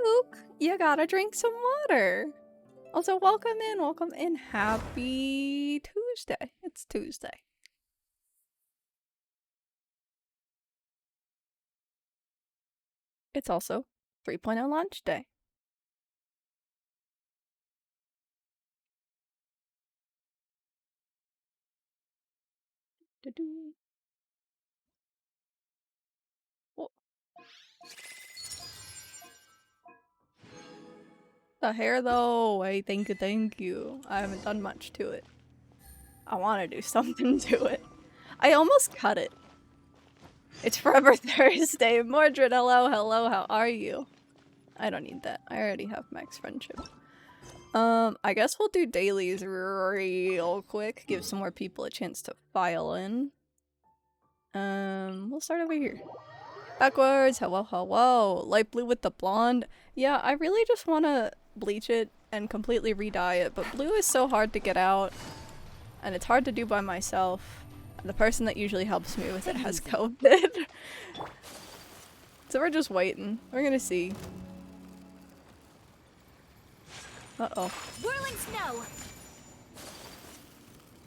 Luke, you gotta drink some water. Also, welcome in, welcome in. Happy Tuesday. It's Tuesday. It's also 3.0 launch day. Oh. The hair though, hey, thank you. I haven't done much to it. I want to do something to it. I almost cut it. It's Forever Thursday. Mordred, hello, how are you? I don't need that. I already have max friendship. I guess we'll do dailies real quick. Give some more people a chance to file in. We'll start over here. Backwards, hello. Light blue with the blonde. Yeah, I really just want to bleach it and completely re-dye it, but blue is so hard to get out, and it's hard to do by myself. And the person that usually helps me with it has COVID. So we're just waiting. We're gonna see. Uh-oh. Whirling snow.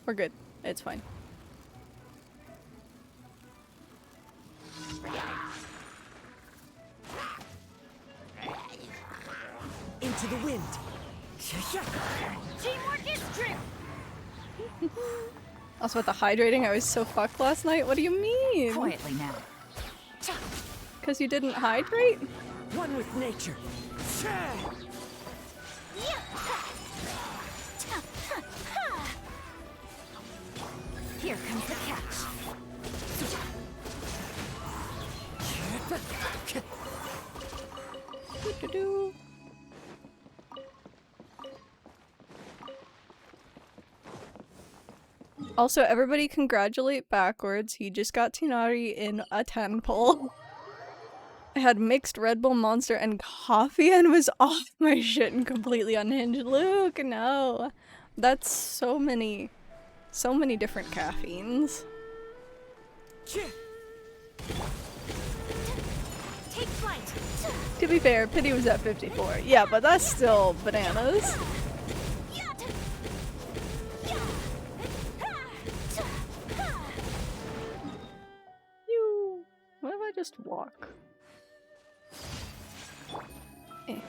We're good. It's fine. Into the wind. Teamwork is true. Also with the hydrating, I was so fucked last night. What do you mean? Quietly now. Because you didn't hydrate? One with nature. Here comes the catch. Do-do-do. Also, everybody congratulate Backwards. He just got Tinari in a 10 pull. I had mixed Red Bull, Monster, and coffee and was off my shit and completely unhinged. Luke, no. That's so many different caffeines. Take flight. To be fair, Pity was at 54. Yeah, but that's still bananas. What if I just walk? Eh.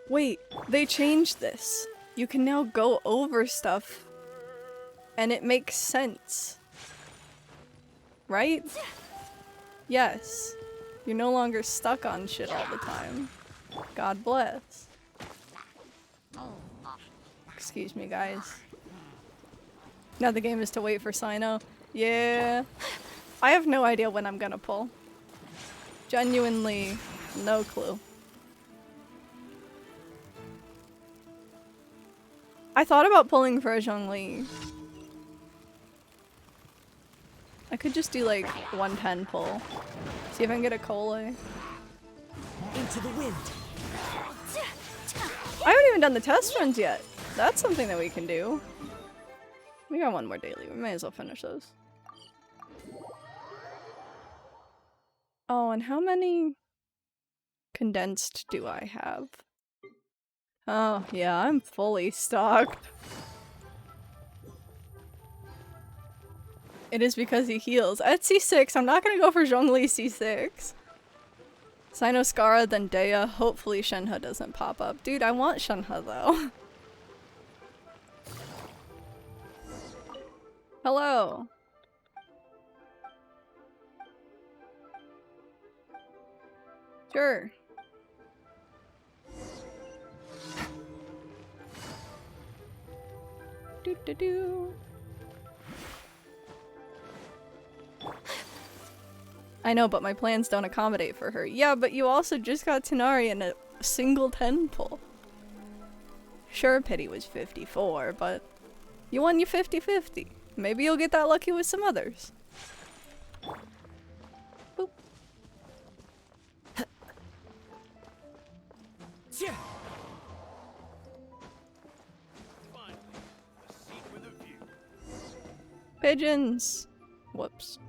Wait, they changed this. You can now go over stuff and it makes sense. Right? Yes. You're no longer stuck on shit all the time. God bless. Excuse me, guys. Now the game is to wait for Sino. Yeah. I have no idea when I'm gonna pull. Genuinely, no clue. I thought about pulling for a Zhongli. I could just do like 110 pull. See if I can get a Kole. Into the wind. I haven't even done the test runs yet. That's something that we can do. We got one more daily. We may as well finish those. Oh, and how many condensed do I have? Oh, yeah, I'm fully stocked. It is because he heals. At C6, I'm not gonna go for Zhongli C6. Sinoskara, then Dea. Hopefully Shenhe doesn't pop up. Dude, I want Shenhe though. Hello. Sure. Do. I know, but my plans don't accommodate for her. Yeah, but you also just got Tinari in a single 10 pull. Sure, Pity was 54, but you won your 50-50. Maybe you'll get that lucky with some others. Boop. Pigeons! Whoops.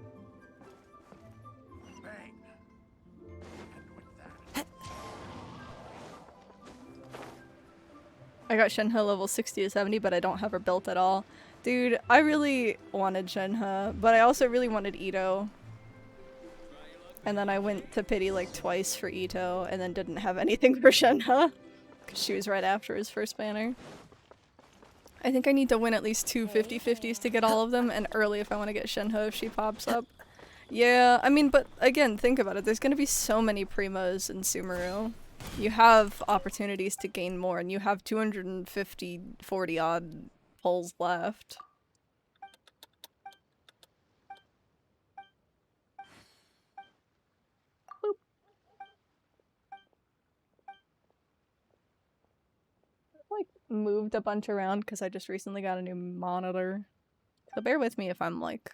I got Shenhe level 60 to 70, but I don't have her built at all. Dude, I really wanted Shenhe, but I also really wanted Ito. And then I went to pity like twice for Ito, and then didn't have anything for Shenhe. Because she was right after his first banner. I think I need to win at least two 50-50s to get all of them, and early if I want to get Shenhe if she pops up. Yeah, I mean, but again, think about it. There's gonna be so many primos in SUMERU. You have opportunities to gain more, and you have 250, 40 odd pulls left. Boop. I've, like, moved a bunch around because I just recently got a new monitor. So bear with me if I'm, like,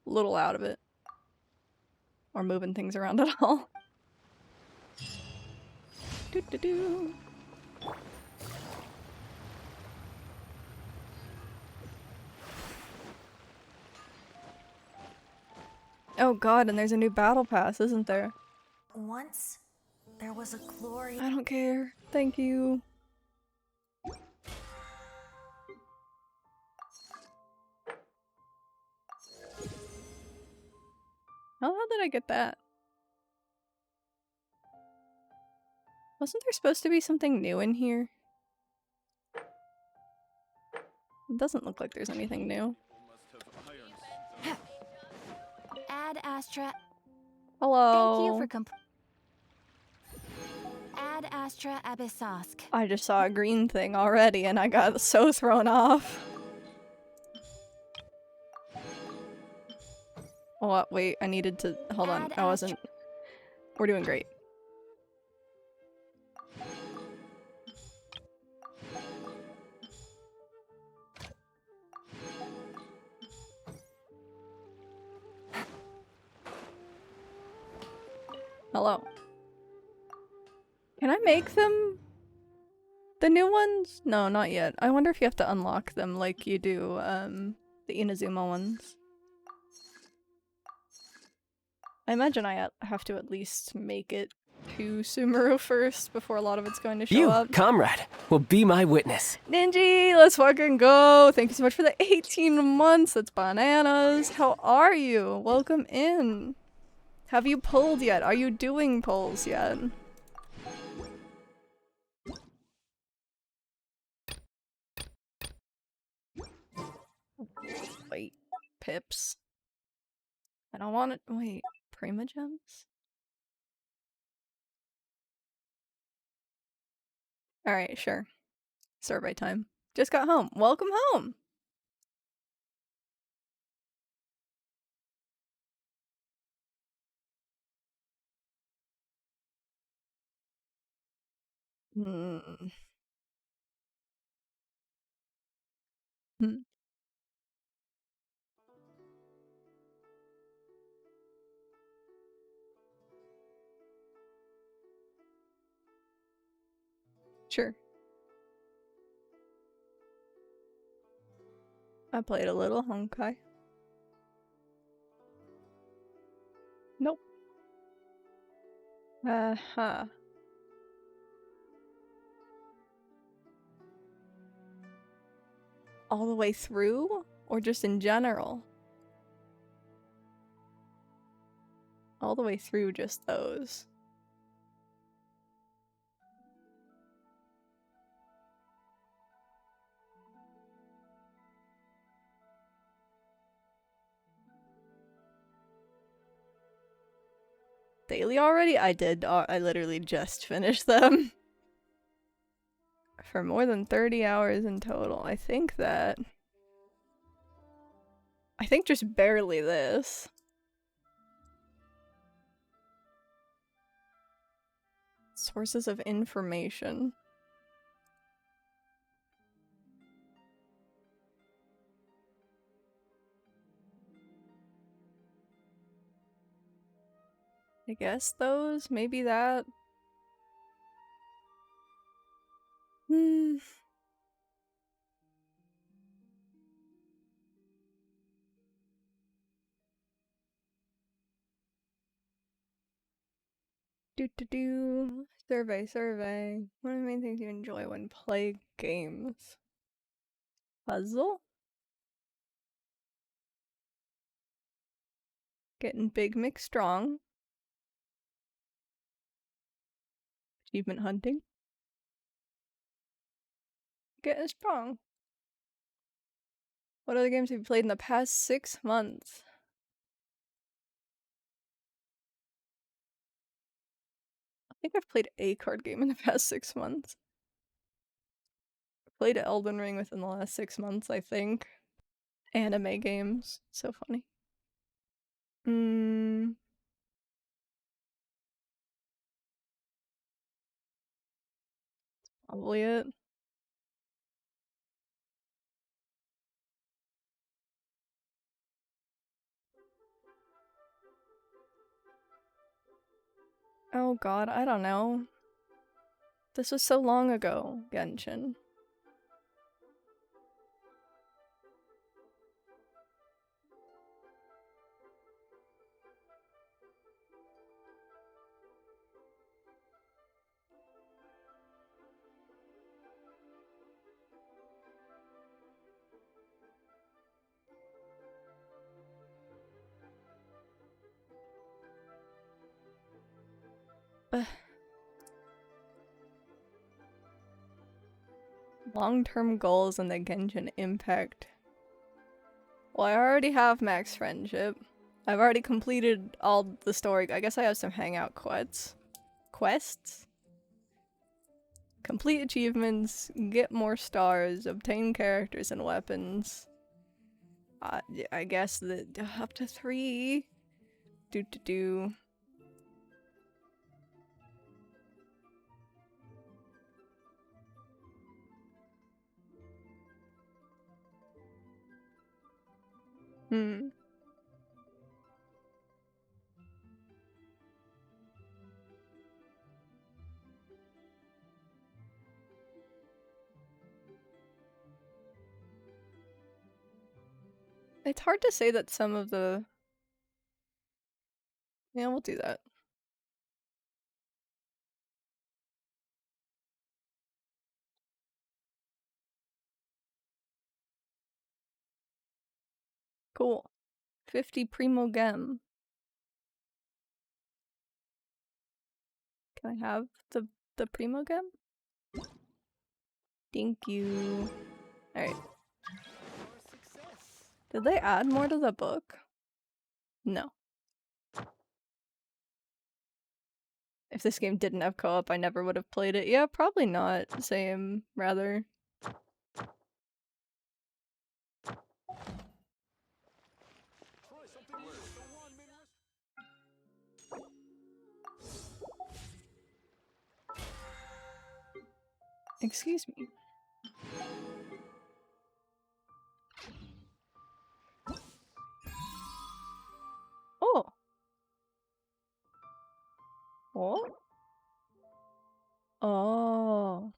a little out of it. Or moving things around at all. Doo-doo-doo. Oh god, and there's a new battle pass, isn't there? Once, there was a glorious... I don't care. Thank you. How did I get that? Wasn't there supposed to be something new in here? It doesn't look like there's anything new. Ad Astra... Hello. Thank you for Ad Astra Abyssosk. I just saw a green thing already and I got so thrown off. Oh, wait, I needed to- hold on, I wasn't- We're doing great. Hello. Can I make them the new ones? No, not yet. I wonder if you have to unlock them like you do, the Inazuma ones. I imagine I have to at least make it to SUMERU first before a lot of it's going to show up. You, comrade, will be my witness. Ninji, let's fucking go! Thank you so much for the 18 months! That's bananas! How are you? Welcome in! Have you pulled yet? Are you doing pulls yet? Wait, pips. I don't want it- wait, Primogems? Alright, sure. Survey time. Just got home. Welcome home! Hmm. Hmm. Sure. I played a little Honkai. Nope. Uh-huh. All the way through? Or just in general? All the way through just those. Daily already? I did. I literally just finished them. For more than 30 hours in total. I think just barely this. Sources of information. I guess those? Maybe that? Hmm. Do. Survey, survey. What are the main things you enjoy when play games? Puzzle? Getting big, mix strong. Achievement hunting. Getting strong. What other games have you played in the past 6 months? I think I've played a card game in the past 6 months. Played Elden Ring within the last 6 months, I think. Anime games. So funny. Probably it. Oh god, I don't know. This was so long ago, Genshin. Long-term goals and the Genshin impact. Well, I already have max friendship. I've already completed all the story. I guess I have some hangout quests? Complete achievements, get more stars, obtain characters and weapons. I guess that up to 3. Do. It's hard to say that some of the... Yeah, we'll do that. Cool. 50 Primo Gem. Can I have the Primo Gem? Thank you. Alright. Did they add more to the book? No. If this game didn't have co-op, I never would have played it. Yeah, probably not. Same, rather. Excuse me. Oh! What? Oh.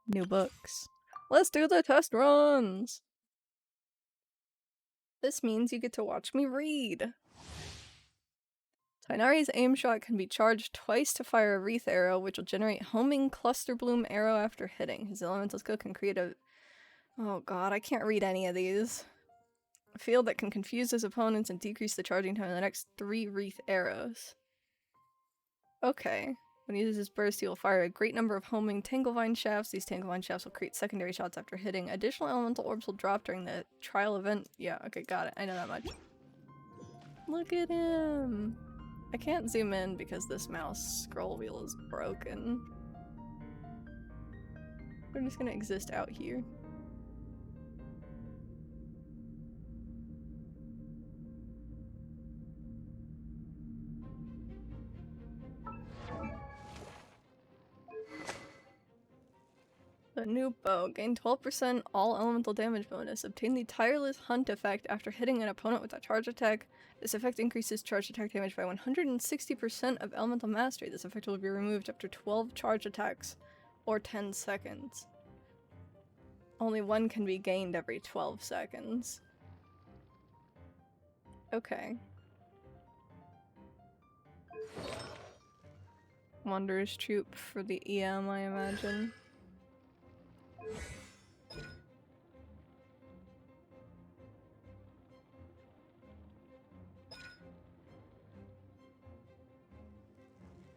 New books. Let's do the test runs! This means you get to watch me read. Tighnari's aim shot can be charged twice to fire a wreath arrow, which will generate homing cluster bloom arrow after hitting. His elemental skill can create a... Oh god, I can't read any of these. A field that can confuse his opponents and decrease the charging time of the next 3 wreath arrows. Okay. When he uses his burst, he will fire a great number of homing Tanglevine shafts. These Tanglevine shafts will create secondary shots after hitting. Additional elemental orbs will drop during the trial event. Yeah, okay, got it. I know that much. Look at him! I can't zoom in because this mouse scroll wheel is broken. We're just gonna exist out here. The new bow. Gain 12% all elemental damage bonus. Obtain the Tireless Hunt effect after hitting an opponent with a charge attack. This effect increases charge attack damage by 160% of elemental mastery. This effect will be removed after 12 charge attacks or 10 seconds. Only one can be gained every 12 seconds. Okay. Wanderer's Troop for the EM, I imagine.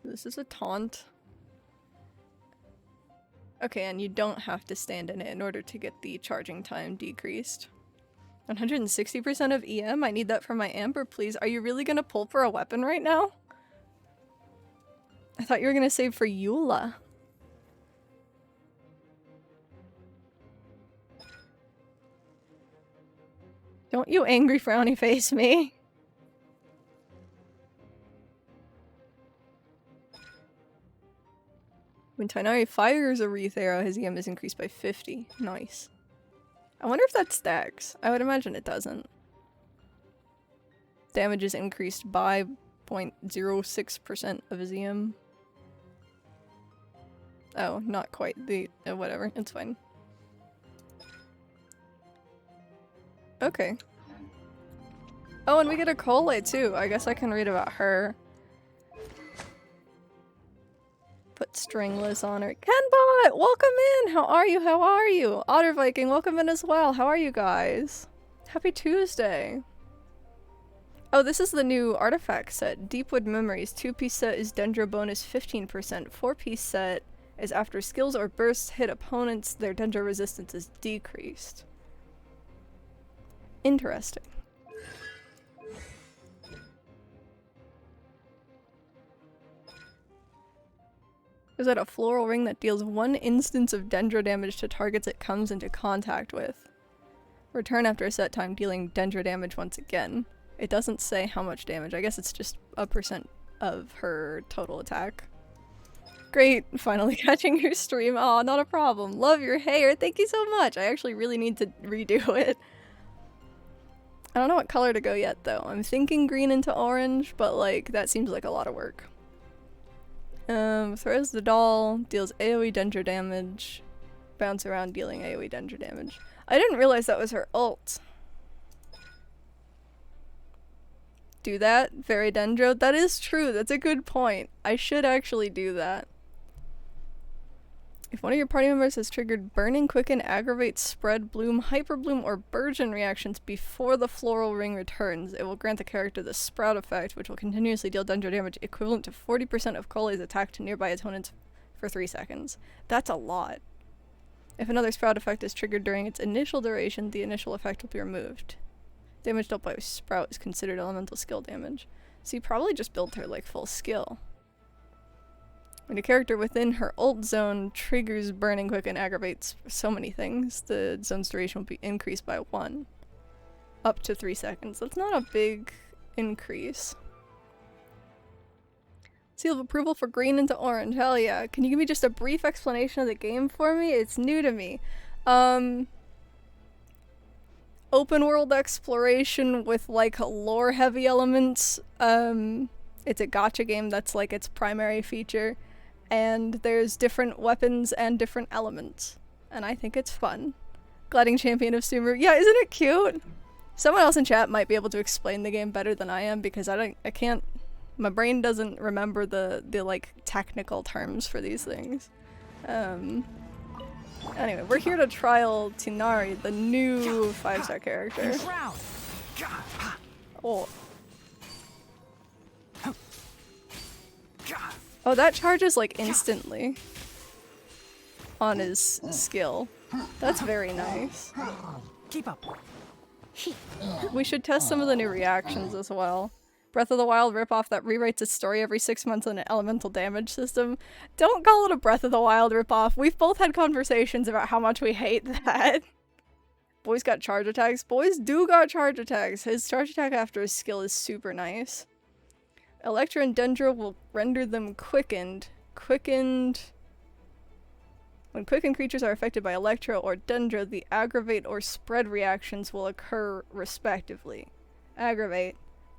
This is a taunt. Okay, and you don't have to stand in it in order to get the charging time decreased. 160% of EM? I need that for my Amber, please. Are you really gonna pull for a weapon right now? I thought you were gonna save for Eula. Don't you angry frowny face me. When Tighnari fires a wreath arrow, his EM is increased by 50. Nice. I wonder if that stacks. I would imagine it doesn't. Damage is increased by 0.06% of his EM. Oh, not quite. Whatever. It's fine. Okay. Oh, and we get a Cole too. I guess I can read about her. Put stringless on her. Kenbot! Welcome in! How are you? How are you? Otter Viking, welcome in as well. How are you guys? Happy Tuesday. Oh, this is the new artifact set. Deepwood Memories. 2-piece set is Dendro bonus 15%. 4-piece set is after skills or bursts hit opponents, their Dendro resistance is decreased. Interesting. Is that a floral ring that deals 1 instance of Dendro damage to targets it comes into contact with? Return after a set time, dealing Dendro damage once again. It doesn't say how much damage. I guess it's just a % of her total attack. Great, finally catching your stream. Aw, not a problem. Love your hair. Thank you so much. I actually really need to redo it. I don't know what color to go yet though. I'm thinking green into orange, but like that seems like a lot of work. Throws the doll, deals AoE Dendro damage, bounce around dealing AoE Dendro damage. I didn't realize that was her ult. Do that, Fairy Dendro? That is true, that's a good point. I should actually do that. If one of your party members has triggered Burning, Quicken, Aggravate, Spread, Bloom, Hyper Bloom, or Burgeon reactions before the floral ring returns, it will grant the character the Sprout effect, which will continuously deal Dendro damage equivalent to 40% of Cole's attack to nearby opponents for 3 seconds. That's a lot. If another Sprout effect is triggered during its initial duration, the initial effect will be removed. Damage dealt by Sprout is considered elemental skill damage. So you probably just built her like full skill. When a character within her ult zone triggers Burning, Quicken, aggravates so many things, the zone's duration will be increased by 1. Up to 3 seconds. That's not a big increase. Seal of approval for green into orange. Hell yeah. Can you give me just a brief explanation of the game for me? It's new to me. Open world exploration with like lore heavy elements. It's a gacha game, that's like its primary feature. And there's different weapons and different elements. And I think it's fun. Gliding champion of SUMERU. Yeah, isn't it cute? Someone else in chat might be able to explain the game better than I am because I can't, my brain doesn't remember the like technical terms for these things. Anyway, we're here to trial Tighnari, the new 5-star character. Oh. Oh, that charges like instantly on his skill. That's very nice. Keep up. We should test some of the new reactions as well. Breath of the Wild ripoff that rewrites its story every 6 months on an elemental damage system. Don't call it a Breath of the Wild ripoff. We've both had conversations about how much we hate that. Boy's got charge attacks. Boys do got charge attacks. His charge attack after his skill is super nice. Electra and Dendro will render them quickened. When quickened creatures are affected by Electra or Dendro, the aggravate or spread reactions will occur respectively. Aggravate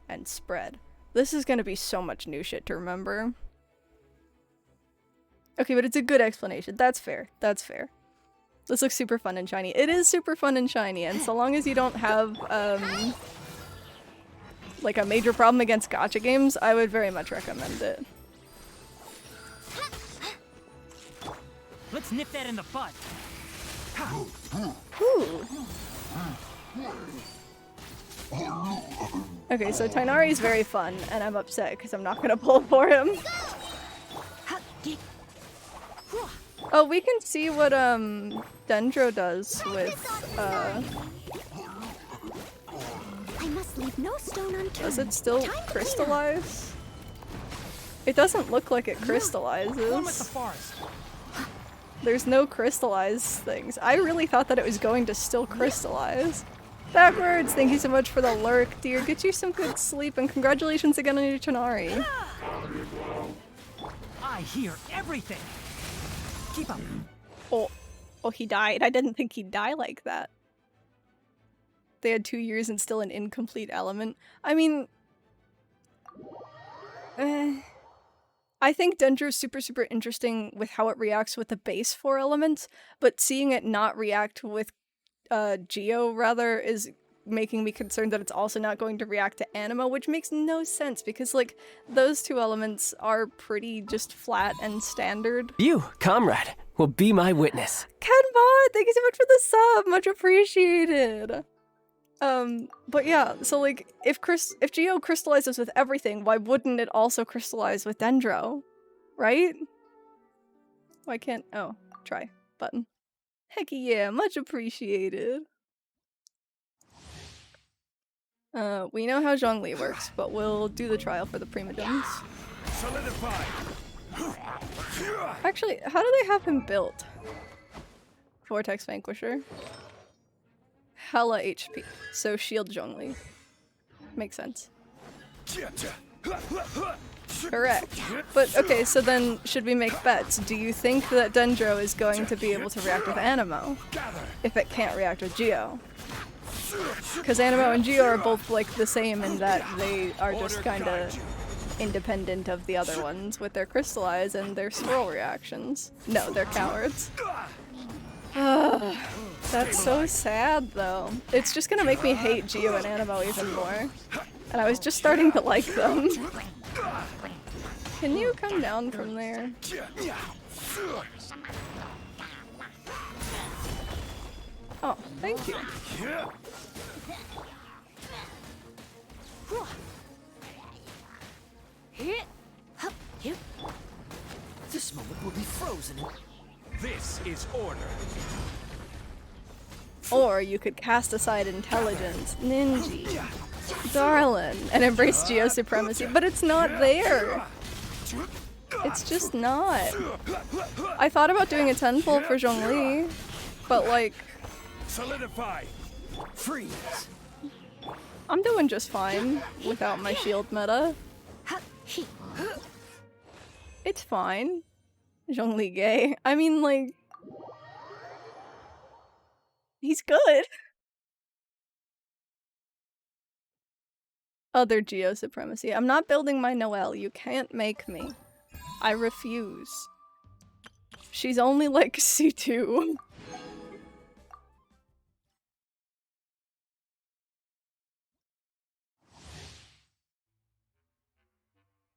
and spread. This is gonna be so much new shit to remember. Okay, but it's a good explanation. That's fair. That's fair. This looks super fun and shiny. It is super fun and shiny, and so long as you don't have, like a major problem against gacha games, I would very much recommend it. Let's nip that in the bud. Ooh. Okay, so Tighnari is very fun, and I'm upset because I'm not gonna pull for him. Oh, we can see what Dendro does with I must leave no stone unturned. Does it still crystallize? It doesn't look like it crystallizes. One with the forest. There's no crystallized things. I really thought that it was going to still crystallize. Backwards! Thank you so much for the lurk, dear. Get you some good sleep, and congratulations again on your Tighnari. I hear everything. Keep up. Oh, he died. I didn't think he'd die like that. They had 2 years and still an incomplete element. I mean... I think Dendro's super interesting with how it reacts with the base 4 elements, but seeing it not react with Geo, rather, is making me concerned that it's also not going to react to Animo, which makes no sense because, like, those 2 elements are pretty just flat and standard. You, comrade, will be my witness. Kenbot, thank you so much for the sub! Much appreciated! But yeah, so like, if Geo crystallizes with everything, why wouldn't it also crystallize with Dendro? Right? Why can't- oh, try button. Heck yeah, much appreciated! We know how Zhongli works, but we'll do the trial for the Primogems. Solidify. Actually, how do they have him built? Vortex Vanquisher. Hella HP, so shield Zhongli. Makes sense. Correct. But okay, so then should we make bets? Do you think that Dendro is going to be able to react with Animo if it can't react with Geo? Because Animo and Geo are both like the same in that they are just kind of independent of the other ones with their crystallize and their swirl reactions. No, they're cowards. That's so sad though. It's just gonna make me hate Geo and Animo even more. And I was just starting to like them. Can you come down from there? Oh, thank you. This moment will be frozen. This is order. Or you could cast aside intelligence, Ninji, Darlin, and embrace Geo supremacy, but it's not there. It's just not. I thought about doing a 10-pull for Zhongli, but like... Solidify. Freeze. I'm doing just fine without my shield meta. It's fine. Zhongli gay. I mean, like... He's good! Other Geo supremacy. I'm not building my Noelle. You can't make me. I refuse. She's only like C2.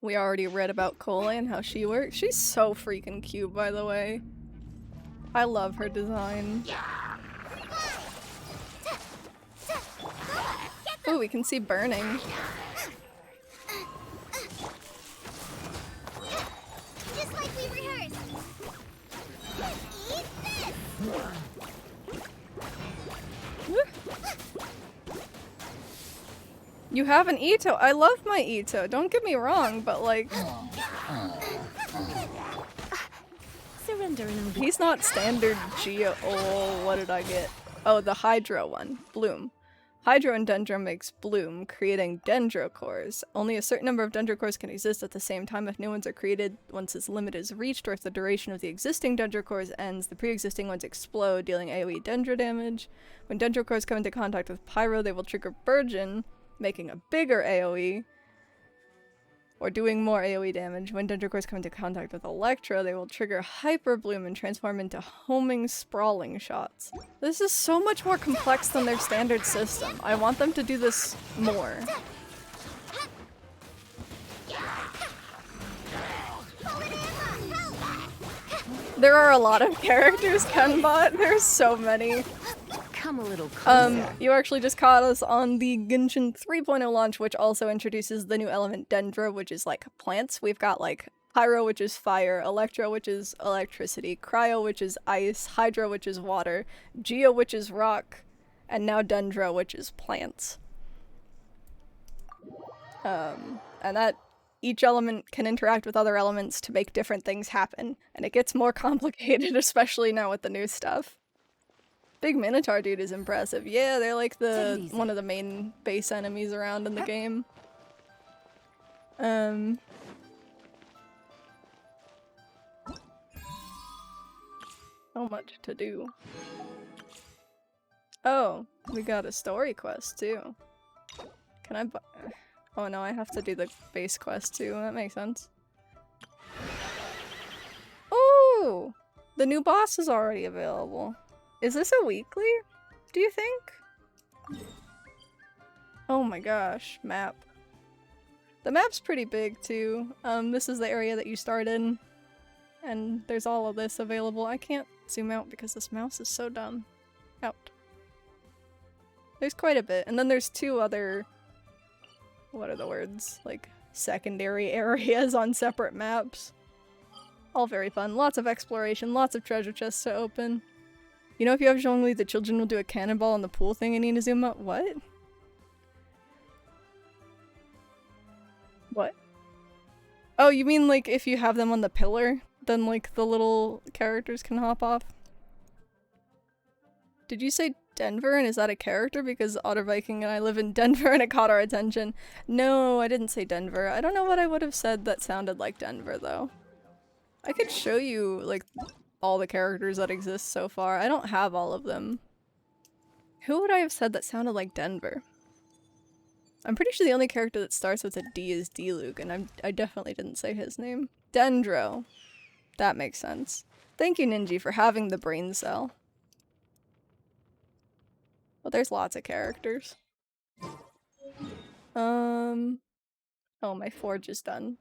We already read about Cole and how she works. She's so freaking cute, by the way. I love her design. Oh, we can see burning. Just like we rehearsed. Eat this. You have an Ito. I love my Ito. Don't get me wrong, but like... Surrender and He's not standard Geo. Oh, what did I get? Oh, the Hydro one. Bloom. Hydro and Dendro makes Bloom, creating Dendro cores. Only a certain number of Dendro cores can exist at the same time if new ones are created once this limit is reached, or if the duration of the existing Dendro cores ends, the pre-existing ones explode, dealing AoE Dendro damage. When Dendro cores come into contact with Pyro, they will trigger Burgeon, making a bigger AoE, or doing more AoE damage. When Dendro cores come into contact with Electro, they will trigger Hyper Bloom and transform into homing, sprawling shots. This is so much more complex than their standard system. I want them to do this more. There are a lot of characters, Kenbot. There's so many. Come a little closer. You actually just caught us on the Genshin 3.0 launch, which also introduces the new element Dendro, which is like plants. We've got like Pyro, which is fire, Electro, which is electricity, Cryo, which is ice, Hydro, which is water, Geo, which is rock, and now Dendro, which is plants. And that each element can interact with other elements to make different things happen, and it gets more complicated, especially now with the new stuff. Big Minotaur dude is impressive. Yeah, they're like one of the main base enemies around in the game. So much to do. Oh, we got a story quest too. Can I buy? Oh no, I have to do the base quest too. That makes sense. Oh! The new boss is already available. Is this a weekly? Do you think? Oh my gosh, map. The map's pretty big too. This is the area that you start in. And there's all of this available. I can't zoom out because this mouse is so dumb. Out. There's quite a bit. And then there's two other... what are the words? Like, secondary areas on separate maps. All very fun. Lots of exploration, lots of treasure chests to open. You know, if you have Zhongli, the children will do a cannonball in the pool thing and Inazuma. What? What? Oh, you mean like if you have them on the pillar, then like the little characters can hop off? Did you say Denver, and is that a character? Because Otter Viking and I live in Denver and it caught our attention. No, I didn't say Denver. I don't know what I would have said that sounded like Denver though. I could show you like all the characters that exist so far. I don't have all of them. Who would I have said that sounded like Denver? I'm pretty sure the only character that starts with a D is D-Luke, and I definitely didn't say his name. Dendro. That makes sense. Thank you, Ninji, for having the brain cell. Well, there's lots of characters. Oh, my forge is done.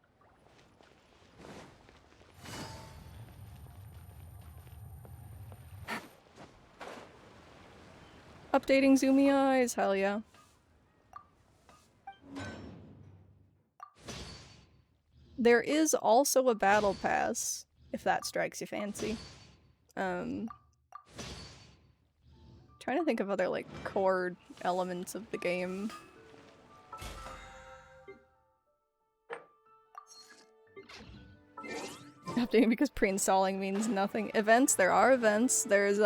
Updating zoomy eyes, hell yeah. There is also a battle pass, if that strikes you fancy. Trying to think of other, like, core elements of the game. Updating because pre-installing means nothing. Events, there are events. There's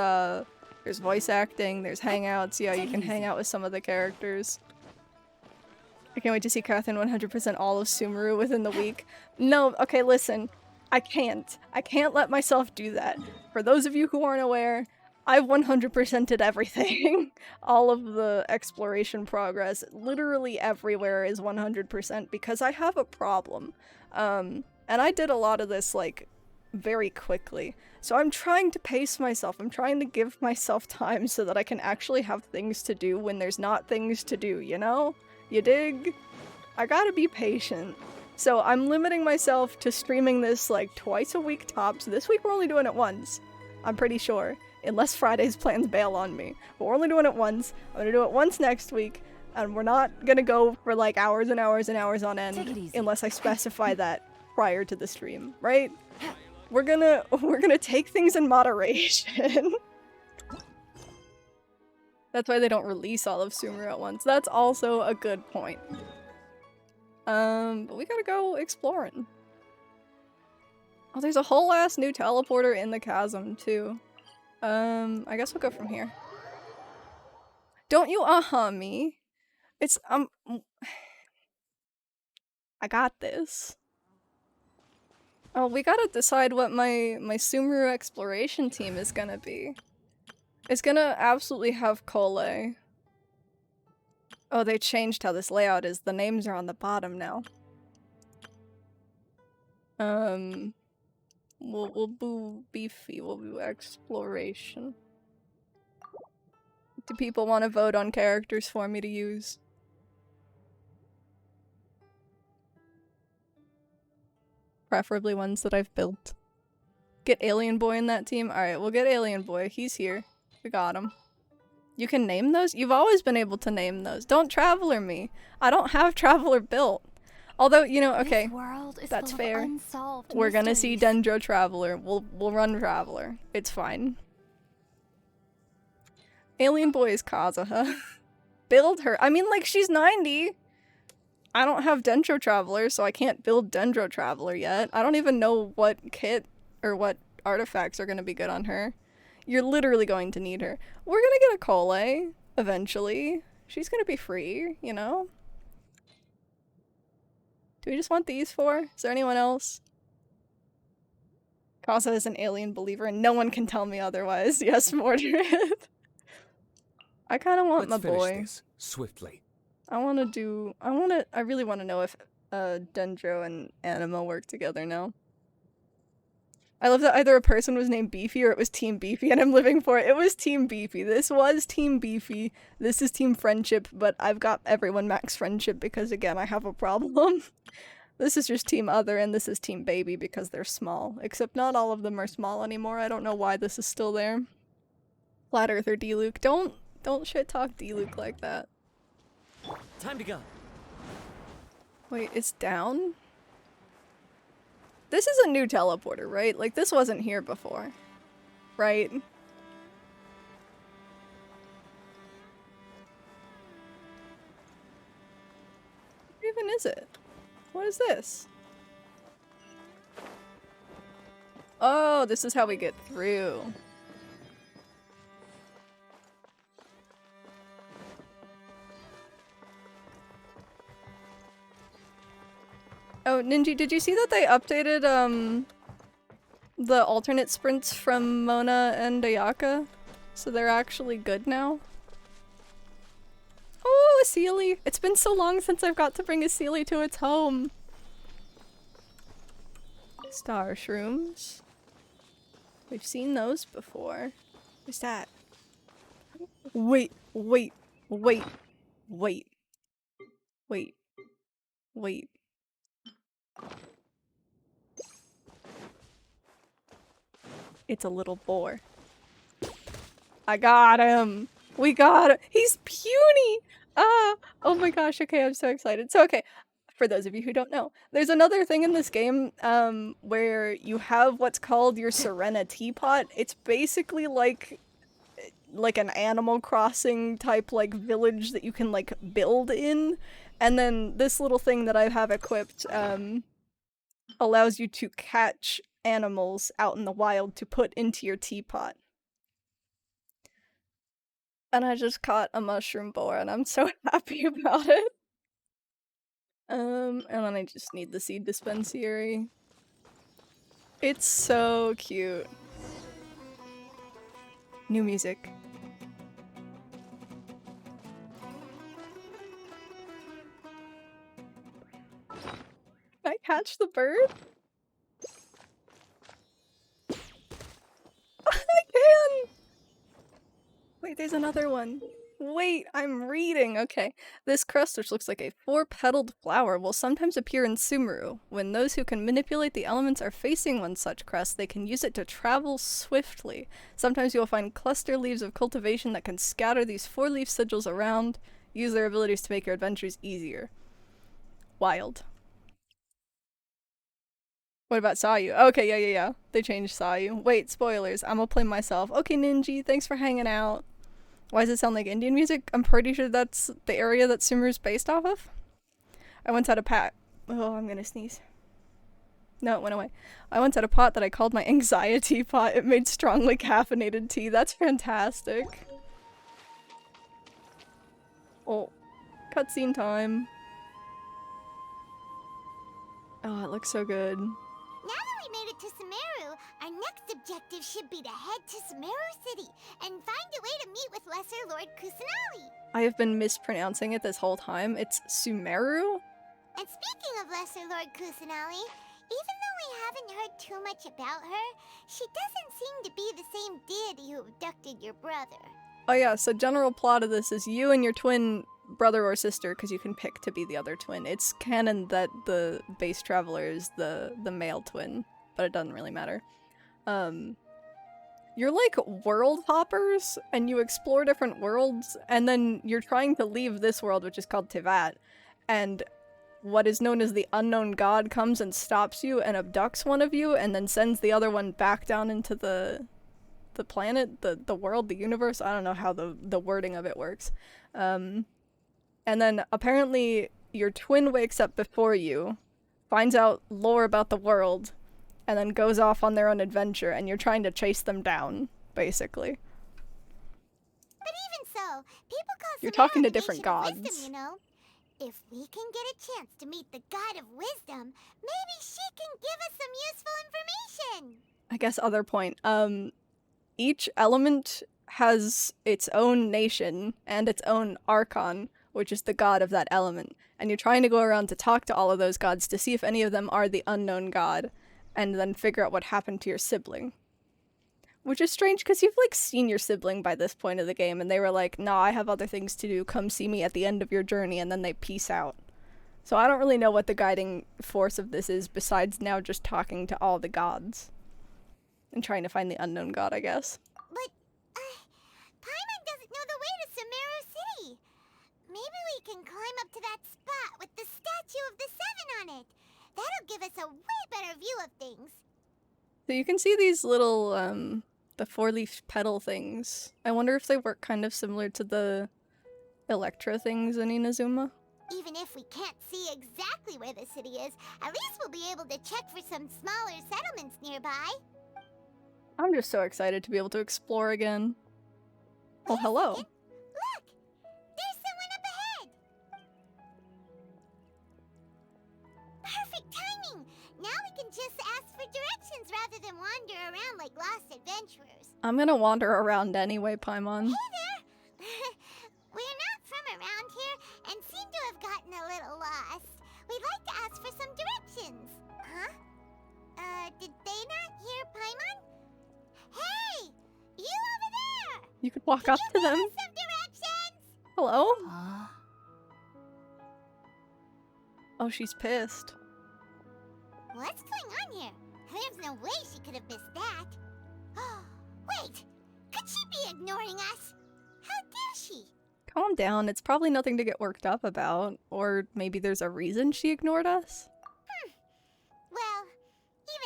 voice acting, there's hangouts. Yeah, you can hang out with some of the characters. I can't wait to see Catherine 100% all of SUMERU within the week. No, okay, listen. I can't. I can't let myself do that. For those of you who aren't aware, I've 100%ed everything. All of the exploration progress, literally everywhere is 100% because I have a problem. And I did a lot of this, like, very quickly. So I'm trying to pace myself. I'm trying to give myself time so that I can actually have things to do when there's not things to do, you know? You dig? I gotta be patient. So I'm limiting myself to streaming this like twice a week tops. This week we're only doing it once. I'm pretty sure. Unless Friday's plans bail on me. But we're only doing it once. I'm gonna do it once next week. And we're not gonna go for like hours and hours and hours on end unless I specify that prior to the stream, right? We're gonna take things in moderation. That's why they don't release all of SUMERU at once. That's also a good point. But we gotta go exploring. Oh, there's a whole ass new teleporter in the chasm, too. I guess we'll go from here. Don't you me. It's, I got this. Oh, we gotta decide what my SUMERU exploration team is gonna be. It's gonna absolutely have Kole. Oh, they changed how this layout is. The names are on the bottom now. We'll do beefy. We'll do exploration. Do people want to vote on characters for me to use? Preferably ones that I've built. Get Alien Boy in that team? Alright, we'll get Alien Boy. He's here. We got him. You can name those? You've always been able to name those. Don't Traveler me. I don't have Traveler built. Although, you know, okay. That's fair. We're gonna see Dendro Traveler. We'll run Traveler. It's fine. Alien Boy is Kazuha. Build her. I mean, like, she's 90. I don't have Dendro Traveler, so I can't build Dendro Traveler yet. I don't even know what kit or what artifacts are gonna be good on her. You're literally going to need her. We're gonna get a Cole eventually. She's gonna be free, you know? Do we just want these four? Is there anyone else? Kaza is an alien believer and no one can tell me otherwise. Yes, Mordred. I kind of want Let's my boy. finish this swiftly. I really want to know if Dendro and Anima work together now. I love that either a person was named Beefy or it was Team Beefy and I'm living for it. It was Team Beefy. This was Team Beefy. This is Team Friendship, but I've got everyone max Friendship because, again, I have a problem. This is just Team Other and this is Team Baby because they're small. Except not all of them are small anymore. I don't know why this is still there. Flat Earther D-Luke. Don't shit talk D-Luke like that. Time to go. Wait, it's down? This is a new teleporter, right? Like, this wasn't here before. Right? What even is it? What is this? Oh, this is how we get through. Oh, Ninji, did you see that they updated, the alternate sprints from Mona and Ayaka? So they're actually good now? Oh, a Sealy! It's been so long since I've got to bring a Sealy to its home! Star Shrooms. We've seen those before. What's that? Wait. It's a little boar. I got him! We got him! He's puny! Ah! Oh my gosh, okay, I'm so excited. So, okay, for those of you who don't know, there's another thing in this game, where you have what's called your Serena Teapot. It's basically like an Animal Crossing type, like, village that you can, like, build in. And then this little thing that I have equipped, allows you to catch animals out in the wild to put into your teapot. And I just caught a mushroom boar and I'm so happy about it. And then I just need the seed dispensary. It's so cute. New music. Can I catch the bird? I can! Wait, there's another one. Wait, I'm reading. Okay. This crust, which looks like a four-petaled flower, will sometimes appear in SUMERU. When those who can manipulate the elements are facing one such crust, they can use it to travel swiftly. Sometimes you'll find cluster leaves of cultivation that can scatter these four-leaf sigils around. Use their abilities to make your adventures easier. Wild. What about Sayu? Okay, yeah. They changed Sayu. Wait, spoilers. I'm gonna play myself. Okay, Ninji, thanks for hanging out. Why does it sound like Indian music? I'm pretty sure that's the area that Sumeru's based off of. I once had a pot. Oh, I'm gonna sneeze. No, it went away. I once had a pot that I called my anxiety pot. It made strongly caffeinated tea. That's fantastic. Oh, cutscene time. Oh, it looks so good. Now that we made it to SUMERU, our next objective should be to head to SUMERU City and find a way to meet with Lesser Lord Kusanali. I have been mispronouncing it this whole time. It's SUMERU? And speaking of Lesser Lord Kusanali, even though we haven't heard too much about her, she doesn't seem to be the same deity who abducted your brother. Oh yeah, so general plot of this is you and your twin brother or sister, because you can pick to be the other twin. It's canon that the base traveler is the male twin, but it doesn't really matter. you're like world hoppers, and you explore different worlds, and then you're trying to leave this world, which is called Tivat, and what is known as the unknown god comes and stops you and abducts one of you, and then sends the other one back down into the planet, the world, the universe. I don't know how the wording of it works. And then apparently your twin wakes up before you, finds out lore about the world, and then goes off on their own adventure, and you're trying to chase them down, basically. But even so, people call You're Sumeru talking to the different nation of gods. Wisdom, you know? If we can get a chance to meet the god of wisdom, maybe she can give us some useful information. I guess other point. Each element has its own nation and its own archon, which is the god of that element. And you're trying to go around to talk to all of those gods to see if any of them are the unknown god, and then figure out what happened to your sibling. Which is strange, because you've, like, seen your sibling by this point of the game, and they were like, nah, I have other things to do, come see me at the end of your journey, and then they peace out. So I don't really know what the guiding force of this is, besides now just talking to all the gods. And trying to find the unknown god, I guess. But, Paimon doesn't know the way to Sumeru City. Maybe we can climb up to that spot with the statue of the Seven on it. That'll give us a way better view of things. So you can see these little, the four-leaf petal things. I wonder if they work kind of similar to the Electra things in Inazuma. Even if we can't see exactly where the city is, at least we'll be able to check for some smaller settlements nearby. I'm just so excited to be able to explore again. Oh, Wait a hello. second. Look! There's someone up ahead! Perfect timing! Now we can just ask for directions rather than wander around like lost adventurers. I'm gonna wander around anyway, Paimon. Hey there! We're not from around here and seem to have gotten a little lost. We'd like to ask for some directions. Huh? Did they not hear Paimon? Hey! You over there! You could walk up to Give them. us some directions! Hello? Oh, she's pissed. What's going on here? There's no way she could have missed that. Wait! Could she be ignoring us? How dare she? Calm down, it's probably nothing to get worked up about. Or maybe there's a reason she ignored us? Well,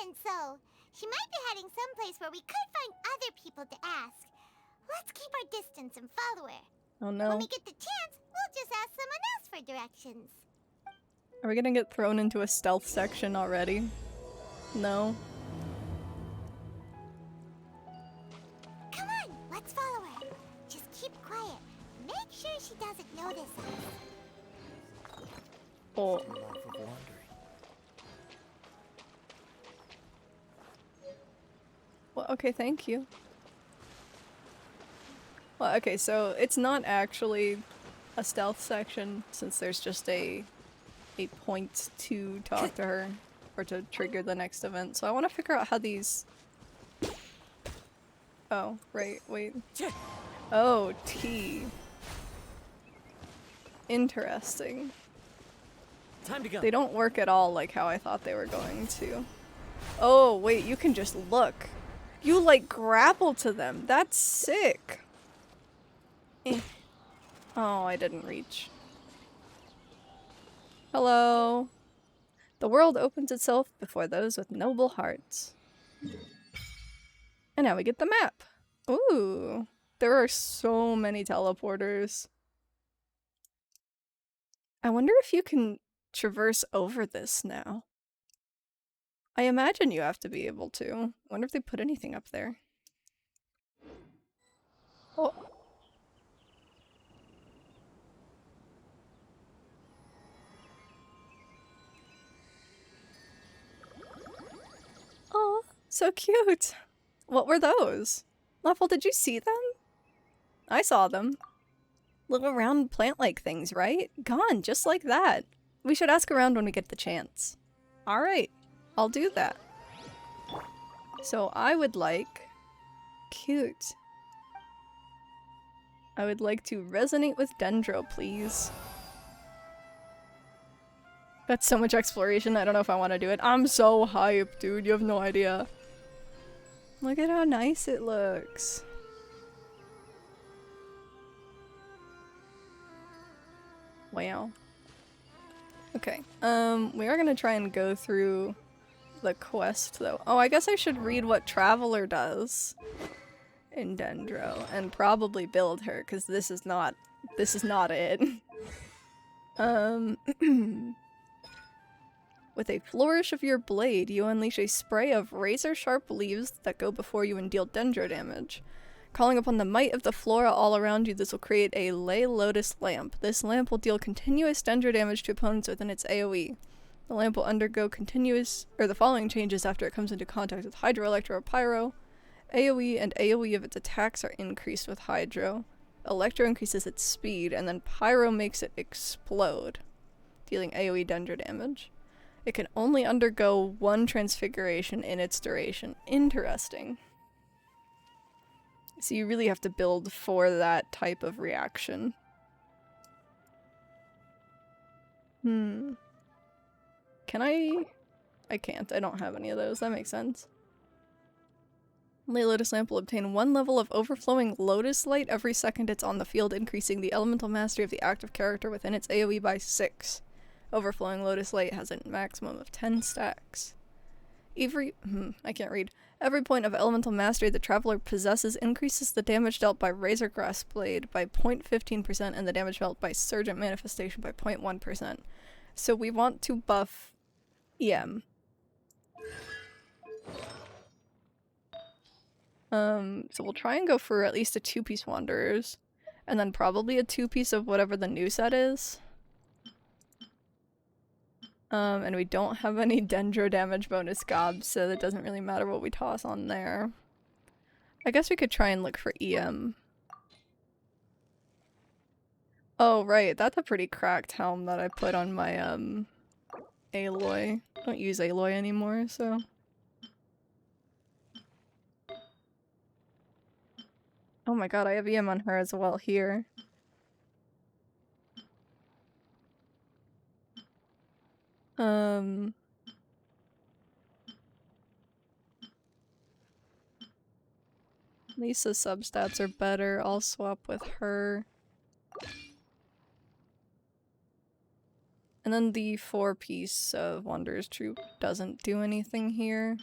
even so, she might be heading someplace where we could find other people to ask. Let's keep our distance and follow her. Oh When no. we get the chance, we'll just ask someone else for directions. Are we gonna get thrown into a stealth section already? No. Come on, let's follow her. Just keep quiet. Make sure she doesn't notice us. Oh. Well, okay, thank you. Well, okay, so it's not actually a stealth section, since there's just a point to talk to her, or to trigger the next event. So I want to figure out how these... Oh, right, wait. Oh, T. Interesting. Time to go. They don't work at all like how I thought they were going to. Oh, wait, you can just look. You, like, grapple to them. That's sick. Eh. Oh, I didn't reach. Hello. The world opens itself before those with noble hearts. And now we get the map. Ooh. There are so many teleporters. I wonder if you can traverse over this now. I imagine you have to be able to. I wonder if they put anything up there. Oh. Oh, so cute. What were those? Leffel, did you see them? I saw them. Little round plant-like things, right? Gone, just like that. We should ask around when we get the chance. Alright, I'll do that. So I would like... Cute. I would like to resonate with Dendro, please. That's so much exploration, I don't know if I want to do it. I'm so hyped, dude, you have no idea. Look at how nice it looks. Wow. Okay, we are gonna try and go through the quest though. Oh, I guess I should read what Traveler does in Dendro and probably build her, because this is not it. With a flourish of your blade, you unleash a spray of razor-sharp leaves that go before you and deal dendro damage. Calling upon the might of the flora all around you, this will create a Lay Lotus lamp. This lamp will deal continuous dendro damage to opponents within its AoE. The lamp will undergo the following changes after it comes into contact with Hydro, Electro, or Pyro. AoE and AoE of its attacks are increased with Hydro. Electro increases its speed, and then Pyro makes it explode, dealing AoE dendro damage. It can only undergo one transfiguration in its duration. Interesting. So you really have to build for that type of reaction. Can I can't. I don't have any of those. That makes sense. Lay Lotus Lamp will obtain 1 level of overflowing Lotus Light every second it's on the field, increasing the elemental mastery of the active character within its AoE by 6. Overflowing Lotus Light has a maximum of 10 stacks. I can't read. Every point of elemental mastery the Traveler possesses increases the damage dealt by Razorgrass Blade by 0.15% and the damage dealt by Surgent Manifestation by 0.1%. So we want to buff EM. So we'll try and go for at least a 2-piece Wanderers, and then probably a 2-piece of whatever the new set is. And we don't have any dendro damage bonus gobs, so that doesn't really matter what we toss on there. I guess we could try and look for EM. Oh, right, that's a pretty cracked helm that I put on my, Aloy. I don't use Aloy anymore, so... Oh my god, I have EM on her as well here. Lisa's substats are better. I'll swap with her. And then the 4-piece of Wanderer's Troop doesn't do anything here.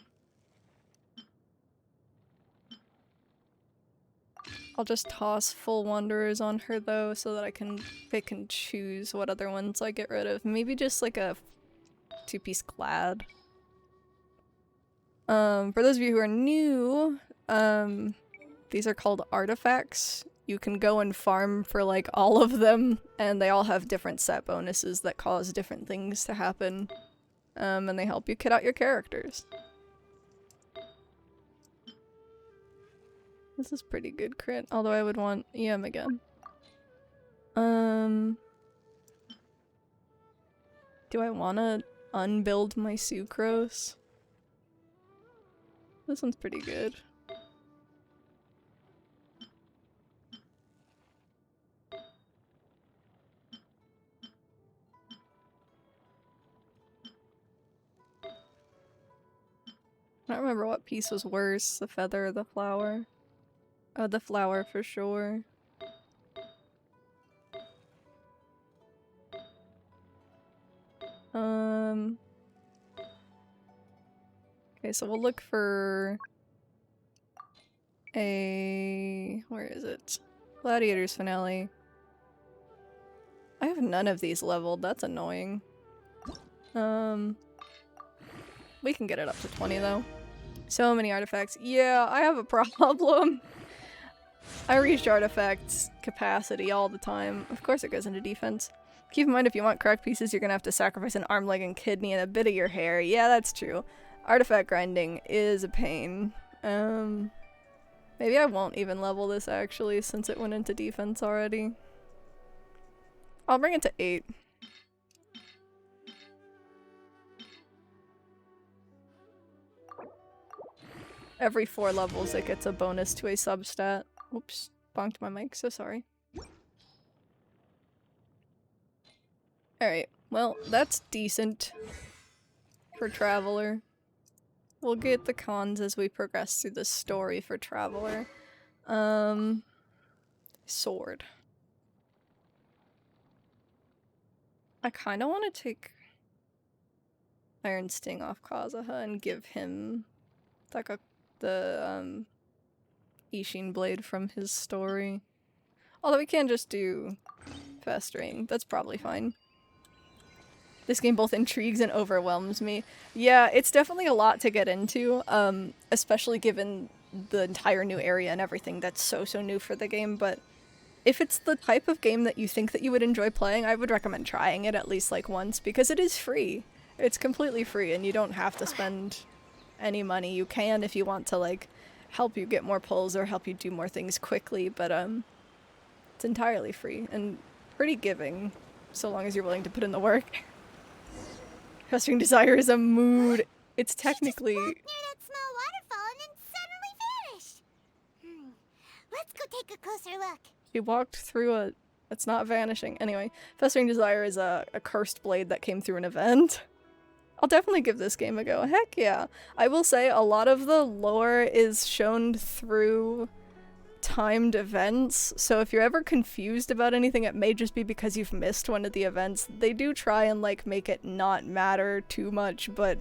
I'll just toss full Wanderers on her though, so that I can pick and choose what other ones I get rid of. Maybe just like a 2-piece Glad. For those of you who are new, these are called artifacts. You can go and farm for like all of them, and they all have different set bonuses that cause different things to happen. And they help you kit out your characters. This is pretty good crit, although I would want EM again. Do I want to unbuild my Sucrose? This one's pretty good. I don't remember what piece was worse, the feather or the flower. Oh, the flower for sure. Okay, so we'll look for a... where is it? Gladiator's Finale. I have none of these leveled, that's annoying. We can get it up to 20 though. So many artifacts. Yeah, I have a problem. I reach artifacts capacity all the time. Of course it goes into defense. Keep in mind if you want cracked pieces, you're gonna have to sacrifice an arm, leg, and kidney and a bit of your hair. Yeah, that's true. Artifact grinding is a pain. Maybe I won't even level this actually, since it went into defense already. I'll bring it to 8. Every 4 levels it gets a bonus to a substat. Oops, bonked my mic, so sorry. Alright, well, that's decent for Traveler. We'll get the cons as we progress through the story for Traveler. Sword. I kind of want to take Iron Sting off Kazuha and give him the Ishin blade from his story. Although we can just do Festering. That's probably fine. This game both intrigues and overwhelms me. Yeah, it's definitely a lot to get into, especially given the entire new area and everything that's so new for the game, but if it's the type of game that you think that you would enjoy playing, I would recommend trying it at least like once, because it is free. It's completely free and you don't have to spend any money. You can if you want to like help you get more pulls or help you do more things quickly, but it's entirely free and pretty giving, so long as you're willing to put in the work. Festering Desire is a mood. It's technically... She just walked near that small waterfall and then suddenly vanished. Let's go take a closer look. She walked through a... It's not vanishing. Anyway, Festering Desire is a cursed blade that came through an event. I'll definitely give this game a go. Heck yeah. I will say a lot of the lore is shown through timed events, so if you're ever confused about anything, it may just be because you've missed one of the events. They do try and like make it not matter too much, but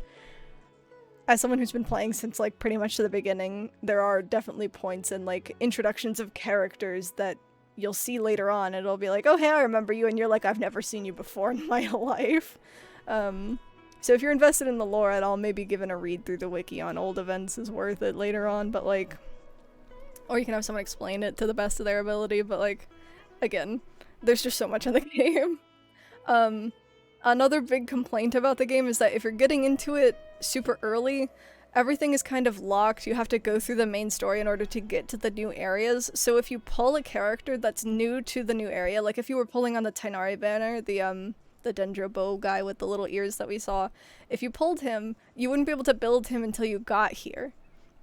as someone who's been playing since like pretty much to the beginning, there are definitely points and like introductions of characters that you'll see later on, and it'll be like, oh hey, I remember you, and you're like, I've never seen you before in my life. So if you're invested in the lore at all, maybe giving a read through the wiki on old events is worth it later on, but like, or you can have someone explain it to the best of their ability, but like, again, there's just so much in the game. Another big complaint about the game is that if you're getting into it super early, everything is kind of locked. You have to go through the main story in order to get to the new areas. So if you pull a character that's new to the new area, like if you were pulling on the Tainari banner, the Dendrobo guy with the little ears that we saw, if you pulled him, you wouldn't be able to build him until you got here,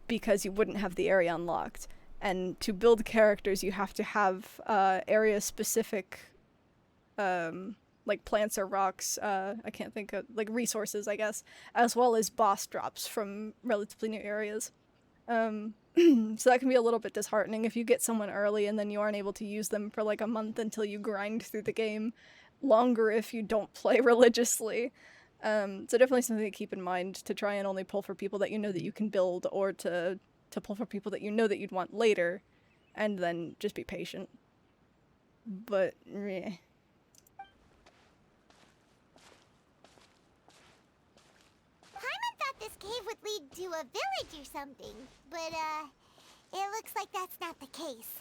because you wouldn't have the area unlocked. And to build characters, you have to have area-specific, like plants or rocks, I can't think of, like resources, I guess, as well as boss drops from relatively new areas. So that can be a little bit disheartening if you get someone early and then you aren't able to use them for like a month until you grind through the game. Longer if you don't play religiously. So definitely something to keep in mind, to try and only pull for people that you know that you can build, or to pull for people that you know that you'd want later, and then just be patient. But, yeah. Paimon thought this cave would lead to a village or something, but it looks like that's not the case.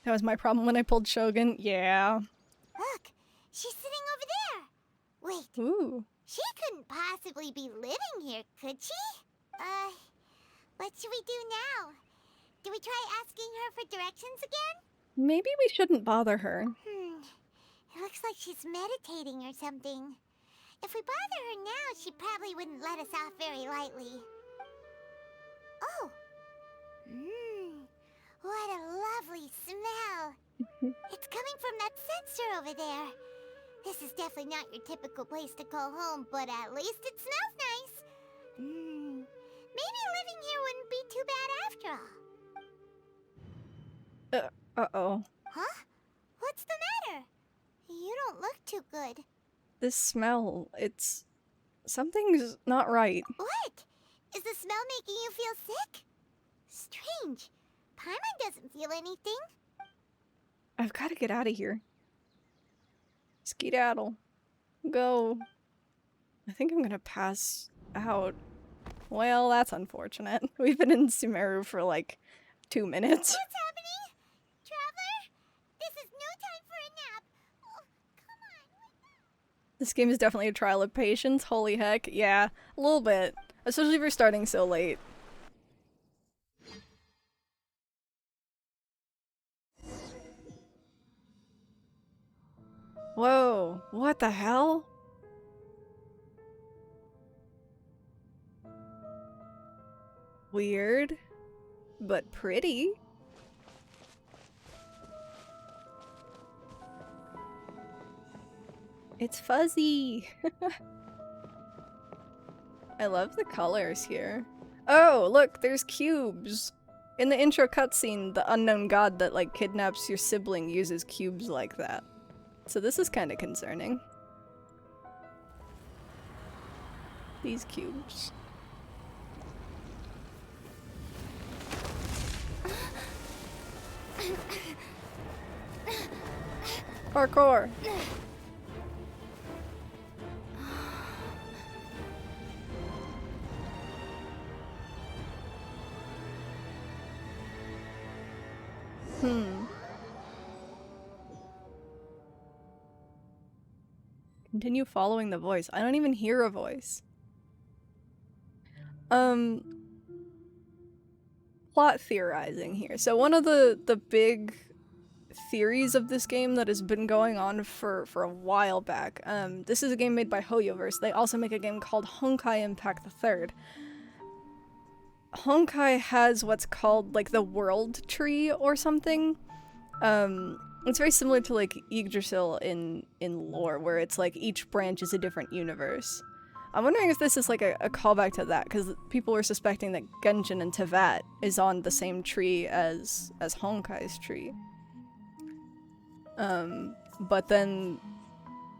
That was my problem when I pulled Shogun. Yeah. Look, she's sitting over there. Wait, Ooh. she couldn't possibly be living here, could she? What should we do now? Do we try asking her for directions again? Maybe we shouldn't bother her. It looks like she's meditating or something. If we bother her now, she probably wouldn't let us off very lightly. Oh! What a lovely smell! It's coming from that sensor over there. This is definitely not your typical place to call home, but at least it smells nice. Maybe living here wouldn't be too bad after all. Uh-oh. Huh? What's the matter? You don't look too good. This smell, it's... something's not right. What? Is the smell making you feel sick? Strange. Paimon doesn't feel anything. I've got to get out of here. Skedaddle. Go. I think I'm gonna pass out. Well, that's unfortunate. We've been in SUMERU for like 2 minutes. What's happening? Traveler? This is no time for a nap. Oh, come on, wake up. This game is definitely a trial of patience. Holy heck. Yeah, a little bit. Especially if you're starting so late. Whoa, what the hell? Weird, but pretty. It's fuzzy. I love the colors here. Oh, look, there's cubes. In the intro cutscene, the unknown god that like kidnaps your sibling uses cubes like that. So this is kind of concerning. These cubes. Parkour. Continue following the voice. I don't even hear a voice. Plot theorizing here. So one of the big theories of this game that has been going on for a while back. This is a game made by HYYYYPE. They also make a game called Honkai Impact III. Honkai has what's called like the world tree or something. It's very similar to like Yggdrasil in lore, where it's like each branch is a different universe. I'm wondering if this is like a callback to that, because people were suspecting that Genshin and Tevat is on the same tree as Honkai's tree. But then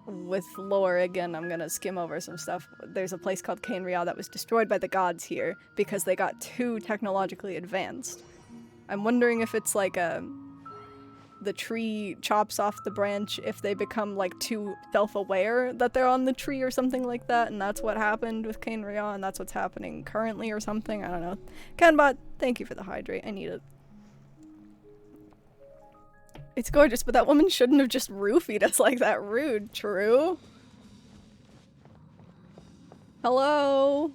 with lore, again, I'm gonna skim over some stuff. There's a place called Kainria that was destroyed by the gods here because they got too technologically advanced. I'm wondering if it's like the tree chops off the branch if they become like too self-aware that they're on the tree or something like that, and that's what happened with Kainria, and that's what's happening currently or something. I don't know. Canbot, thank you for the hydrate. I need it. It's gorgeous, but that woman shouldn't have just roofied us like that. Rude. True. Hello?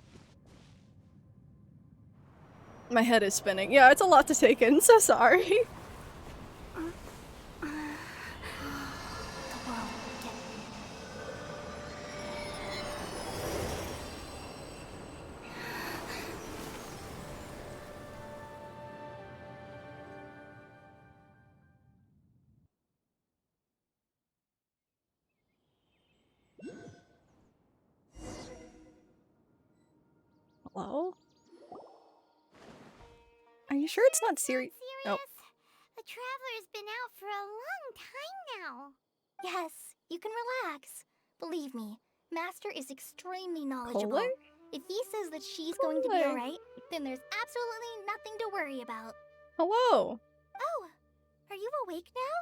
My head is spinning. Yeah, it's a lot to take in, so sorry. Hello? Are you sure it's not serious? Oh. The Traveler's been out for a long time now. Yes, you can relax. Believe me, Master is extremely knowledgeable. Cole? If he says that she's going to be alright, then there's absolutely nothing to worry about. Hello. Oh, are you awake now?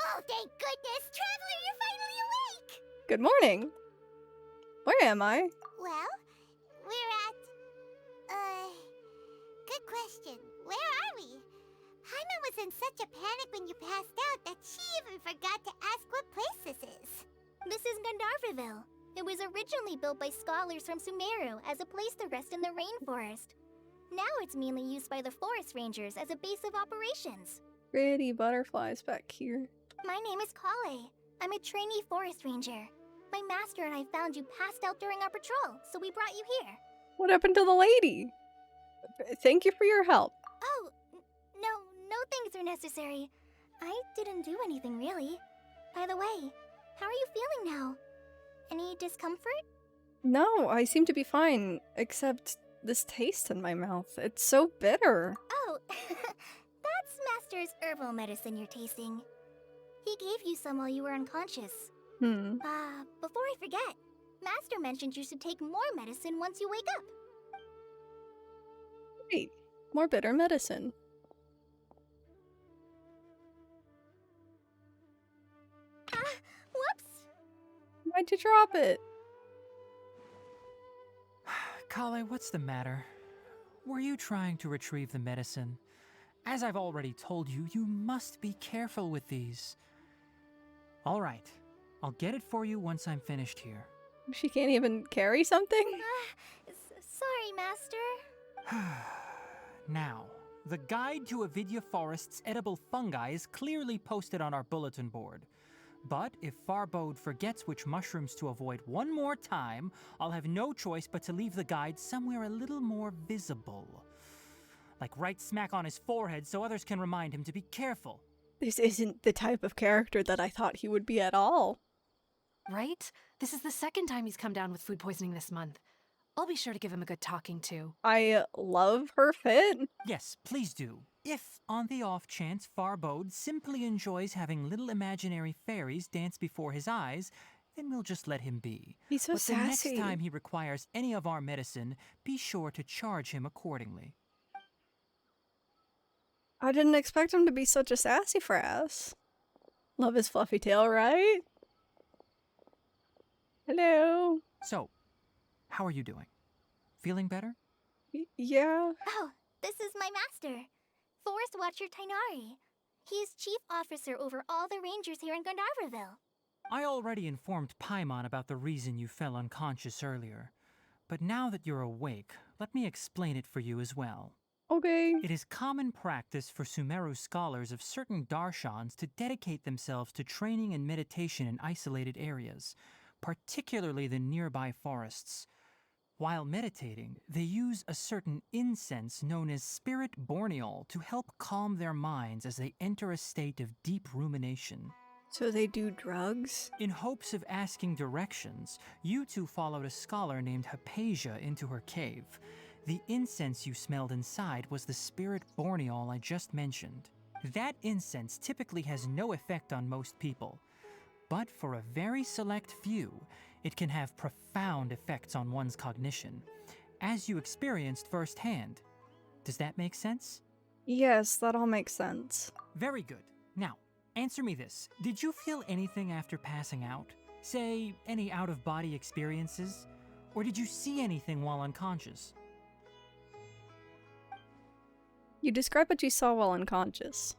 Oh, thank goodness! Traveler, you're finally awake! Good morning. Where am I? Well, we're at... good question. Where are we? Hyman was in such a panic when you passed out that she even forgot to ask what place this is. This is Gandharvaville. It was originally built by scholars from SUMERU as a place to rest in the rainforest. Now it's mainly used by the forest rangers as a base of operations. Pretty butterflies back here. My name is Kale. I'm a trainee forest ranger. My master and I found you passed out during our patrol, so we brought you here. What happened to the lady? Thank you for your help. Oh, no thanks are necessary. I didn't do anything really. By the way, how are you feeling now? Any discomfort? No, I seem to be fine, except this taste in my mouth. It's so bitter. Oh, that's Master's herbal medicine you're tasting. He gave you some while you were unconscious. Hmm. Before I forget, Master mentioned you should take more medicine once you wake up. Great. More bitter medicine. Whoops! Why'd you drop it? Kale, what's the matter? Were you trying to retrieve the medicine? As I've already told you, you must be careful with these. All right, I'll get it for you once I'm finished here. She can't even carry something? Sorry, Master. Now, the guide to Avidya Forest's edible fungi is clearly posted on our bulletin board. But if Farbode forgets which mushrooms to avoid one more time, I'll have no choice but to leave the guide somewhere a little more visible. Like right smack on his forehead so others can remind him to be careful. This isn't the type of character that I thought he would be at all. Right? This is the second time he's come down with food poisoning this month. I'll be sure to give him a good talking to. I love her fit. Yes, please do. If, on the off chance, Farbode simply enjoys having little imaginary fairies dance before his eyes, then we'll just let him be. He's so But the sassy. next time he requires any of our medicine, be sure to charge him accordingly. I didn't expect him to be such a sassy frass. Love his fluffy tail, right? Hello. So, how are you doing? Feeling better? Yeah. Oh, this is my master, Forest Watcher Tainari. He is chief officer over all the rangers here in Gandharvaville. I already informed Paimon about the reason you fell unconscious earlier. But now that you're awake, let me explain it for you as well. Okay. It is common practice for SUMERU scholars of certain darshans to dedicate themselves to training and meditation in isolated areas, particularly the nearby forests. While meditating, they use a certain incense known as spirit borneol to help calm their minds as they enter a state of deep rumination. So they do drugs? In hopes of asking directions, you two followed a scholar named HYYYYPE into her cave. The incense you smelled inside was the spirit borneol I just mentioned. That incense typically has no effect on most people, but for a very select few, it can have profound effects on one's cognition, as you experienced firsthand. Does that make sense? Yes, that all makes sense. Very good. Now, answer me this. Did you feel anything after passing out? Say, any out-of-body experiences? Or did you see anything while unconscious? You describe what you saw while unconscious.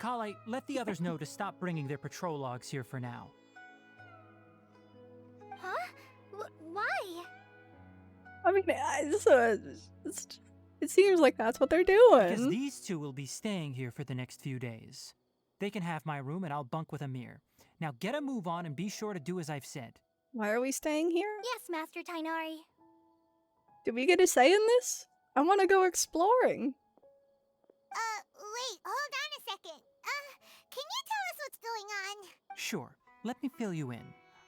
Kale, let the others know to stop bringing their patrol logs here for now. Huh? Why? I mean, it seems like that's what they're Because doing. these two will be staying here for the next few days. They can have my room and I'll bunk with Amir. Now get a move on and be sure to do as I've said. Why are we staying here? Yes, Master Tainari. Did we get a say in this? I want to go exploring. Wait, hold on a second. Can you tell us what's going on? Sure, let me fill you in.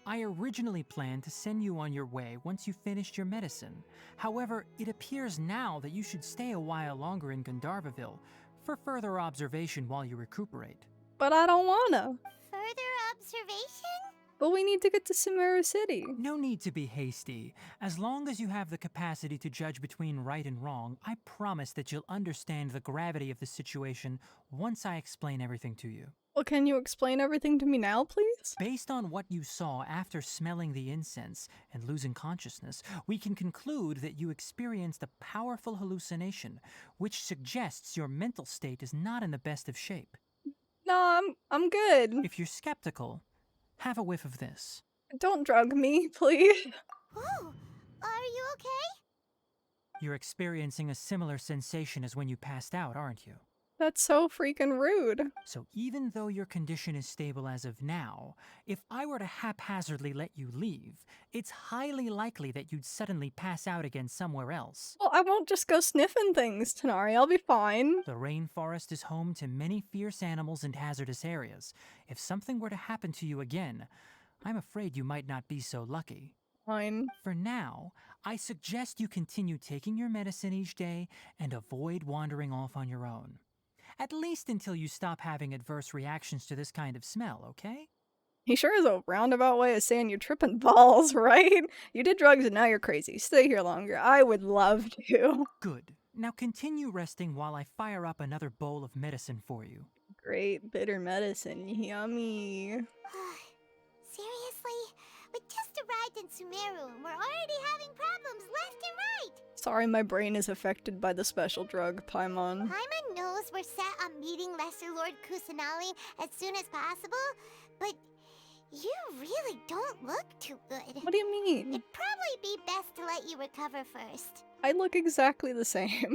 I originally planned to send you on your way once you finished your medicine. However, it appears now that you should stay a while longer in Gandharvaville for further observation while you recuperate. But I don't wanna. Further observation? But we need to get to SUMERU City. No need to be hasty. As long as you have the capacity to judge between right and wrong, I promise that you'll understand the gravity of the situation once I explain everything to you. Well, can you explain everything to me now, please? Based on what you saw after smelling the incense and losing consciousness, we can conclude that you experienced a powerful hallucination, which suggests your mental state is not in the best of shape. No, I'm good. If you're skeptical, have a whiff of this. Don't drug me, please. Oh, are you okay? You're experiencing a similar sensation as when you passed out, aren't you? That's so freaking rude. So even though your condition is stable as of now, if I were to haphazardly let you leave, it's highly likely that you'd suddenly pass out again somewhere else. Well, I won't just go sniffing things, Tanari. I'll be fine. The rainforest is home to many fierce animals and hazardous areas. If something were to happen to you again, I'm afraid you might not be so lucky. Fine. For now, I suggest you continue taking your medicine each day and avoid wandering off on your own. At least until you stop having adverse reactions to this kind of smell, okay? He sure is a roundabout way of saying you're tripping balls, right? You did drugs and now you're crazy. Stay here longer. I would love to. Good. Now continue resting while I fire up another bowl of medicine for you. Great bitter medicine. Yummy. Seriously? We just arrived in Sumeru and we're already having problems left and right. Sorry, my brain is affected by the special drug, Paimon. Paimon knows we're set on meeting Lesser Lord Kusanali as soon as possible, but you really don't look too good. What do you mean? It'd probably be best to let you recover first. I look exactly the same. Hey!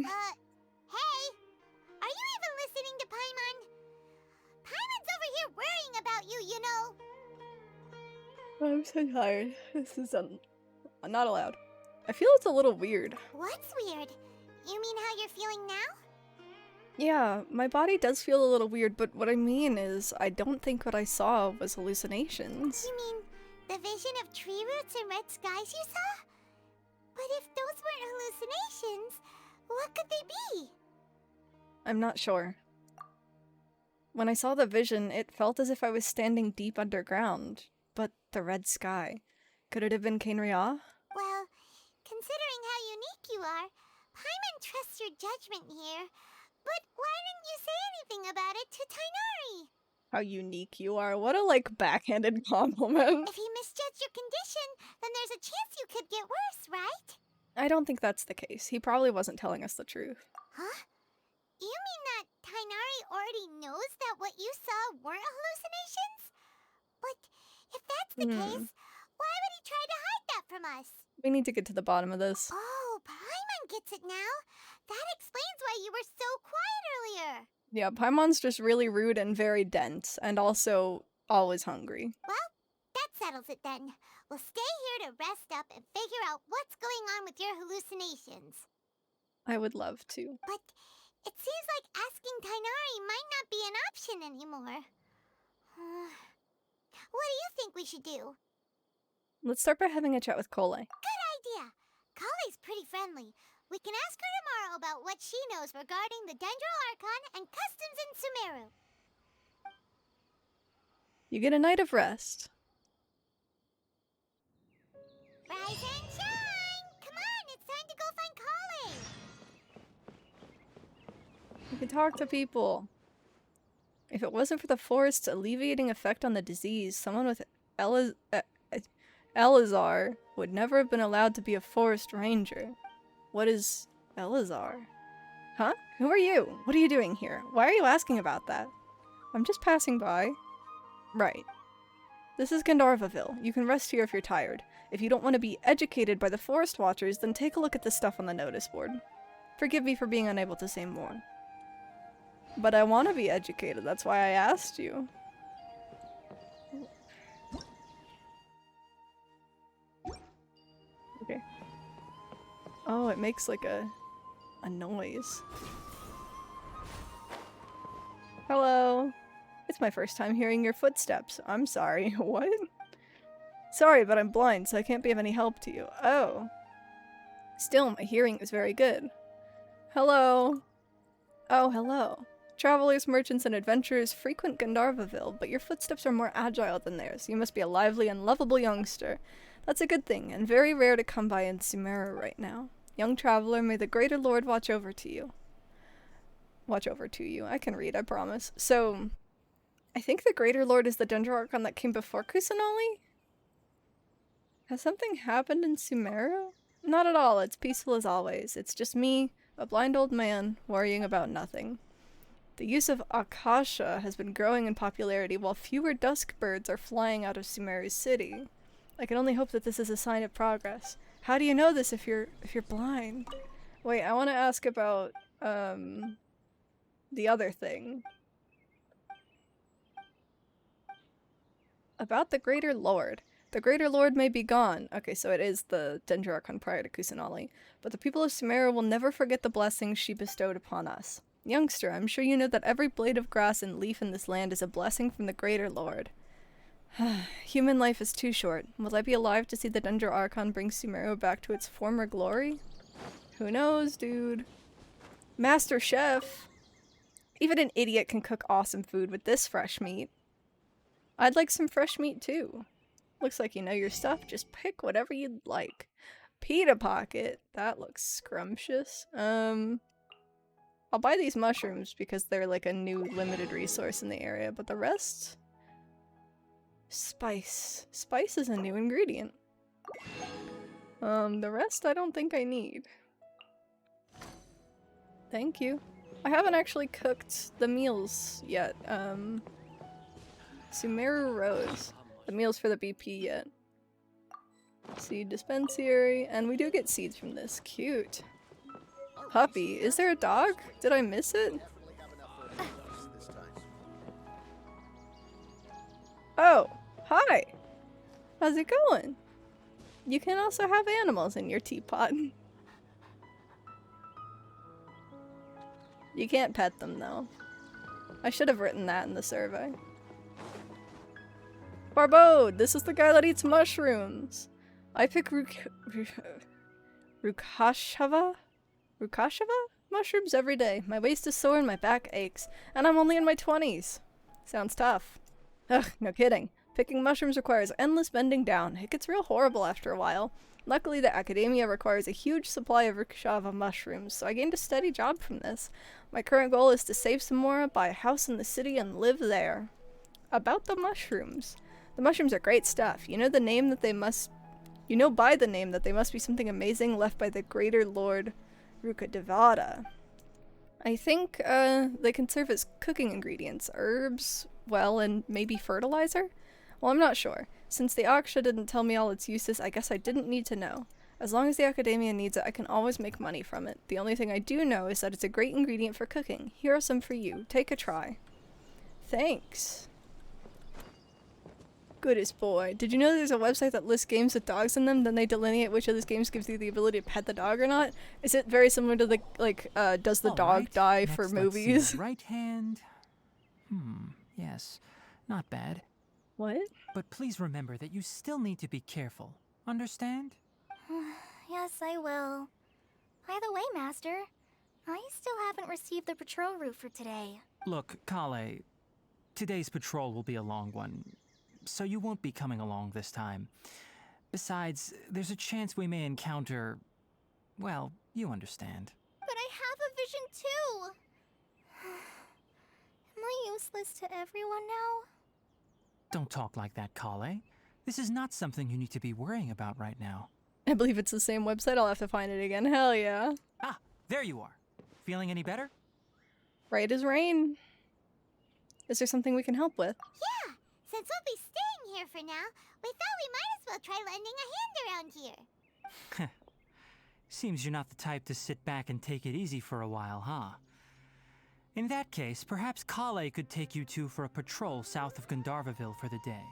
Are you even listening to Paimon? Paimon's over here worrying about you, you know. I'm so tired. This is I'm not allowed. I feel it's a little weird. What's weird? You mean how you're feeling now? Yeah, my body does feel a little weird, but what I mean is I don't think what I saw was hallucinations. You mean The vision of tree roots and red skies you saw? But if those weren't hallucinations, what could they be? I'm not sure. When I saw the vision, it felt as if I was standing deep underground. But the red sky. Could it have been Kainria? Well, considering how unique you are, Paimon trusts your judgment here. But why didn't you say anything about it to Tainari? How unique you are. What a, like, backhanded compliment. If he misjudged your condition, then there's a chance you could get worse, right? I don't think that's the case. He probably wasn't telling us the truth. Huh? You mean that Tainari already knows that what you saw weren't hallucinations? But if that's the case, why would he try to hide that from us? We need to get to the bottom of this. Oh, Paimon gets it now. That explains why you were so quiet earlier. Yeah, Paimon's just really rude and very dense, and also always hungry. Well, that settles it then. We'll stay here to rest up and figure out what's going on with your hallucinations. I would love to. But it seems like asking Tainari might not be an option anymore. What do you think we should do? Let's start by having a chat with Kole. Good idea. Kole's pretty friendly. We can ask her tomorrow about what she knows regarding the Dendro Archon and customs in SUMERU. You get a night of rest. Rise and shine! Come on, it's time to go find Kole! You can talk to people. If it wasn't for the forest's alleviating effect on the disease, someone with Elazar would never have been allowed to be a forest ranger. What is Elazar? Huh? Who are you? What are you doing here? Why are you asking about that? I'm just passing by. Right. This is Gandharvaville. You can rest here if you're tired. If you don't want to be educated by the forest watchers, then take a look at the stuff on the notice board. Forgive me for being unable to say more. But I want to be educated, that's why I asked you. Okay. Oh, it makes like a noise. Hello. It's my first time hearing your footsteps. I'm sorry. What? Sorry, but I'm blind, so I can't be of any help to you. Oh. Still, my hearing is very good. Hello. Oh, hello. Travelers, merchants, and adventurers frequent Gandharvaville, but your footsteps are more agile than theirs. You must be a lively and lovable youngster. That's a good thing, and very rare to come by in SUMERU right now. Young traveler, may the Greater Lord watch over to you. Watch over to you. I can read, I promise. So, I think the Greater Lord is the Dendro Archon that came before Kusanali? Has something happened in SUMERU? Not at all, it's peaceful as always. It's just me, a blind old man, worrying about nothing. The use of Akasha has been growing in popularity while fewer dusk birds are flying out of SUMERU's city. I can only hope that this is a sign of progress. How do you know this if you're blind? Wait, I want to ask about the other thing. About the Greater Lord. The Greater Lord may be gone. Okay, so it is the Dendro Archon prior to Kusanali. But the people of SUMERU will never forget the blessings she bestowed upon us. Youngster, I'm sure you know that every blade of grass and leaf in this land is a blessing from the Greater Lord. Human life is too short. Will I be alive to see the Dendro Archon bring SUMERU back to its former glory? Who knows, dude? Master Chef! Even an idiot can cook awesome food with this fresh meat. I'd like some fresh meat too. Looks like you know your stuff, just pick whatever you'd like. Pita Pocket, that looks scrumptious. I'll buy these mushrooms because they're like a new limited resource in the area, but the rest? Spice. Spice is a new ingredient. The rest I don't think I need. Thank you. I haven't actually cooked the meals yet. SUMERU Rose. The meals for the BP yet. Seed dispensary, and we do get seeds from this. Cute. Puppy. Is there a dog? Did I miss it? Oh, hi. How's it going? You can also have animals in your teapot. You can't pet them though. I should have written that in the survey. Barbode, this is the guy that eats mushrooms. I pick Rukashava mushrooms every day. My waist is sore and my back aches, and I'm only in my 20s. Sounds tough. Ugh, no kidding. Picking mushrooms requires endless bending down. It gets real horrible after a while. Luckily, the academia requires a huge supply of Rukashava mushrooms, so I gained a steady job from this. My current goal is to save some more, buy a house in the city, and live there. About the mushrooms. The mushrooms are great stuff. You know by the name that they must be something amazing left by the greater Lord Rukadevada. I think they can serve as cooking ingredients, herbs, well, and maybe fertilizer? Well, I'm not sure. Since the Aksha didn't tell me all its uses, I guess I didn't need to know. As long as the academia needs it, I can always make money from it. The only thing I do know is that it's a great ingredient for cooking. Here are some for you. Take a try. Thanks. Goodest boy. Did you know there's a website that lists games with dogs in them? Then they delineate which of those games gives you the ability to pet the dog or not? Is it very similar to the, does the dog die for movies? Let's see. Right hand. Yes. Not bad. What? But please remember that you still need to be careful. Understand? Yes, I will. By the way, Master, I still haven't received the patrol route for today. Look, Kale, today's patrol will be a long one, so you won't be coming along this time. Besides, there's a chance we may encounter... well, you understand. But I have a vision too! Am I useless to everyone now? Don't talk like that, Kale. This is not something you need to be worrying about right now. I believe it's the same website. I'll have to find it again. Hell yeah. Ah, there you are. Feeling any better? Right as rain. Is there something we can help with? Yeah! Since we'll be staying here for now, we thought we might as well try lending a hand around here. Seems you're not the type to sit back and take it easy for a while, huh? In that case, perhaps Kale could take you two for a patrol south of Gandharvaville for the day.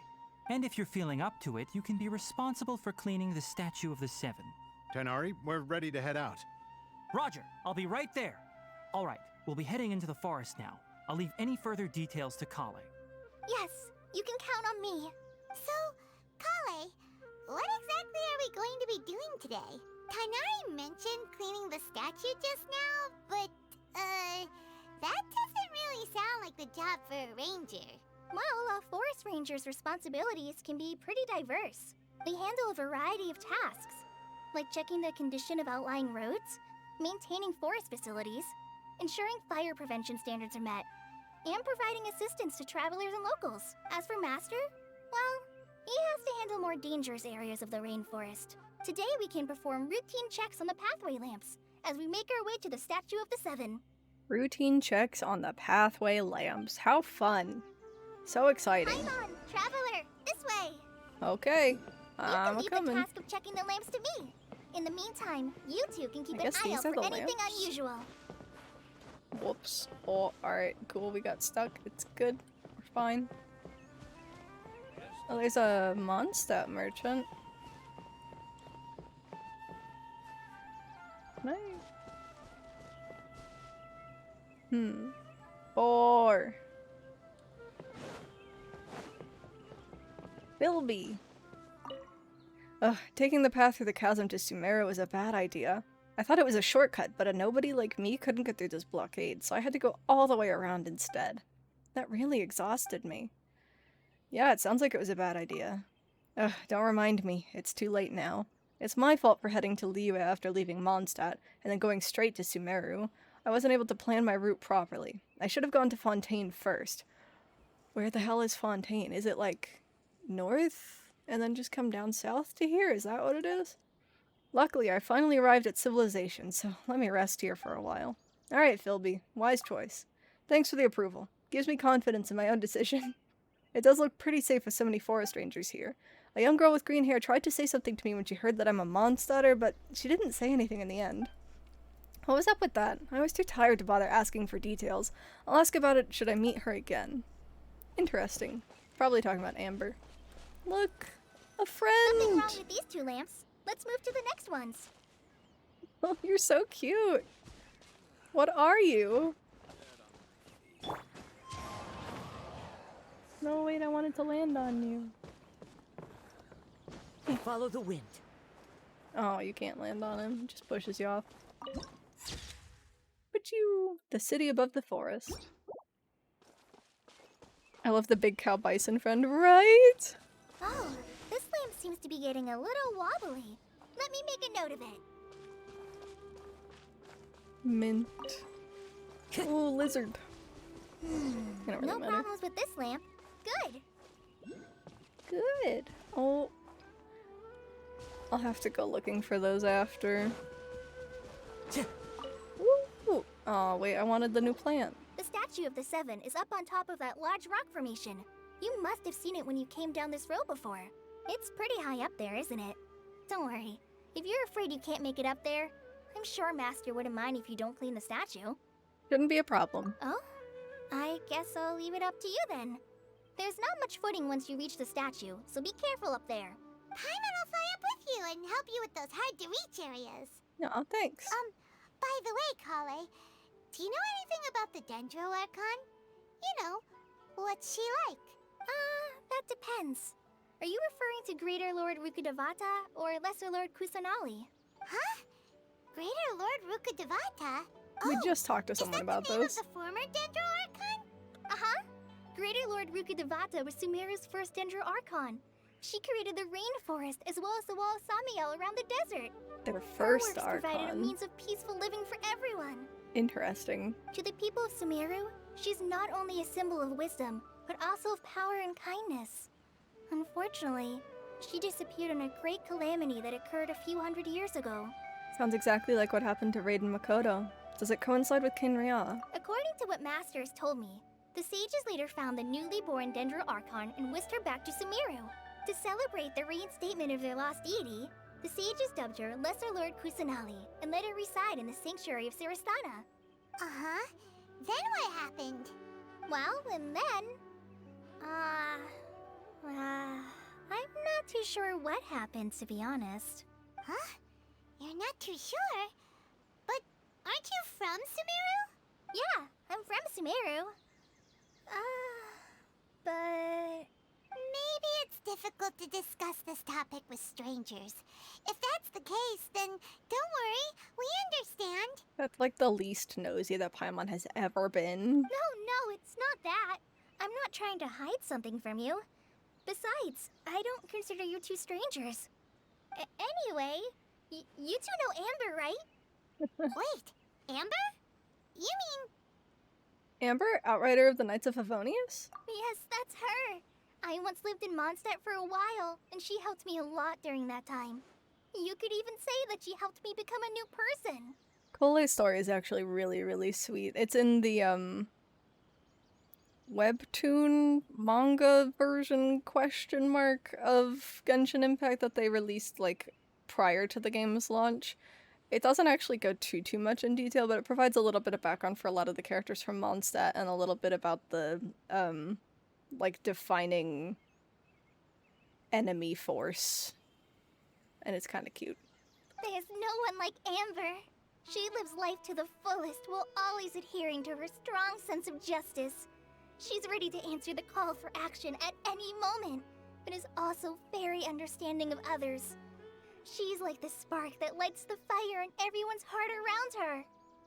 And if you're feeling up to it, you can be responsible for cleaning the Statue of the Seven. Tenari, we're ready to head out. Roger, I'll be right there. All right, we'll be heading into the forest now. I'll leave any further details to Kale. Yes, you can count on me. So, Kale, what exactly are we going to be doing today? Tainari mentioned cleaning the statue just now, but, that doesn't really sound like the job for a ranger. Well, a forest ranger's responsibilities can be pretty diverse. They handle a variety of tasks, like checking the condition of outlying roads, maintaining forest facilities, ensuring fire prevention standards are met, and providing assistance to travelers and locals. As for Master, well, he has to handle more dangerous areas of the rainforest. Today we can perform routine checks on the pathway lamps as we make our way to the Statue of the Seven. Routine checks on the pathway lamps. How fun. So exciting. Paimon, traveler, this way. Okay. You I'm can leave coming. the task of checking the lamps to me. In the meantime, you two can keep I an guess eye these out are for the anything lamps. unusual. Whoops. Oh, alright. Cool. We got stuck. It's good. We're fine. Oh, there's a Mondstadt merchant. Nice. 4. Philby. Ugh, taking the path through the chasm to SUMERU was a bad idea. I thought it was a shortcut, but a nobody like me couldn't get through this blockade, so I had to go all the way around instead. That really exhausted me. Yeah, it sounds like it was a bad idea. Ugh, don't remind me. It's too late now. It's my fault for heading to Liyue after leaving Mondstadt, and then going straight to SUMERU. I wasn't able to plan my route properly. I should have gone to Fontaine first. Where the hell is Fontaine? Is it like north and then just come down south to here? Is that what it is? Luckily, I finally arrived at civilization, so let me rest here for a while. Alright, Philby. Wise choice. Thanks for the approval. Gives me confidence in my own decision. It does look pretty safe with so many forest rangers here. A young girl with green hair tried to say something to me when she heard that I'm a Mondstadter, but she didn't say anything in the end. What was up with that? I was too tired to bother asking for details. I'll ask about it should I meet her again. Interesting. Probably talking about Amber. Look! A friend! Nothing wrong with these two lamps. Let's move to the next ones. Oh, you're so cute! What are you? No, wait, I wanted to land on you. Follow the wind. Oh, you can't land on him. He just pushes you off. But you... The city above the forest. I love the big cow bison friend, right? Oh, this lamp seems to be getting a little wobbly. Let me make a note of it. Mint. Oh, lizard. They don't really No matter. problems with this lamp. Good. Good. Oh. I'll have to go looking for those after. Woo! Oh, wait, I wanted the new plant. The statue of the Seven is up on top of that large rock formation. You must have seen it when you came down this road before. It's pretty high up there, isn't it? Don't worry. If you're afraid you can't make it up there, I'm sure Master wouldn't mind if you don't clean the statue. Shouldn't be a problem. Oh? I guess I'll leave it up to you then. There's not much footing once you reach the statue, so be careful up there. Paimon will fly up with you and help you with those hard-to-reach areas. No, thanks. By the way, Kale, do you know anything about the Dendro Archon? You know, what's she like? That depends. Are you referring to Greater Lord Rukkhadevata or Lesser Lord Kusanali? Huh? Greater Lord Rukkhadevata? We just talked to someone about those. Is that the name of the former Dendro Archon? Uh-huh. Greater Lord Rukkhadevata was Sumeru's first Dendro Archon. She created the rainforest as well as the wall of Samiel around the desert. Their Her first works provided a Archon. means of peaceful living for everyone. Interesting. To the people of Sumeru, she's not only a symbol of wisdom, but also of power and kindness. Unfortunately, she disappeared in a great calamity that occurred a few hundred years ago. Sounds exactly like what happened to Raiden Makoto. Does it coincide with Kinria? According to what Master has told me, the sages later found the newly born Dendro Archon and whisked her back to Sumeru. To celebrate the reinstatement of their lost deity, the sages dubbed her Lesser Lord Kusanali and let her reside in the sanctuary of Sarastana. Uh-huh. Then what happened? Well, and then... I'm not too sure what happened, to be honest. Huh? You're not too sure? But aren't you from Sumeru? Yeah, I'm from Sumeru. But... Maybe it's difficult to discuss this topic with strangers. If that's the case, then don't worry, we understand. That's like the least nosy that Paimon has ever been. No, it's not that. I'm not trying to hide something from you. Besides, I don't consider you two strangers. Anyway, you two know Amber, right? Wait, Amber? You mean... Amber, Outrider of the Knights of Favonius? Yes, that's her. I once lived in Mondstadt for a while, and she helped me a lot during that time. You could even say that she helped me become a new person. Cole's story is actually really, really sweet. It's in the, webtoon manga version question mark of Genshin Impact that they released, like, prior to the game's launch. It doesn't actually go too much in detail, but it provides a little bit of background for a lot of the characters from Mondstadt and a little bit about the, like, defining enemy force. And it's kind of cute. There's no one like Amber. She lives life to the fullest while always adhering to her strong sense of justice. She's ready to answer the call for action at any moment, but is also very understanding of others. She's like the spark that lights the fire in everyone's heart around her.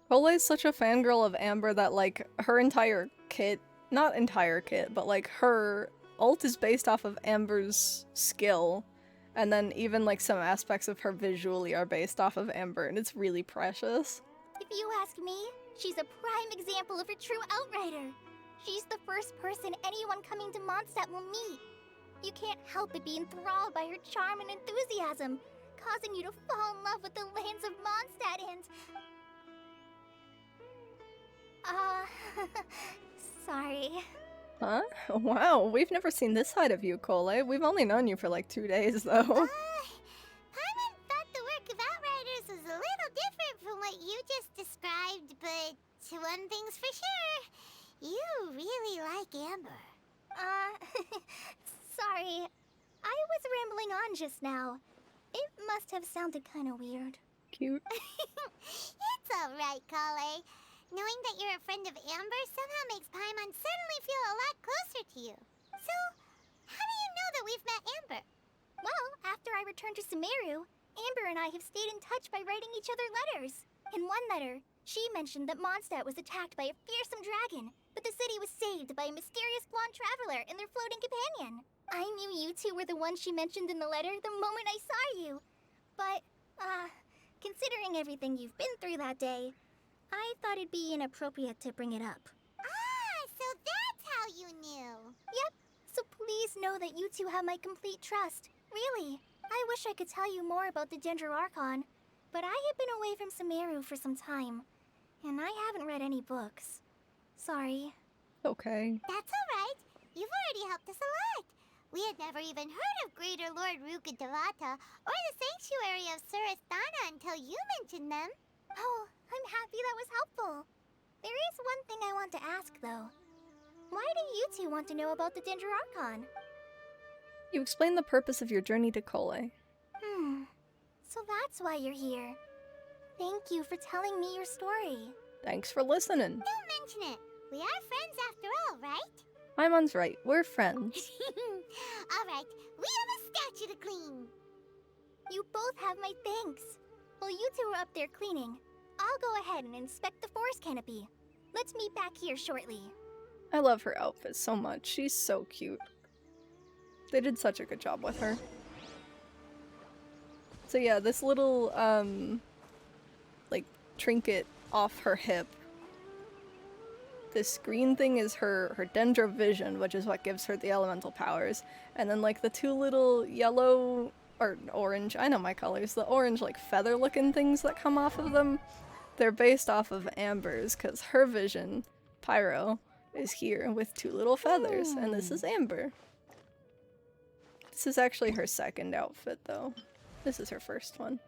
Cole's such a fangirl of Amber that, like, her entire kit, not entire kit, but, like, her ult is based off of Amber's skill. And then even, like, some aspects of her visually are based off of Amber, and it's really precious. If you ask me, she's a prime example of a true outrider. She's the first person anyone coming to Mondstadt will meet. You can't help but be enthralled by her charm and enthusiasm, causing you to fall in love with the lands of Mondstadt and... sorry. Huh? Wow, we've never seen this side of you, Cole. We've only known you for like 2 days, though. Paimon thought the work of Outriders was a little different from what you just described, but one thing's for sure, you really like Amber. Sorry. I was rambling on just now. It must have sounded kind of weird. Cute. It's alright, Kale. Knowing that you're a friend of Amber somehow makes Paimon suddenly feel a lot closer to you. So, how do you know that we've met Amber? Well, after I returned to Sumeru, Amber and I have stayed in touch by writing each other letters. In one letter, she mentioned that Mondstadt was attacked by a fearsome dragon, but the city was saved by a mysterious blonde traveler and their floating companion. I knew you two were the ones she mentioned in the letter the moment I saw you. But, considering everything you've been through that day, I thought it'd be inappropriate to bring it up. Ah, so that's how you knew. Yep, so please know that you two have my complete trust. Really, I wish I could tell you more about the Dendroarchon, but I have been away from Sumeru for some time, and I haven't read any books. Sorry. Okay. That's alright. You've already helped us a lot. We had never even heard of Greater Lord Rukkhadevata or the Sanctuary of Surasthana until you mentioned them. Oh, I'm happy that was helpful. There is one thing I want to ask, though. Why do you two want to know about the Dendroarchon? You explained the purpose of your journey to Kole. So that's why you're here. Thank you for telling me your story. Thanks for listening. Don't mention it. We are friends after all, right? Paimon's right. We're friends. Alright, we have a statue to clean. You both have my thanks. While you two are up there cleaning, I'll go ahead and inspect the forest canopy. Let's meet back here shortly. I love her outfit so much. She's so cute. They did such a good job with her. So yeah, this little, like, trinket off her hip. This green thing is her Dendrovision, which is what gives her the elemental powers. And then, like, the two little yellow, or orange, I know my colors, the orange, like, feather-looking things that come off of them, they're based off of Amber's, because her vision, Pyro, is here with two little feathers, and this is Amber. This is actually her second outfit, though. This is her first one.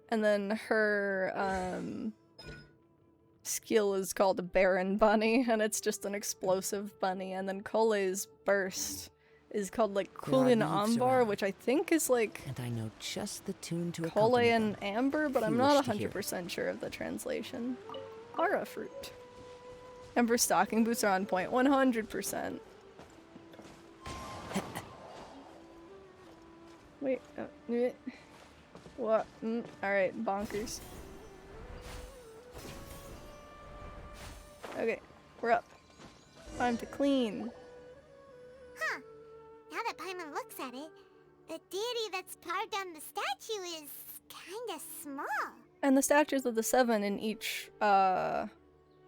And then her, skill is called a Baron Bunny, and it's just an explosive bunny. And then Kole's burst is called, like, There are Kulin leaves Ambar, around. which I think is, like, And I know just the tune to Kole accompany and them. Amber, but If I'm you not wish to hear. 100% sure of the translation. Ara fruit. Amber's stocking boots are on point, 100%. Wait, what? Alright, bonkers. Okay, we're up. Time to clean. Huh. Now that Paimon looks at it, the deity that's carved on the statue is kinda small. And the statues of the seven in each,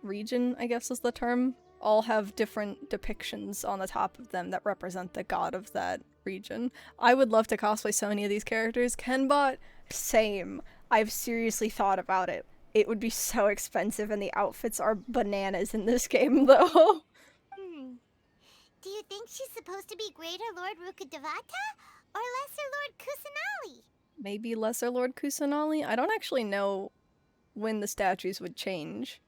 region, I guess is the term, all have different depictions on the top of them that represent the god of that region. I would love to cosplay so many of these characters. Kenbot, same. I've seriously thought about it. It would be so expensive and the outfits are bananas in this game, though. Do you think she's supposed to be Greater Lord Rukkhadevata or Lesser Lord Kusanali? Maybe Lesser Lord Kusanali? I don't actually know when the statues would change.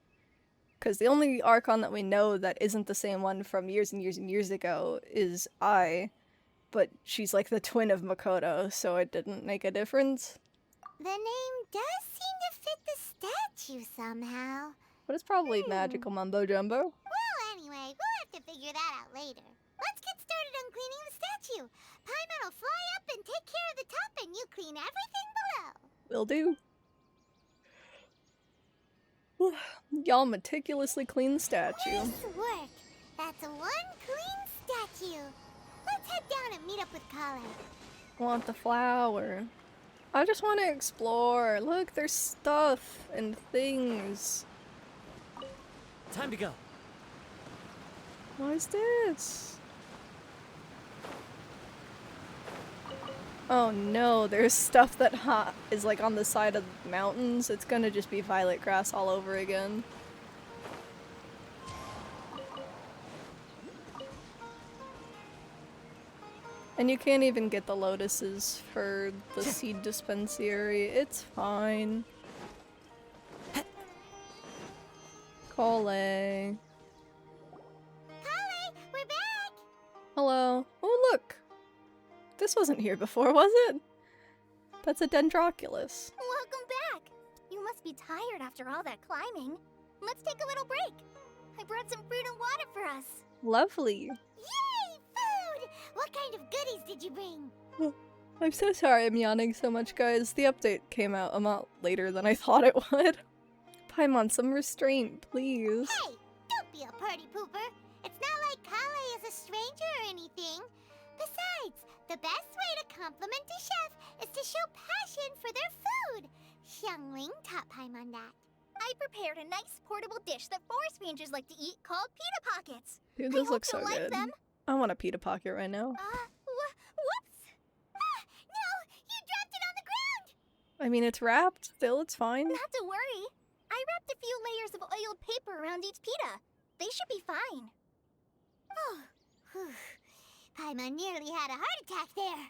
Because the only Archon that we know that isn't the same one from years and years and years ago is Ai. But she's like the twin of Makoto, so it didn't make a difference. The name does seem to fit the statue somehow. But it's probably magical mumbo jumbo. Well, anyway, we'll have to figure that out later. Let's get started on cleaning the statue. Paimon will fly up and take care of the top, and you clean everything below. Will do. Y'all meticulously clean the statue. Nice work. That's one clean statue. Let's head down and meet up with Kale. Want the flower. I just want to explore. Look, there's stuff and things. Time to go. What is this? Oh no, there's stuff that is like on the side of the mountains. It's gonna just be violet grass all over again. And you can't even get the lotuses for the seed dispensary. It's fine. Kole. Kale, we're back! Hello. Oh look! This wasn't here before, was it? That's a Dendroculus. Welcome back! You must be tired after all that climbing. Let's take a little break. I brought some fruit and water for us. Lovely. Yay, food! What kind of goodies did you bring? I'm so sorry I'm yawning so much, guys. The update came out a lot later than I thought it would. Paimon, some restraint, please. Hey, don't be a party pooper. It's not like Kale is a stranger or anything. Besides, the best way to compliment a chef is to show passion for their food. Xiangling taught Paimon that. I prepared a nice portable dish that forest rangers like to eat called pita pockets. Dude, I this hope looks so you'll like good. them. I want a pita pocket right now. Whoops! Ah, no! You dropped it on the ground! I mean, it's wrapped. Still, it's fine. Not to worry. I wrapped a few layers of oiled paper around each pita. They should be fine. Oh, whew. Paimon nearly had a heart attack there.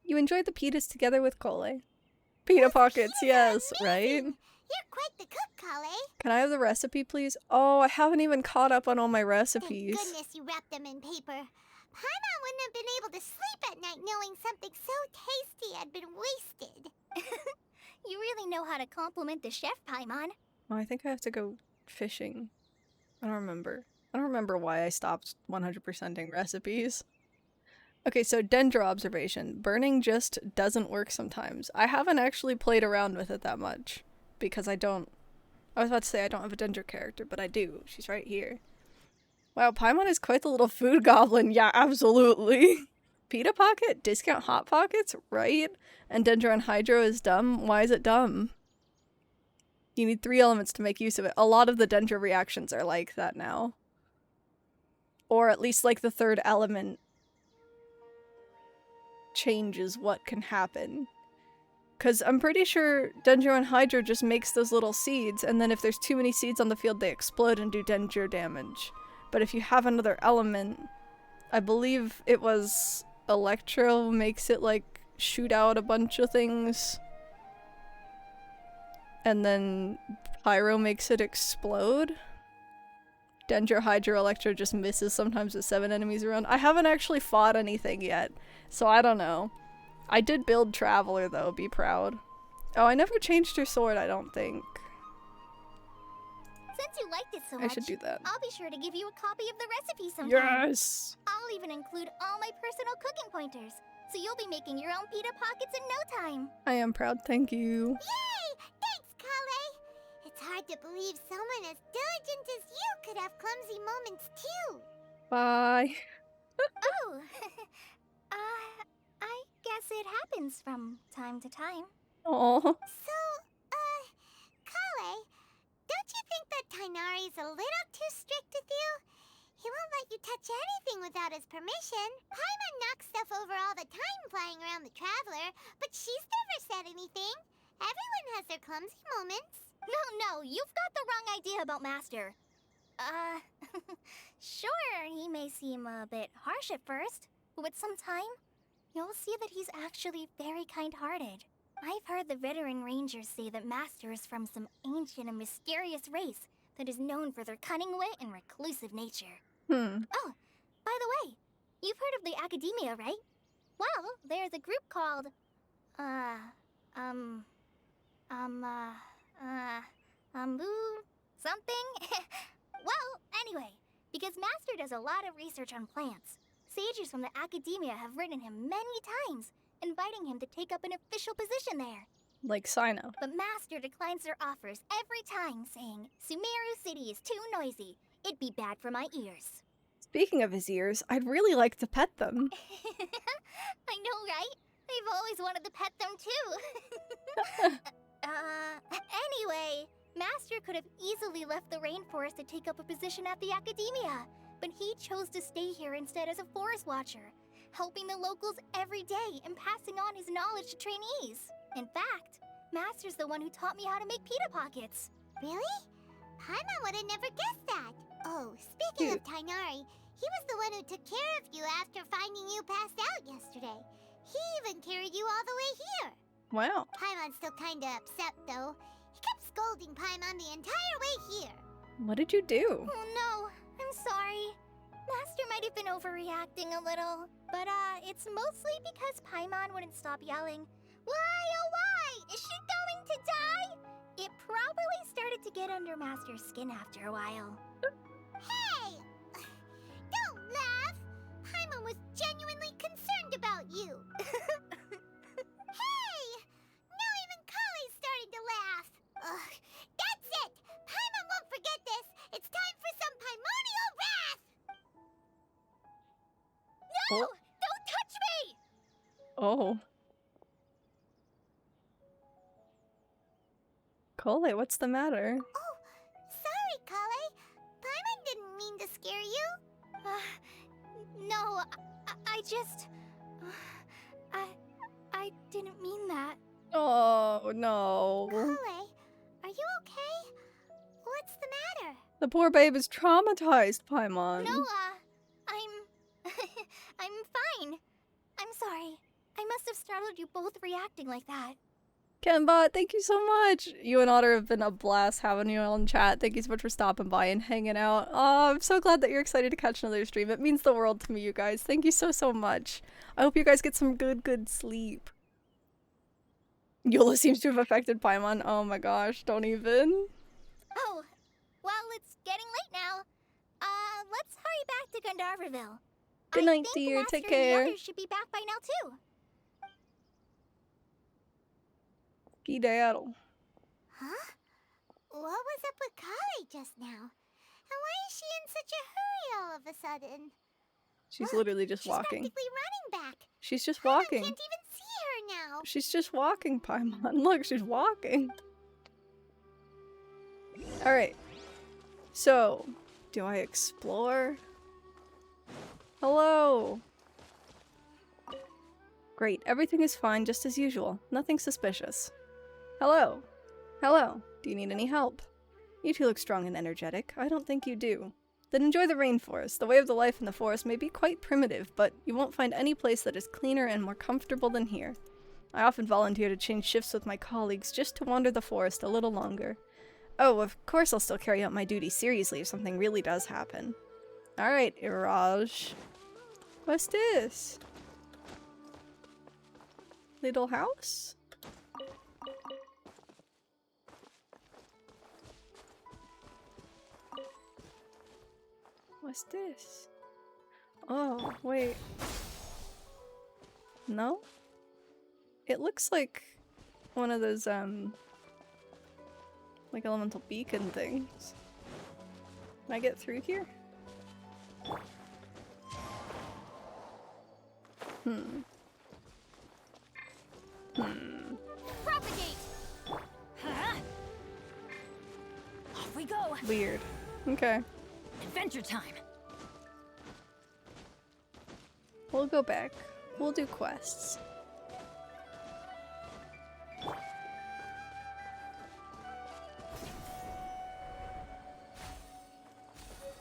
You enjoyed the pitas together with Cole. Pita pockets, yes, right? You're quite the cook, Kale. Can I have the recipe, please? Oh, I haven't even caught up on all my Thank recipes. goodness you wrapped them in paper. Paimon wouldn't have been able to sleep at night knowing something so tasty had been wasted. You really know how to compliment the chef, Paimon. Oh, I think I have to go fishing. I don't remember. I don't remember why I stopped 100%ing recipes. Okay, so Dendro observation. Burning just doesn't work sometimes. I haven't actually played around with it that much. Because I was about to say I don't have a Dendro character, but I do. She's right here. Wow, Paimon is quite the little food goblin. Yeah, absolutely. Pita Pocket? Discount Hot Pockets? Right? And Dendro and Hydro is dumb? Why is it dumb? You need 3 elements to make use of it. A lot of the Dendro reactions are like that now. Or at least like the 3rd element changes what can happen. Because I'm pretty sure Dendro and Hydro just makes those little seeds, and then if there's too many seeds on the field, they explode and do Dendro damage. But if you have another element, I believe it was Electro makes it like shoot out a bunch of things. And then Pyro makes it explode. Dendro, Hydro, Electro just misses sometimes with 7 enemies around. I haven't actually fought anything yet, so I don't know. I did build Traveler though, be proud. Oh, I never changed her sword, I don't think. Since you liked it so I much, should do that. I'll be sure to give you a copy of the recipe sometime. Yes! I'll even include all my personal cooking pointers, so you'll be making your own pita pockets in no time. I am proud, thank you. Yay! Thanks, Kale. It's hard to believe someone as diligent as you could have clumsy moments too. Bye. Oh, I guess it happens from time to time. Aw. So, Kale, don't you think that Tainari's a little too strict with you? He won't let you touch anything without his permission. Paimon knocks stuff over all the time flying around the Traveler, but she's never said anything. Everyone has their clumsy moments. No, you've got the wrong idea about Master. Sure, he may seem a bit harsh at first, but with some time, you'll see that he's actually very kind-hearted. I've heard the veteran rangers say that Master is from some ancient and mysterious race that is known for their cunning wit and reclusive nature. Oh, by the way, you've heard of the Academia, right? Well, there's a group called, something? Well, anyway, because Master does a lot of research on plants, sages from the Academia have written him many times, inviting him to take up an official position there. Like Sino. But Master declines their offers every time, saying, Sumeru City is too noisy. It'd be bad for my ears. Speaking of his ears, I'd really like to pet them. I know, right? I've always wanted to pet them too. Anyway, Master could have easily left the rainforest to take up a position at the Academia, but he chose to stay here instead as a forest watcher, helping the locals every day and passing on his knowledge to trainees. In fact, Master's the one who taught me how to make pita pockets. Really? Paimon would have never guessed that. Oh, speaking of Tainari, he was the one who took care of you after finding you passed out yesterday. He even carried you all the way here. Wow. Paimon's still kinda upset, though. He kept scolding Paimon the entire way here. What did you do? Oh no, I'm sorry. Master might have been overreacting a little, but it's mostly because Paimon wouldn't stop yelling, "Why, oh why? Is she going to die?" It probably started to get under Master's skin after a while. Hey! Paimon was genuinely concerned about you. Hey! Now even Kale's starting to laugh. Ugh, that's it! Paimon won't forget this! It's time for some Paimonial wrath! No! Oh. Don't touch me! Oh. Cole, what's the matter? Oh, sorry, Kale. Paimon didn't mean to scare you. No, I just... I didn't mean that. Oh, no. Kale, are you okay? What's the matter? The poor babe is traumatized, Paimon. No, I'm... I'm fine. I'm sorry. I must have startled you both reacting like that. Kenbot, thank you so much. You and Otter have been a blast having you on chat. Thank you so much for stopping by and hanging out. Oh, I'm so glad that you're excited to catch another stream. It means the world to me, you guys. Thank you so, so much. I hope you guys get some good sleep. Yola seems to have affected Paimon. Oh my gosh, don't even. Oh, well, it's getting late now. Let's hurry back to Gandharville. Good night, I think dear. Master Take and the care. others should be back by now, too. Skedaddle. Huh? What was up with Kale just now? And why is she in such a hurry all of a sudden? She's Look, literally just she's walking. practically running back. She's just Paimon walking. can't even see her now. She's just walking, Paimon. Look, she's walking. Alright. So, do I explore? Hello! Great, everything is fine, just as usual. Nothing suspicious. Hello. Hello. Do you need any help? You two look strong and energetic. I don't think you do. Then enjoy the rainforest. The way of the life in the forest may be quite primitive, but you won't find any place that is cleaner and more comfortable than here. I often volunteer to change shifts with my colleagues just to wander the forest a little longer. Oh, of course I'll still carry out my duty seriously if something really does happen. Alright, Iraj. What's this? Little house? What's this? Oh, wait. No? It looks like one of those, like elemental beacon things. Can I get through here? Propagate! Huh? Off we go! Weird. Okay. Adventure time! We'll go back. We'll do quests.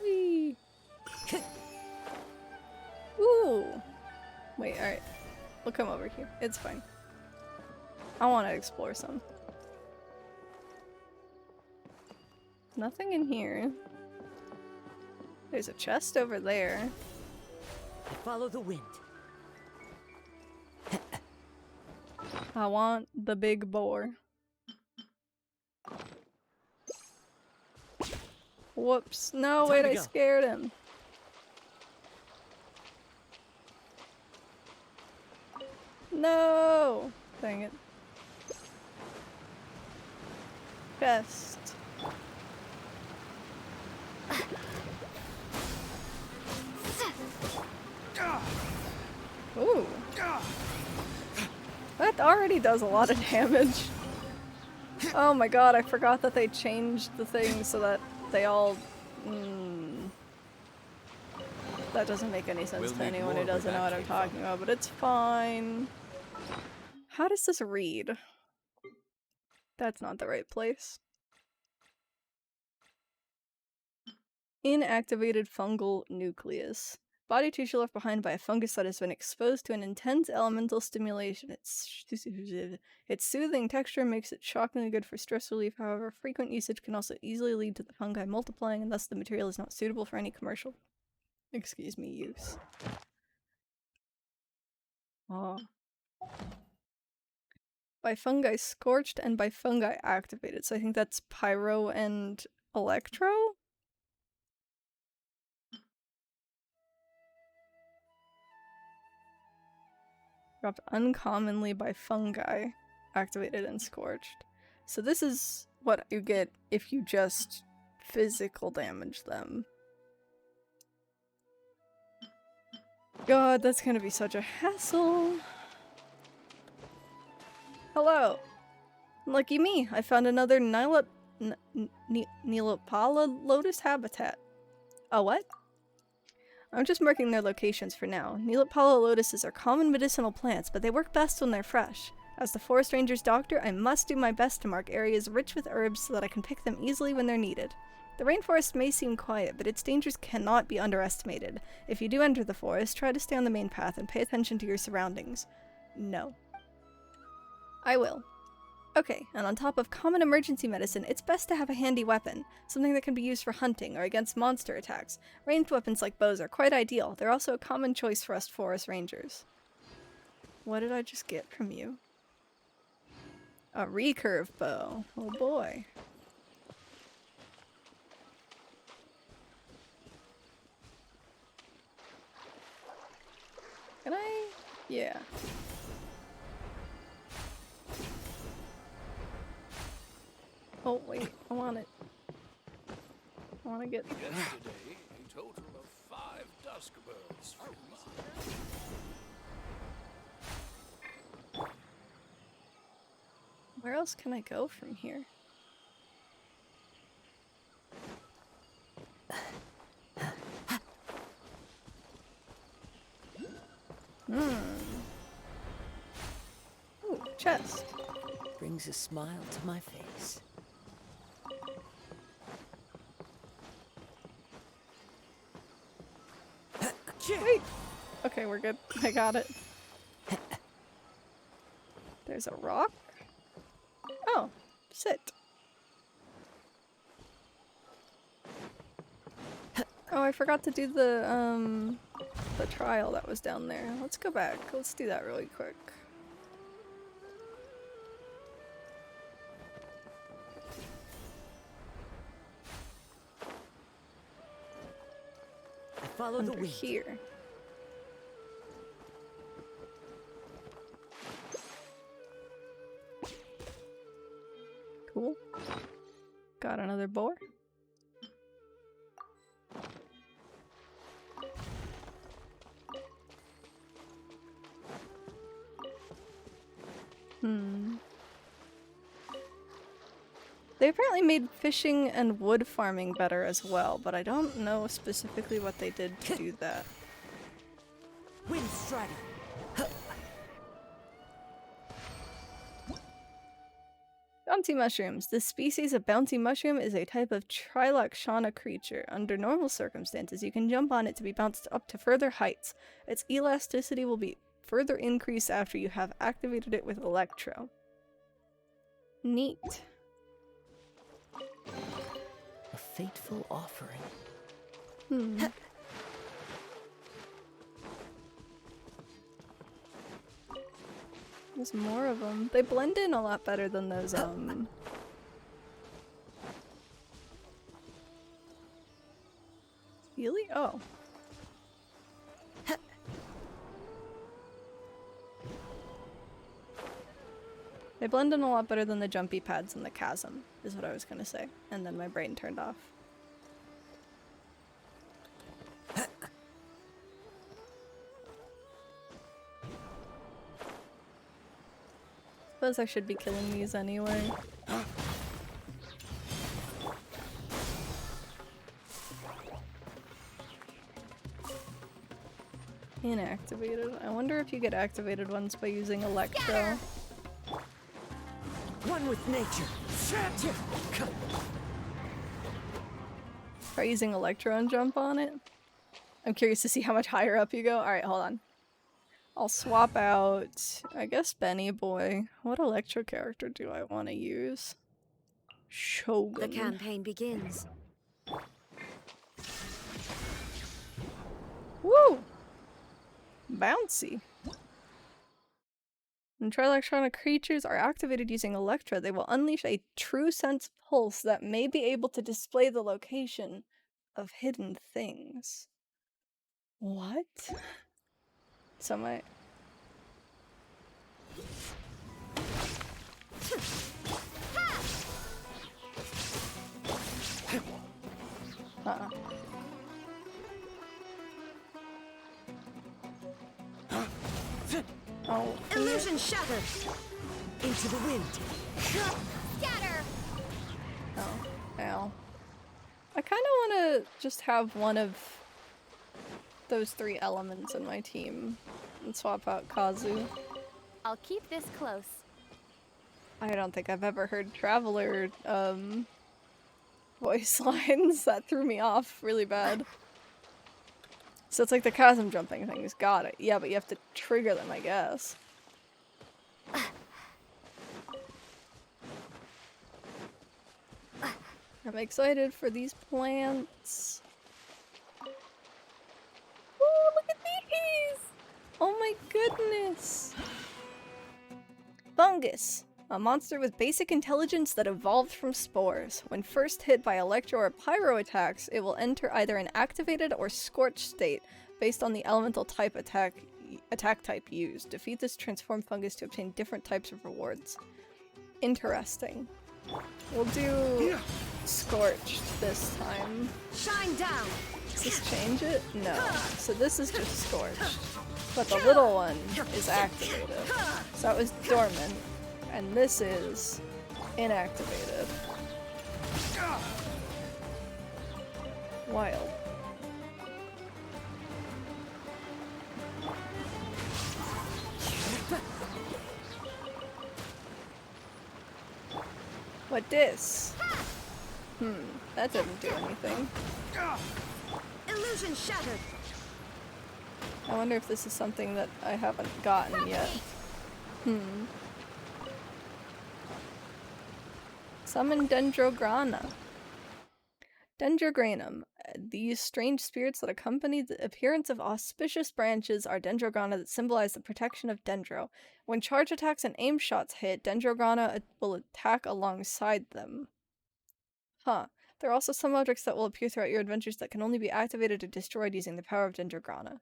Whee! Ooh! Wait, alright. We'll come over here. It's fine. I want to explore some. Nothing in here. There's a chest over there. Follow the wind. I want the big boar. Whoops. No, Time wait, to I go. scared him. No! Dang it. Chest. Ooh. That already does a lot of damage. Oh my god, I forgot that they changed the thing so that they all... That doesn't make any sense We'll to need anyone more who where doesn't know that what I'm came from. talking about, but it's fine. How does this read? That's not the right place. Inactivated fungal nucleus. Body tissue left behind by a fungus that has been exposed to an intense elemental stimulation. Its soothing texture makes it shockingly good for stress relief. However, frequent usage can also easily lead to the fungi multiplying, and thus the material is not suitable for any commercial, use. Oh. By fungi scorched and by fungi activated. So I think that's pyro and electro? dropped uncommonly by fungi, activated and scorched. So this is what you get if you just physical damage them. God, that's gonna be such a hassle. Hello. Lucky me, I found another Nilopala lotus habitat. A what? I'm just marking their locations for now. Nilopala lotuses are common medicinal plants, but they work best when they're fresh. As the forest ranger's doctor, I must do my best to mark areas rich with herbs so that I can pick them easily when they're needed. The rainforest may seem quiet, but its dangers cannot be underestimated. If you do enter the forest, try to stay on the main path and pay attention to your surroundings. No. I will. Okay, and on top of common emergency medicine, it's best to have a handy weapon, something that can be used for hunting or against monster attacks. Ranged weapons like bows are quite ideal. They're also a common choice for us forest rangers. What did I just get from you? A recurve bow. Oh boy. Can I? Yeah. Oh wait, I want it. I want to get. Yesterday, a total of 5 dusk birds flew by. Where else can I go from here? Ooh, chest. Brings a smile to my face. Wait. Okay, we're good. I got it. There's a rock. Oh, sit. Oh, I forgot to do the trial that was down there. Let's go back. Let's do that really quick. I follow the Under wind. here. Cool. Got another boar. They apparently made fishing and wood farming better as well, but I don't know specifically what they did to do that. Wind strider. Bounty mushrooms. This species of bounty mushroom is a type of Trilakshana creature. Under normal circumstances, you can jump on it to be bounced up to further heights. Its elasticity will be further increased after you have activated it with Electro. Neat. A fateful offering. There's more of them. They blend in a lot better than those, Really? Oh. They blend in a lot better than the jumpy pads in the chasm, is what I was gonna say. And then my brain turned off. Suppose I should be killing these anyway. Inactivated. I wonder if you get activated ones by using Electro. One with nature. Try using Electro and jump on it. I'm curious to see how much higher up you go. Alright, hold on. I'll swap out, I guess, Benny Boy. What Electro character do I want to use? Shogun. The campaign begins. Woo! Bouncy. When Trilakshana creatures are activated using Electro, they will unleash a true sense pulse that may be able to display the location of hidden things. What? So Illusion shattered! Into the wind. Scatter! Oh, ow. I kind of want to just have one of those 3 elements in my team and swap out Kazu. I'll keep this close. I don't think I've ever heard Traveler, voice lines. That threw me off really bad. So it's like the chasm jumping things. Got it. Yeah, but you have to trigger them, I guess. I'm excited for these plants. Oh, look at these! Oh my goodness! Fungus. A monster with basic intelligence that evolved from spores. When first hit by electro or pyro attacks, it will enter either an activated or scorched state based on the elemental type attack type used. Defeat this transformed fungus to obtain different types of rewards. Interesting. We'll do scorched this time. Shine down! Does this change it? No. So this is just scorched. But the little one is activated. So it was dormant. And this is inactivated. Wild. What this? That didn't do anything. Illusion shattered! I wonder if this is something that I haven't gotten yet. Summon Dendrograna. Dendrogranum. These strange spirits that accompany the appearance of auspicious branches are Dendrograna that symbolize the protection of Dendro. When charge attacks and aim shots hit, Dendrograna will attack alongside them. Huh. There are also some objects that will appear throughout your adventures that can only be activated or destroyed using the power of Dendrograna.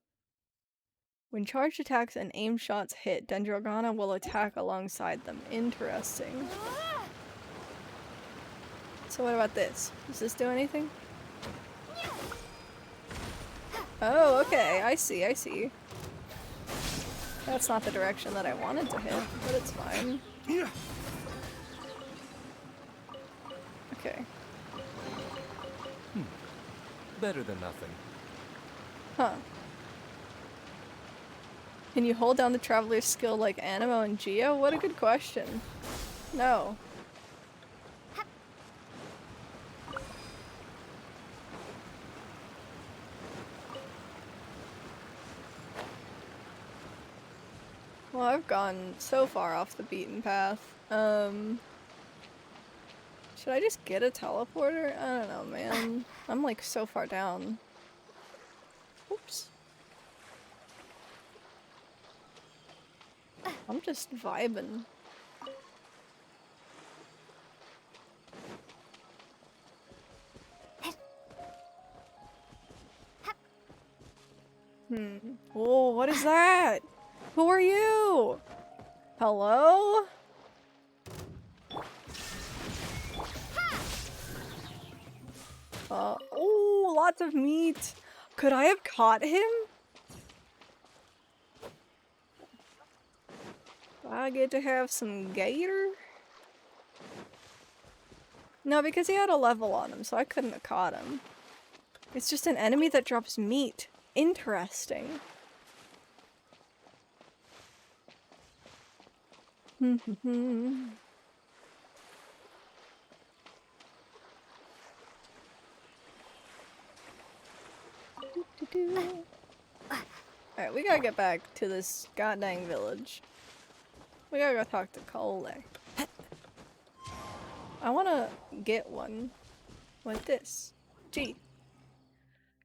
When charged attacks and aim shots hit, Dendrograna will attack alongside them. Interesting. So what about this? Does this do anything? Oh, okay. I see, I see. That's not the direction that I wanted to hit, but it's fine. Okay. Better than nothing. Huh. Can you hold down the Traveler's skill like Animo and Geo? What a good question. No. Well, I've gone so far off the beaten path. Should I just get a teleporter? I don't know, man. I'm like so far down. Oops. I'm just vibing. Oh, what is that? Who are you? Hello? Oh, lots of meat. Could I have caught him? Do I get to have some gator? No, because he had a level on him, so I couldn't have caught him. It's just an enemy that drops meat. Interesting. Alright, we gotta get back to this goddamn village. We gotta go talk to Cole. I wanna get one like this. Gee.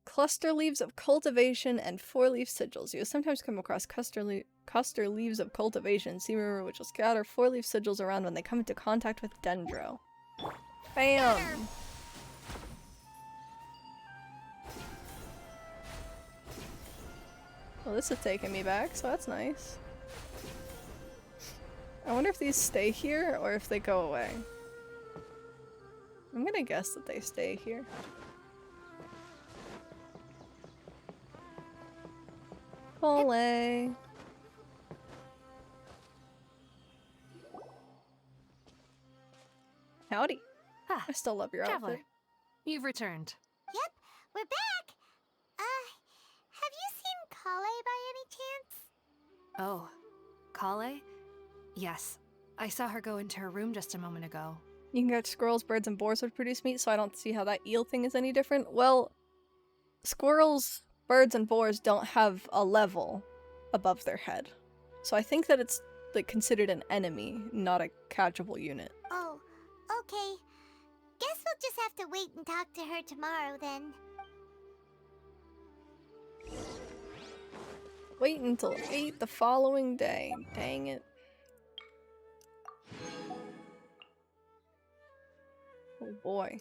Cluster leaves of cultivation and 4-leaf sigils. You will sometimes come across cluster leaves of cultivation, SUMERU, which will scatter 4-leaf sigils around when they come into contact with Dendro. Bam! Well, this is taking me back, so that's nice. I wonder if these stay here or if they go away. I'm gonna guess that they stay here. Ole. Howdy. Ah, I still love your traveler. outfit. You've returned. Yep, we're back. Have you seen Kale by any chance? Oh, Kale? Yes. I saw her go into her room just a moment ago. You can catch squirrels, birds, and boars would produce meat, so I don't see how that eel thing is any different. Well, squirrels, birds, and boars don't have a level above their head. So I think that it's like considered an enemy, not a catchable unit. Oh, okay. Guess we'll just have to wait and talk to her tomorrow then. Wait until 8 the following day. Dang it. Oh boy.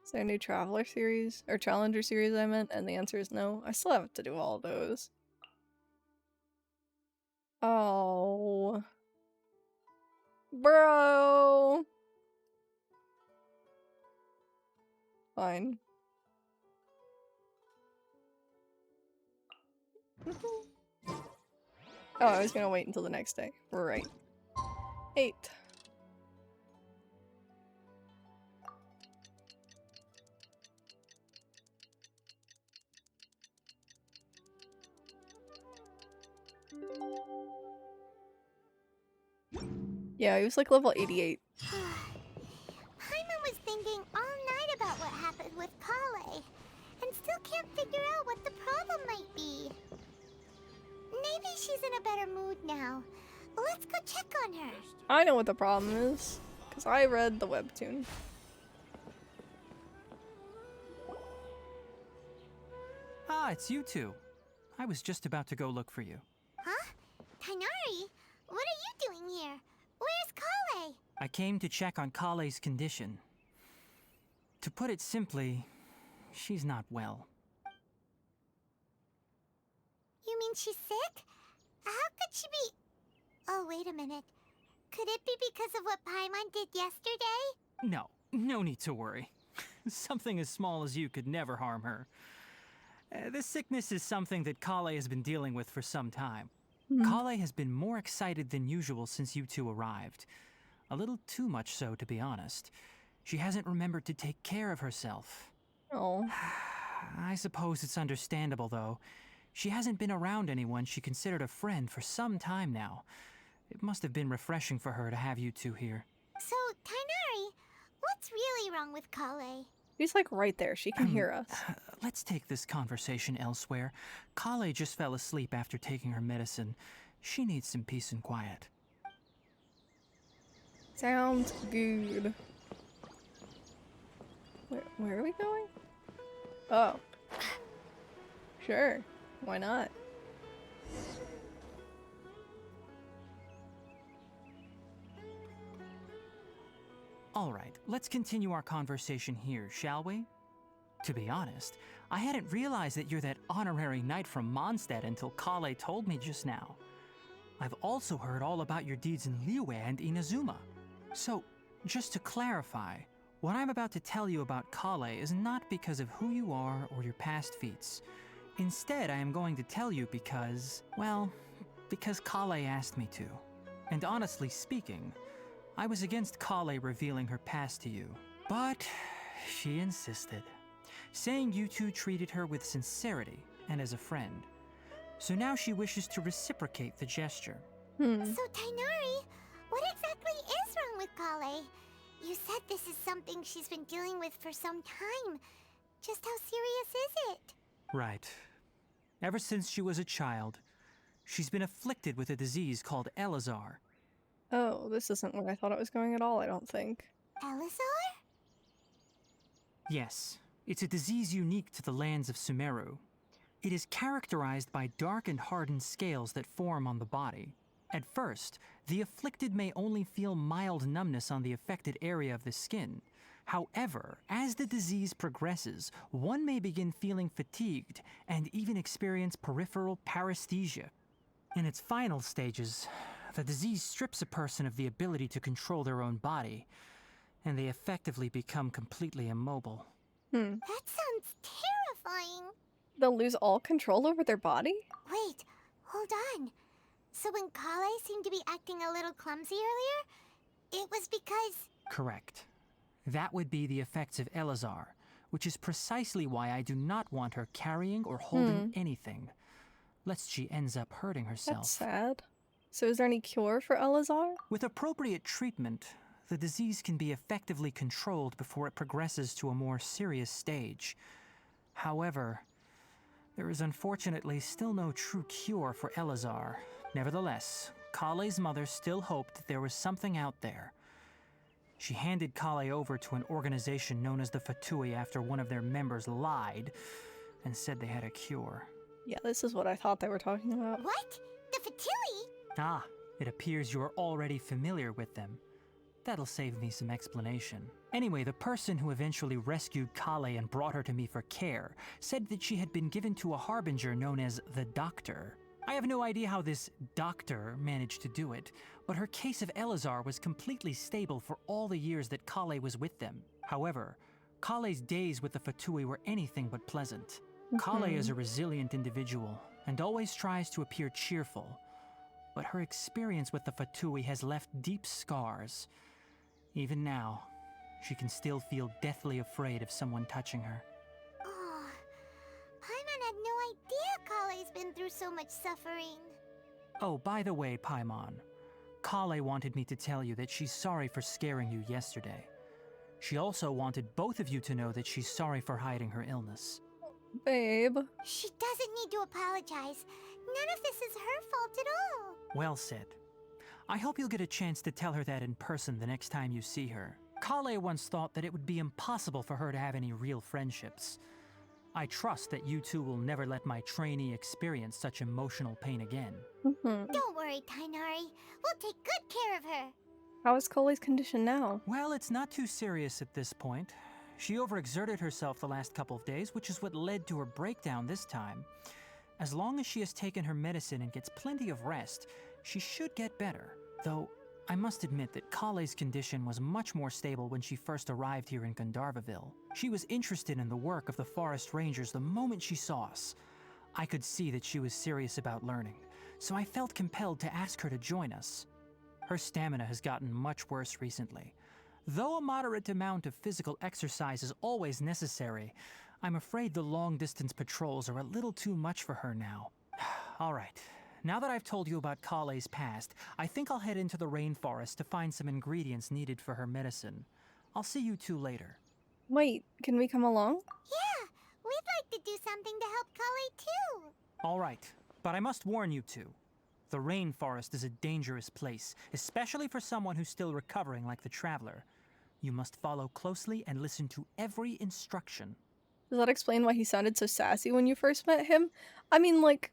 Is there a new Traveler series? Or Challenger series, I meant? And the answer is no. I still have to do all those. Oh. Bro! Fine. Oh, I was gonna wait until the next day. Right. 8. Yeah, he was like level 88. Paimon was thinking all night about what happened with Kale, and still can't figure out what the problem might be. Maybe she's in a better mood now. Let's go check on her. I know what the problem is, because I read the webtoon. Ah, it's you two. I was just about to go look for you. Huh? Tainari? What are you doing here? Where's Kale? I came to check on Kale's condition. To put it simply, she's not well. You mean she's sick? How could she be... Oh, wait a minute. Could it be because of what Paimon did yesterday? No need to worry. Something as small as you could never harm her. This sickness is something that Kale has been dealing with for some time. Kale has been more excited than usual since you two arrived. A little too much so, to be honest. She hasn't remembered to take care of herself. Oh. I suppose it's understandable, though. She hasn't been around anyone she considered a friend for some time now. It must have been refreshing for her to have you two here. So, Tainari, what's really wrong with Kale? She's like right there. She can hear us. Let's take this conversation elsewhere. Kale just fell asleep after taking her medicine. She needs some peace and quiet. Sounds good. Where are we going? Oh. Sure. Why not? All right, let's continue our conversation here, shall we? To be honest, I hadn't realized that you're that honorary knight from Mondstadt until Kale told me just now. I've also heard all about your deeds in Liyue and Inazuma. So, just to clarify, what I'm about to tell you about Kale is not because of who you are or your past feats. Instead, I am going to tell you because, well, because Kale asked me to. And honestly speaking, I was against Kale revealing her past to you. But she insisted, saying you two treated her with sincerity and as a friend. So now she wishes to reciprocate the gesture. So, Tainari, what exactly is wrong with Kale? You said this is something she's been dealing with for some time. Just how serious is it? Right. Ever since she was a child, she's been afflicted with a disease called Elazar. Oh, this isn't where I thought it was going at all, I don't think. Elazar? Yes, it's a disease unique to the lands of Sumeru. It is characterized by dark and hardened scales that form on the body. At first, the afflicted may only feel mild numbness on the affected area of the skin. However, as the disease progresses, one may begin feeling fatigued and even experience peripheral paresthesia. In its final stages, the disease strips a person of the ability to control their own body, and they effectively become completely immobile. That sounds terrifying. They'll lose all control over their body? Wait, hold on. So when Kale seemed to be acting a little clumsy earlier, It was because... Correct. That would be the effects of Elazar, which is precisely why I do not want her carrying or holding anything, lest she ends up hurting herself. That's sad. So is there any cure for Elazar? With appropriate treatment, the disease can be effectively controlled before it progresses to a more serious stage. However, there is unfortunately still no true cure for Elazar. Nevertheless, Kale's mother still hoped that there was something out there. She handed Kale over to an organization known as the Fatui after one of their members lied and said they had a cure. Yeah, this is what I thought they were talking about. What? The Fatui? Ah, it appears you're already familiar with them. That'll save me some explanation. Anyway, the person who eventually rescued Kale and brought her to me for care said that she had been given to a harbinger known as the Doctor. I have no idea how this doctor managed to do it, but her case of Elazar was completely stable for all the years that Kale was with them. However, Kale's days with the Fatui were anything but pleasant. Kale is a resilient individual and always tries to appear cheerful, but her experience with the Fatui has left deep scars. Even now, she can still feel deathly afraid of someone touching her. Oh, Paimon had no idea Kale's been through so much suffering. Oh, by the way, Paimon, Kale wanted me to tell you that she's sorry for scaring you yesterday. She also wanted both of you to know that she's sorry for hiding her illness. Babe. She doesn't need to apologize. None of this is her fault at all. Well said. I hope you'll get a chance to tell her that in person the next time you see her. Kale once thought that it would be impossible for her to have any real friendships. I trust that you two will never let my trainee experience such emotional pain again. Don't worry, Tainari. We'll take good care of her. How is Kale's condition now? Well, it's not too serious at this point. She overexerted herself the last couple of days, which is what led to her breakdown this time. As long as she has taken her medicine and gets plenty of rest, she should get better. Though, I must admit that Kale's condition was much more stable when she first arrived here in Gandharvaville. She was interested in the work of the forest rangers the moment she saw us. I could see that she was serious about learning, so I felt compelled to ask her to join us. Her stamina has gotten much worse recently. Though a moderate amount of physical exercise is always necessary, I'm afraid the long-distance patrols are a little too much for her now. All right. Now that I've told you about Kale's past, I think I'll head into the rainforest to find some ingredients needed for her medicine. I'll see you two later. Wait, can we come along? Yeah, we'd like to do something to help Kale too. All right, but I must warn you two. The rainforest is a dangerous place, especially for someone who's still recovering like the Traveler. You must follow closely and listen to every instruction. Does that explain why he sounded so sassy when you first met him? I mean, like,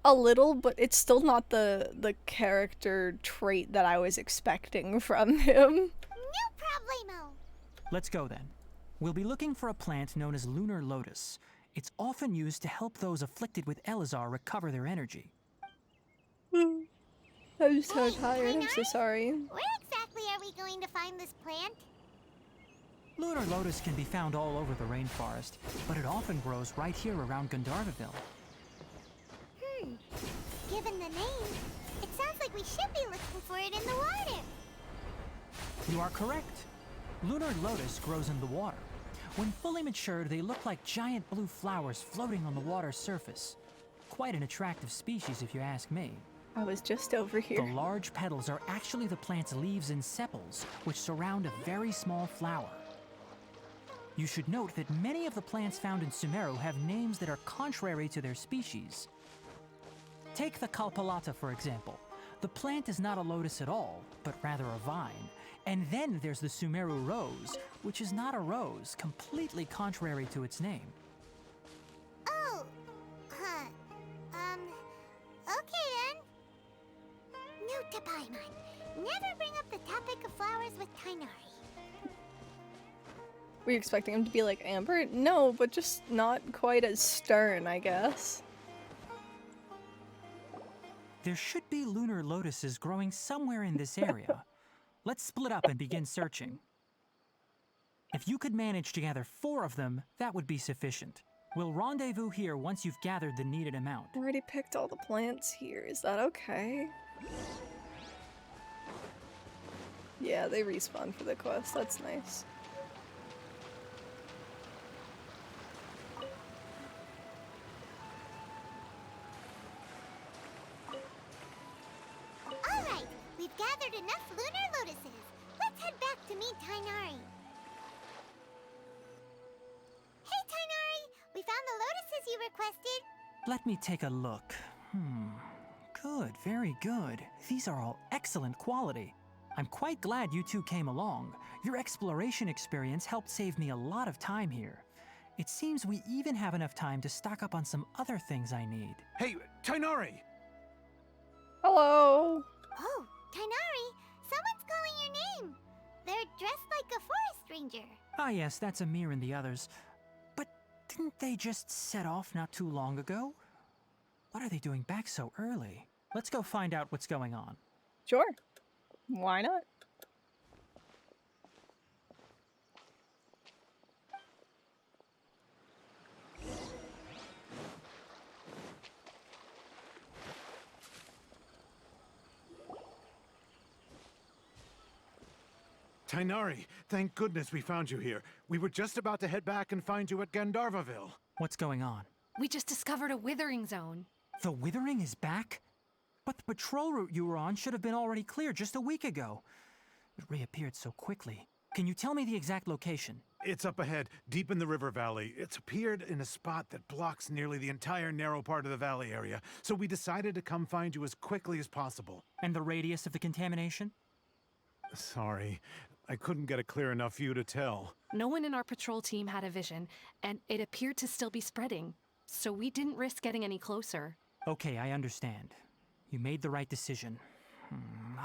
a little, but it's still not the character trait that I was expecting from him. No problemo. Let's go then. We'll be looking for a plant known as lunar lotus. It's often used to help those afflicted with Elazar recover their energy. I'm so Hey, tired, I'm so Tainari? sorry. Where exactly are we going to find this plant? Lunar lotus can be found all over the rainforest, but it often grows right here around Gandharvaville. Given the name, it sounds like we should be looking for it in the water. You are correct. Lunar lotus grows in the water. When fully matured, they look like giant blue flowers floating on the water's surface. Quite an attractive species, if you ask me. I was just over here. The large petals are actually the plant's leaves and sepals, which surround a very small flower. You should note that many of the plants found in SUMERU have names that are contrary to their species. Take the Kalpalata, for example. The plant is not a lotus at all, but rather a vine. And then there's the SUMERU rose, which is not a rose, completely contrary to its name. Oh, okay then. Note to Paimon, never bring up the topic of flowers with Tainari. Were you expecting him to be like Amber? No, but just not quite as stern, I guess. There should be lunar lotuses growing somewhere in this area. Let's split up and begin searching. If you could manage to gather 4 of them, that would be sufficient. We'll rendezvous here once you've gathered the needed amount. I already picked all the plants here. Is that okay? Yeah, they respawn for the quest. That's nice. Alright, we've gathered enough lunar lotuses. Let's head back to meet Tainari. Hey Tainari, we found the lotuses you requested. Let me take a look. Good, very good. These are all excellent quality. I'm quite glad you two came along. Your exploration experience helped save me a lot of time here. It seems we even have enough time to stock up on some other things I need. Hey, Tainari! Hello! Oh, Tainari, someone's calling your name. They're dressed like a forest ranger. Ah yes, that's Amir and the others. But didn't they just set off not too long ago? What are they doing back so early? Let's go find out what's going on. Sure. Why not? Tainari, thank goodness we found you here. We were just about to head back and find you at Gandharvaville. What's going on? We just discovered a withering zone. The Withering is back? But the patrol route you were on should have been already clear just a week ago. It reappeared so quickly. Can you tell me the exact location? It's up ahead, deep in the river valley. It's appeared in a spot that blocks nearly the entire narrow part of the valley area, so we decided to come find you as quickly as possible. And the radius of the contamination? Sorry, I couldn't get a clear enough view to tell. No one in our patrol team had a vision, and it appeared to still be spreading. So we didn't risk getting any closer. Okay, I understand. You made the right decision.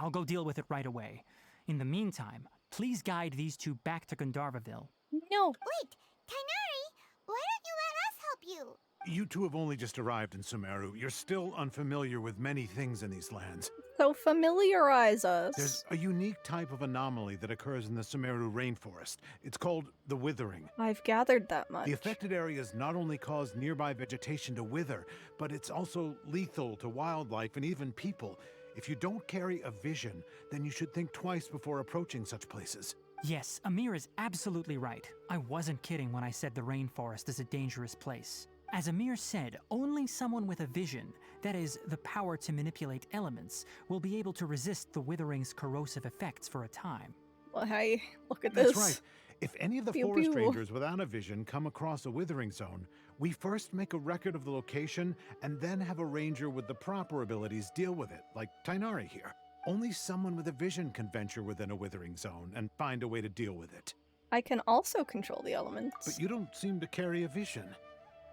I'll go deal with it right away. In the meantime, please guide these two back to Gandharvaville. No. Wait, Tainari, why don't you let us help you? You two have only just arrived in SUMERU. You're still unfamiliar with many things in these lands. So familiarize us. There's a unique type of anomaly that occurs in the SUMERU rainforest. It's called the withering. I've gathered that much. The affected areas not only cause nearby vegetation to wither, but it's also lethal to wildlife and even people. If you don't carry a vision, then you should think twice before approaching such places. Yes, Amir is absolutely right. I wasn't kidding when I said the rainforest is a dangerous place. As Amir said, only someone with a vision, that is, the power to manipulate elements, will be able to resist the withering's corrosive effects for a time. Well, hey, look at this. That's right. If any of the Pew, forest pew. rangers without a vision come across a withering zone, we first make a record of the location and then have a ranger with the proper abilities deal with it, like Tainari here. Only someone with a vision can venture within a withering zone and find a way to deal with it. I can also control the elements. But you don't seem to carry a vision.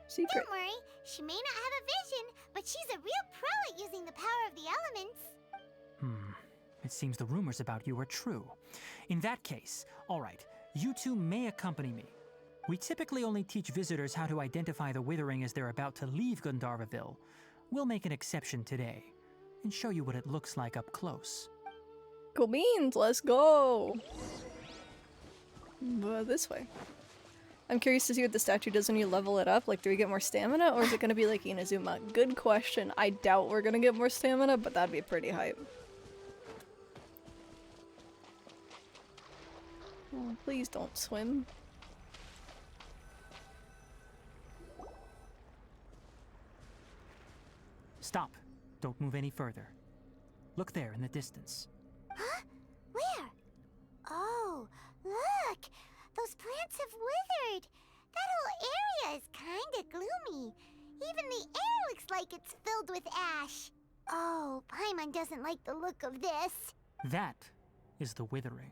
Secret. Don't worry, she may not have a vision, but she's a real pro at using the power of the elements. It seems the rumors about you are true. In that case, all right, you two may accompany me. We typically only teach visitors how to identify the withering as they're about to leave Gandharvaville. We'll make an exception today and show you what it looks like up close. Cool beans, let's go. This way. I'm curious to see what the statue does when you level it up. Like, do we get more stamina, or is it gonna be like Inazuma? Good question. I doubt we're gonna get more stamina, but that'd be pretty hype. Oh, please don't swim. Stop. Don't move any further. Look there in the distance. Huh? Where? Oh, look! Those plants have withered! That whole area is kinda gloomy. Even the air looks like it's filled with ash. Oh, Paimon doesn't like the look of this. That is the withering.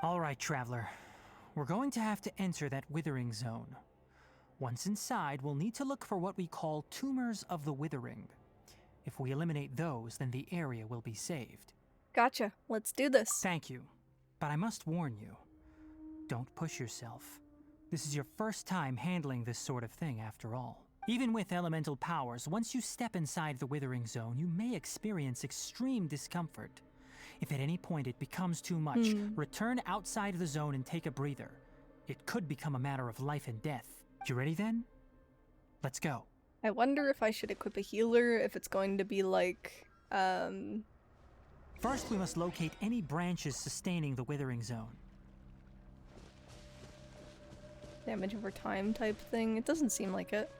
All right, traveler. We're going to have to enter that withering zone. Once inside, we'll need to look for what we call tumors of the withering. If we eliminate those, then the area will be saved. Gotcha. Let's do this. Thank you. But I must warn you. Don't push yourself. This is your first time handling this sort of thing, after all. Even with elemental powers, once you step inside the withering zone, you may experience extreme discomfort. If at any point it becomes too much, return outside the zone and take a breather. It could become a matter of life and death. You ready then? Let's go. I wonder if I should equip a healer, if it's going to be like, First, we must locate any branches sustaining the withering zone. Damage over time type thing. It doesn't seem like it.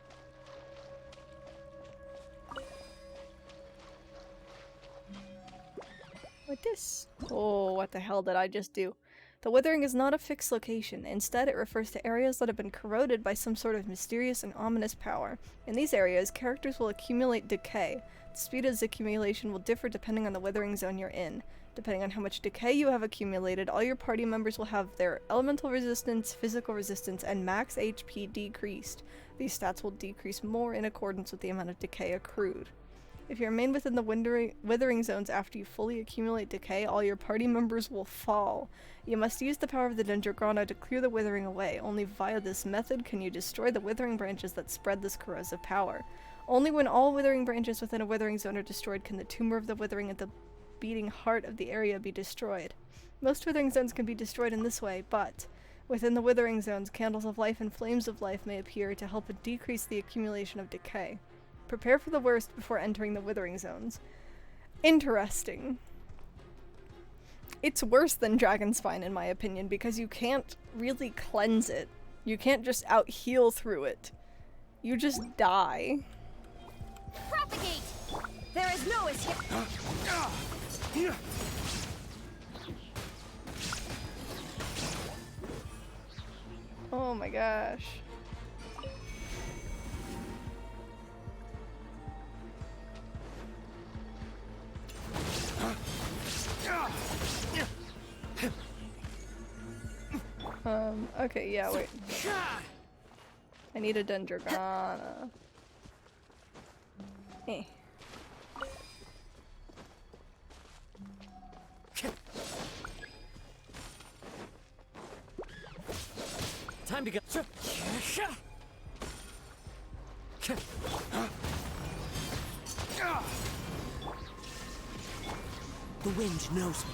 What this? Oh, what the hell did I just do? The withering is not a fixed location. Instead, it refers to areas that have been corroded by some sort of mysterious and ominous power. In these areas, characters will accumulate decay. The speed of this accumulation will differ depending on the withering zone you're in. Depending on how much decay you have accumulated, all your party members will have their elemental resistance, physical resistance, and max HP decreased. These stats will decrease more in accordance with the amount of decay accrued. If you remain within the withering zones after you fully accumulate decay, all your party members will fall. You must use the power of the Dendrograna to clear the withering away. Only via this method can you destroy the withering branches that spread this corrosive power. Only when all withering branches within a withering zone are destroyed can the tumor of the withering at the beating heart of the area be destroyed. Most withering zones can be destroyed in this way, but within the withering zones, candles of life and flames of life may appear to help decrease the accumulation of decay. Prepare for the worst before entering the withering zones. Interesting. It's worse than Dragonspine in my opinion because you can't really cleanse it. You can't just out-heal through it. You just die. Propagate! There is no escape. Oh my gosh. Okay, yeah, wait. I need a Dendrograna. Eh. Time to go. The wind knows me.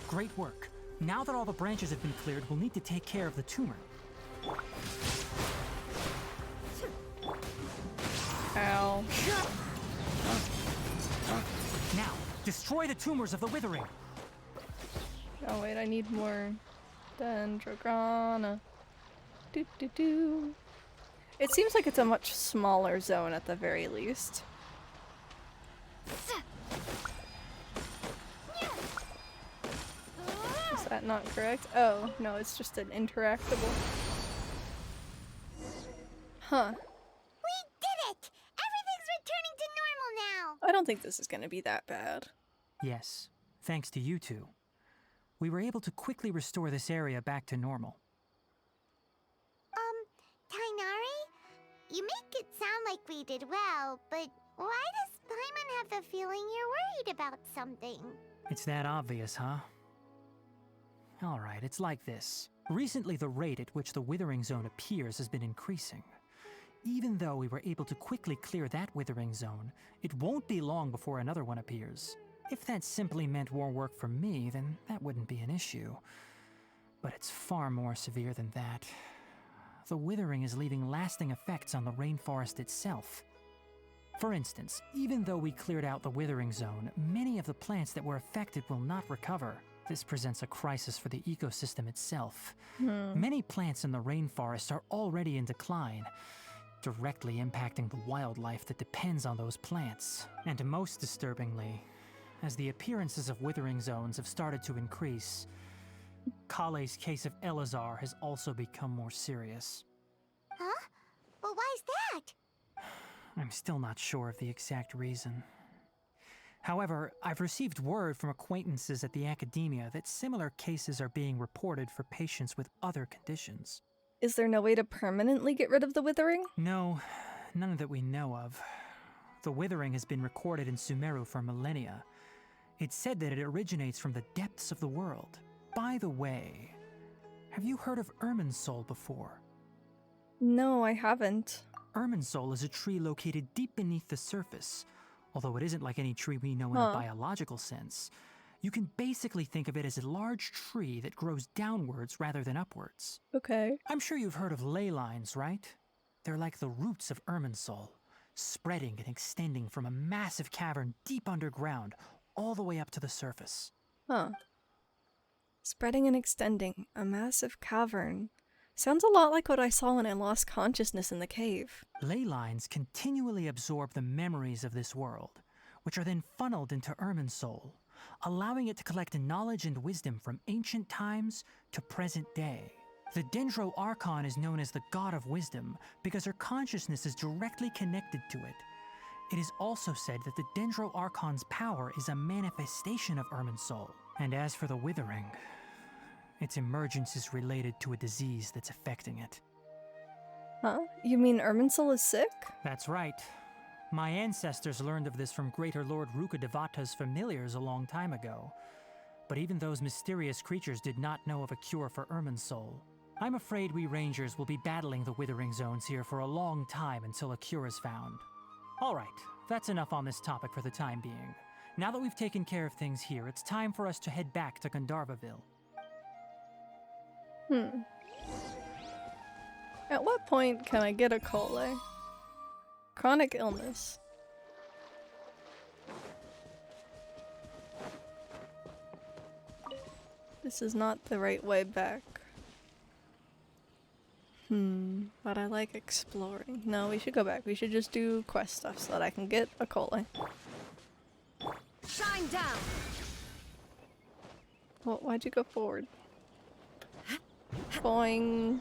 Great work. Now that all the branches have been cleared, we'll need to take care of the tumor. Ow. Now, destroy the tumors of the withering. Oh wait, I need more Dendrograna. Do do do. It seems like it's a much smaller zone at the very least. Is that not correct? Oh, no, it's just an interactable. Huh. We did it! Everything's returning to normal now! I don't think this is gonna be that bad. Yes, thanks to you two. We were able to quickly restore this area back to normal. Tainari? You make it sound like we did well, but why does Paimon have the feeling you're worried about something? It's that obvious, huh? Alright, it's like this. Recently, the rate at which the withering zone appears has been increasing. Even though we were able to quickly clear that withering zone, it won't be long before another one appears. If that simply meant more work for me, then that wouldn't be an issue. But it's far more severe than that. The withering is leaving lasting effects on the rainforest itself. For instance, even though we cleared out the withering zone, many of the plants that were affected will not recover. This presents a crisis for the ecosystem itself. Many plants in the rainforest are already in decline, directly impacting the wildlife that depends on those plants. And most disturbingly, as the appearances of withering zones have started to increase, Kale's case of Elazar has also become more serious. Huh? But why's that? I'm still not sure of the exact reason. However, I've received word from acquaintances at the academia that similar cases are being reported for patients with other conditions. Is there no way to permanently get rid of the withering? No, none that we know of. The withering has been recorded in Sumeru for millennia. It's said that it originates from the depths of the world. By the way, have you heard of Irminsul before? No, I haven't. Irminsul is a tree located deep beneath the surface. Although it isn't like any tree we know in a biological sense. You can basically think of it as a large tree that grows downwards rather than upwards. Okay. I'm sure you've heard of ley lines, right? They're like the roots of Irminsul, spreading and extending from a massive cavern deep underground all the way up to the surface. Huh. Spreading and extending. A massive cavern. Sounds a lot like what I saw when I lost consciousness in the cave. Ley lines continually absorb the memories of this world, which are then funneled into Irminsul, allowing it to collect knowledge and wisdom from ancient times to present day. The Dendro Archon is known as the God of Wisdom because her consciousness is directly connected to it. It is also said that the Dendro Archon's power is a manifestation of Irminsul. And as for the Withering, its emergence is related to a disease that's affecting it. Huh? You mean Irminsul is sick? That's right. My ancestors learned of this from Greater Lord Rukkhadevata's familiars a long time ago. But even those mysterious creatures did not know of a cure for Irminsul. I'm afraid we Rangers will be battling the Withering Zones here for a long time until a cure is found. Alright, that's enough on this topic for the time being. Now that we've taken care of things here, it's time for us to head back to Gandharvaville. At what point can I get a cole? Chronic illness. This is not the right way back. But I like exploring. No, we should go back. We should just do quest stuff so that I can get a cole. Shine down. Well, why'd you go forward? Boing.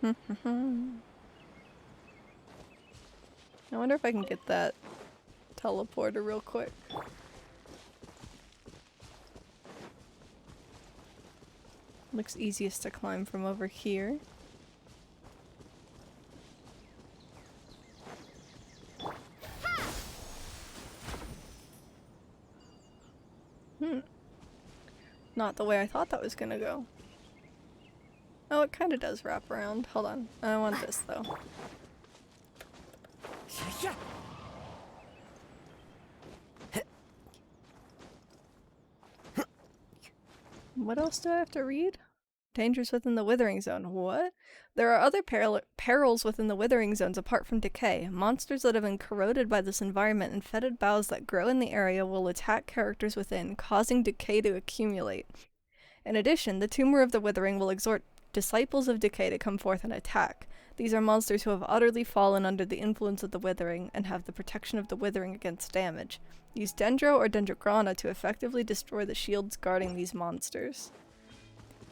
I wonder if I can get that teleporter real quick. Looks easiest to climb from over here. Not the way I thought that was gonna go. Oh, it kind of does wrap around. Hold on. I want this though. What else do I have to read? Dangers within the Withering Zone. What? There are other perils within the Withering Zones apart from decay. Monsters that have been corroded by this environment and fetid boughs that grow in the area will attack characters within, causing decay to accumulate. In addition, the Tumor of the Withering will exhort disciples of decay to come forth and attack. These are monsters who have utterly fallen under the influence of the Withering and have the protection of the Withering against damage. Use Dendro or Dendrograna to effectively destroy the shields guarding these monsters.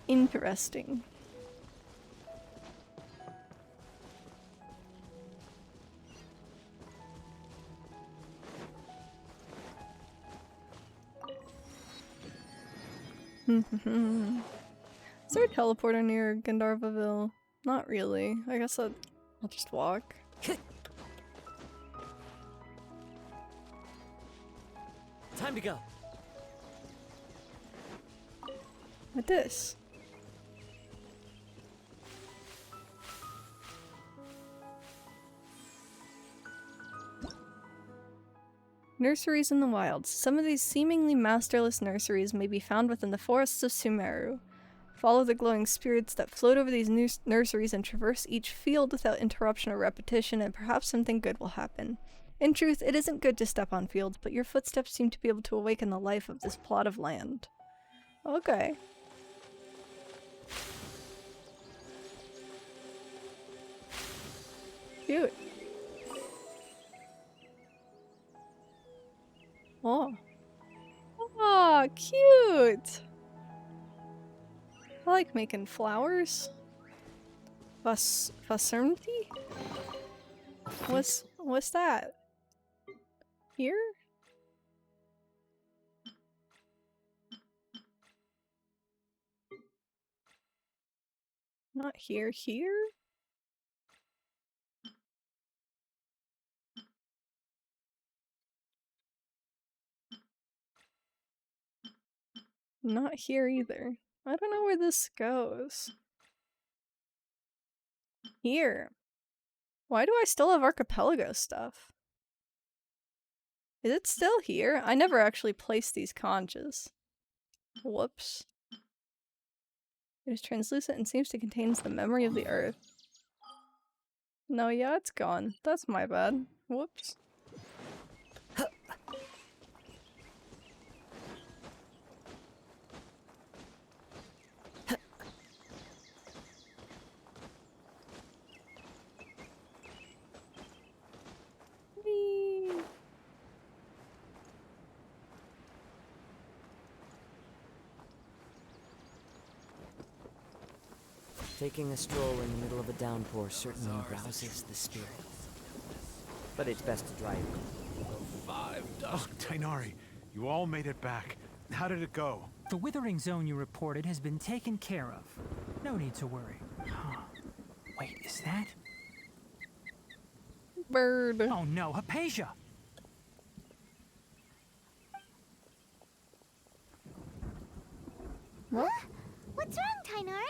Interesting. Is there a teleporter near Gandharvaville? Not really. I guess I'll just walk. Time to go. With this. Nurseries in the wilds. Some of these seemingly masterless nurseries may be found within the forests of SUMERU. Follow the glowing spirits that float over these nurseries and traverse each field without interruption or repetition, and perhaps something good will happen. In truth, it isn't good to step on fields, but your footsteps seem to be able to awaken the life of this plot of land. Okay. Cute. Oh. Oh, cute! I like making flowers. Vasernity? What's that? Here? Not here, here? Not here either. I don't know where this goes. Here. Why do I still have Archipelago stuff? Is it still here? I never actually placed these conches. Whoops. It is translucent and seems to contain the memory of the earth. No, yeah, it's gone. That's my bad. Whoops. Whee! Taking a stroll in the middle of a downpour certainly rouses the spirit. But it's best to drive. 5 Oh, dusk. Tainari, you all made it back. How did it go? The withering zone you reported has been taken care of. No need to worry. Huh. Wait, is that? Bird. Oh no, Hypatia! What? What's wrong, Tainari?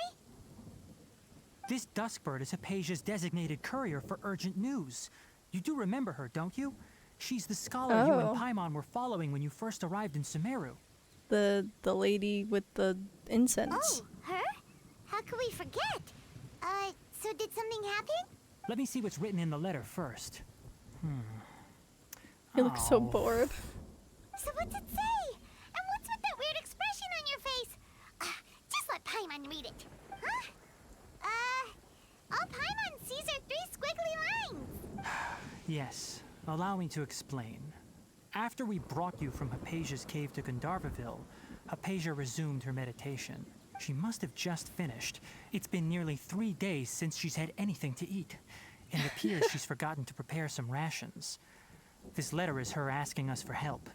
This Duskbird is Hypatia's designated courier for urgent news. You do remember her, don't you? She's the scholar you and Oh. Paimon were following when you first arrived in Sumeru. The lady with the incense. Oh, her? How could we forget? So did something happen? Let me see what's written in the letter first. You look so Oh. bored. So what's it say? And what's with that weird expression on your face? Just let Paimon read it. Huh? All Paimon sees are 3 squiggly lines. Yes, allow me to explain. After we brought you from Hypatia's cave to Gandharvaville, Hypatia resumed her meditation. She must have just finished. It's been nearly 3 days since she's had anything to eat, and it appears she's forgotten to prepare some rations. This letter is her asking us for help.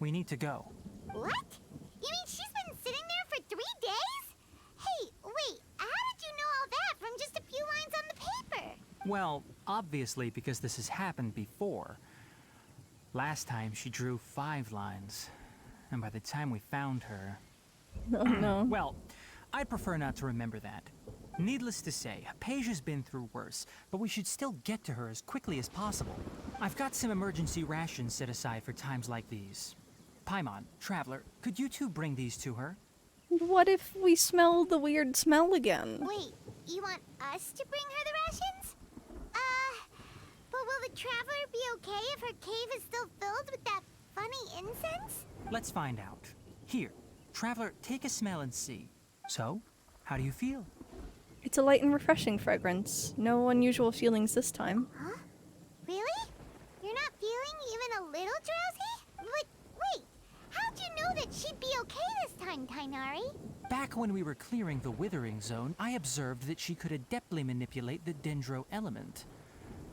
We need to go. What? You mean she's been sitting there for 3 days? Hey, wait, how did you know all that from just a few lines on the paper? Well, obviously because this has happened before. Last time she drew 5 lines, and by the time we found her... Oh no. Well, I'd prefer not to remember that. Needless to say, Hypatia's been through worse, but we should still get to her as quickly as possible. I've got some emergency rations set aside for times like these. Paimon, Traveler, could you two bring these to her? What if we smell the weird smell again? Wait, you want us to bring her the rations? But will the Traveler be okay if her cave is still filled with that funny incense? Let's find out. Here, Traveler, take a smell and see. So, how do you feel? It's a light and refreshing fragrance. No unusual feelings this time. Huh? Really? You're not feeling even a little drowsy? But wait, how'd you know that she'd be okay this time, Tainari? Back when we were clearing the withering zone, I observed that she could adeptly manipulate the dendro element.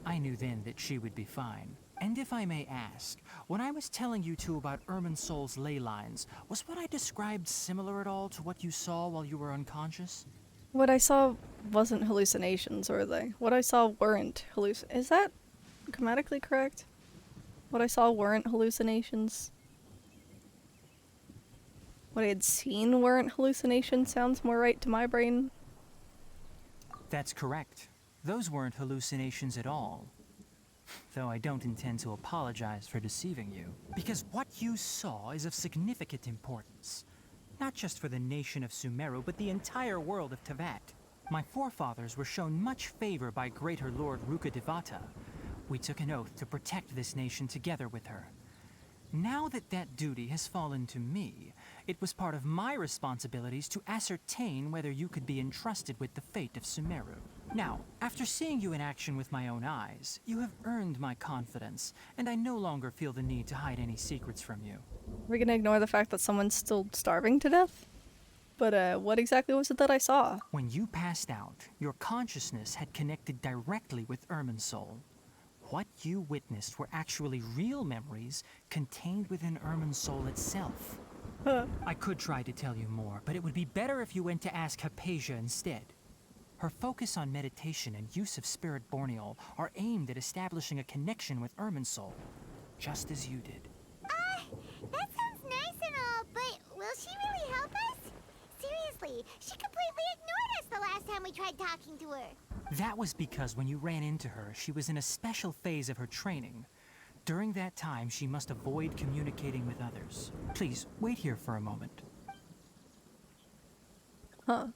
I knew then that she would be fine. And if I may ask, when I was telling you two about Irminsol's ley lines, was what I described similar at all to what you saw while you were unconscious? What I saw wasn't hallucinations, were they? What I saw weren't Is that grammatically correct? What I saw weren't hallucinations. What I had seen weren't hallucinations sounds more right to my brain. That's correct. Those weren't hallucinations at all. Though I don't intend to apologize for deceiving you. Because what you saw is of significant importance. Not just for the nation of Sumeru, but the entire world of Tevat. My forefathers were shown much favor by Greater Lord Rukkhadevata. We took an oath to protect this nation together with her. Now that that duty has fallen to me, it was part of my responsibilities to ascertain whether you could be entrusted with the fate of Sumeru. Now, after seeing you in action with my own eyes, you have earned my confidence, and I no longer feel the need to hide any secrets from you. We're gonna ignore the fact that someone's still starving to death? But what exactly was it that I saw? When you passed out, your consciousness had connected directly with Irminsul. What you witnessed were actually real memories contained within Irminsul itself. I could try to tell you more, but it would be better if you went to ask Hypatia instead. Her focus on meditation and use of Spirit Borneol are aimed at establishing a connection with Irminsul, just as you did. That sounds nice and all, but will she really help us? Seriously, she completely ignored us the last time we tried talking to her. That was because when you ran into her, she was in a special phase of her training. During that time, she must avoid communicating with others. Please, wait here for a moment. Huh.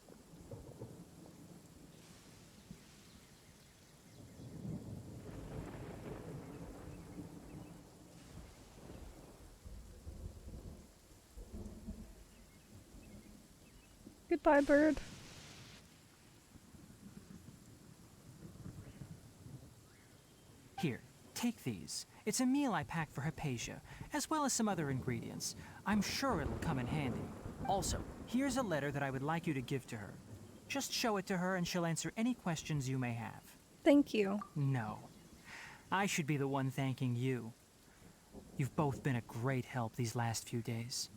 Goodbye, bird. Here, take these. It's a meal I packed for Hypatia, as well as some other ingredients. I'm sure it'll come in handy. Also, here's a letter that I would like you to give to her. Just show it to her and she'll answer any questions you may have. Thank you. No. I should be the one thanking you. You've both been a great help these last few days.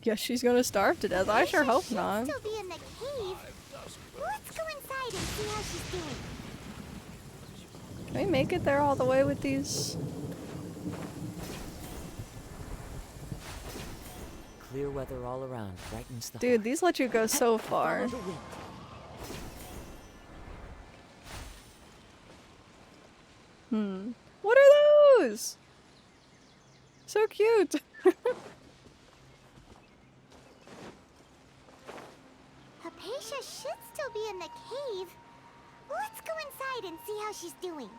Guess she's gonna starve to death. I sure hope not. She'll be in the cave. Let's go inside and see how she's doing. Can we make it there all the way with these? Clear weather all around, brightens the Dude, heart. these let you go so far. Follow the wind. What are those? So cute. Hypatia should still be in the cave. Let's go inside and see how she's doing.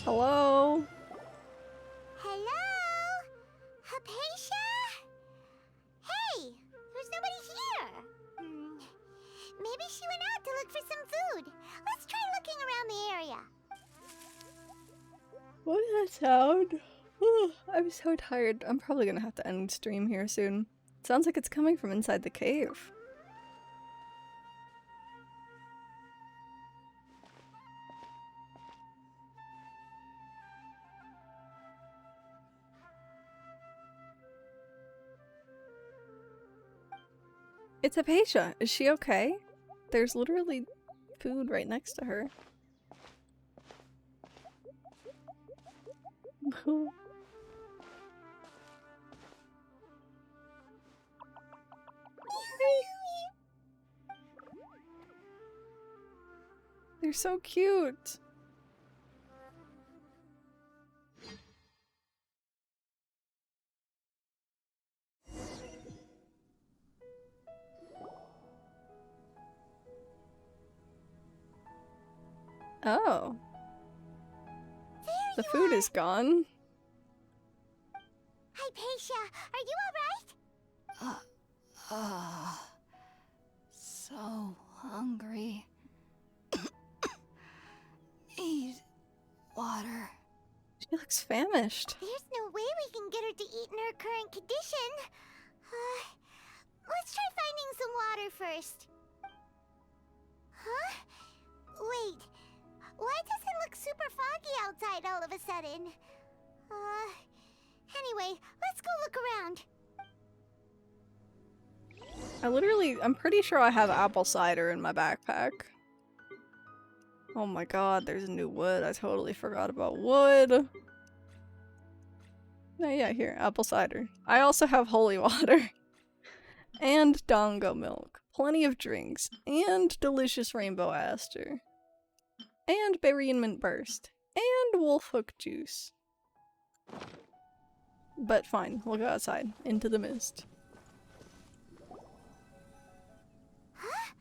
Hello? Hello? Hypatia? Hey, there's nobody here. Maybe she went out to look for some food. Let's try looking around the area. What does that sound? I'm so tired. I'm probably gonna have to end stream here soon. It sounds like it's coming from inside the cave. It's Hypatia. Is she okay? There's literally food right next to her. They're so cute. Oh. The food is gone. Hypatia, are you alright? So hungry. Need water. She looks famished. There's no way we can get her to eat in her current condition. Let's try finding some water first. Huh? Wait. Why does it look super foggy outside all of a sudden? Anyway, let's go look around. I'm pretty sure I have apple cider in my backpack. Oh my god, there's new wood. I totally forgot about wood. Oh yeah, here, apple cider. I also have holy water. And dongo milk. Plenty of drinks. And delicious rainbow aster. And berry and mint burst. And wolf hook juice. But fine, we'll go outside. Into the mist. Huh?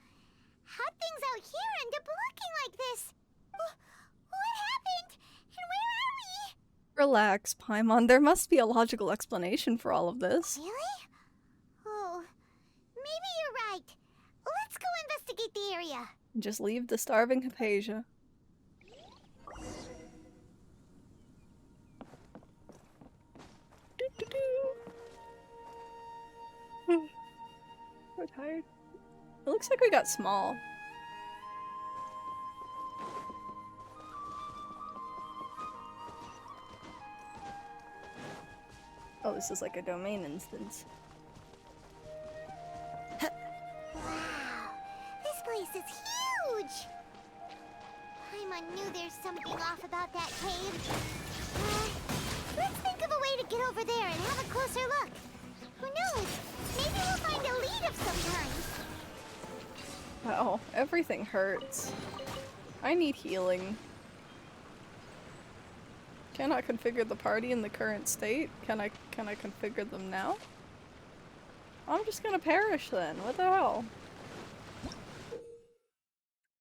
How'd things out here end up looking like this? What happened? And where are we? Relax, Paimon. There must be a logical explanation for all of this. Really? Oh, maybe you're right. Let's go investigate the area. Just leave the starving Hypatia. So tired. It looks like we got small. Oh, this is like a domain instance. Wow, this place is huge! Paimon knew there's something off about that cave. Let's think of a way to get over there and have a closer look. Who knows? Maybe we'll find a lead of some kind. Wow, everything hurts. I need healing. Can I configure the party in the current state? Can I configure them now? I'm just gonna perish then. What the hell?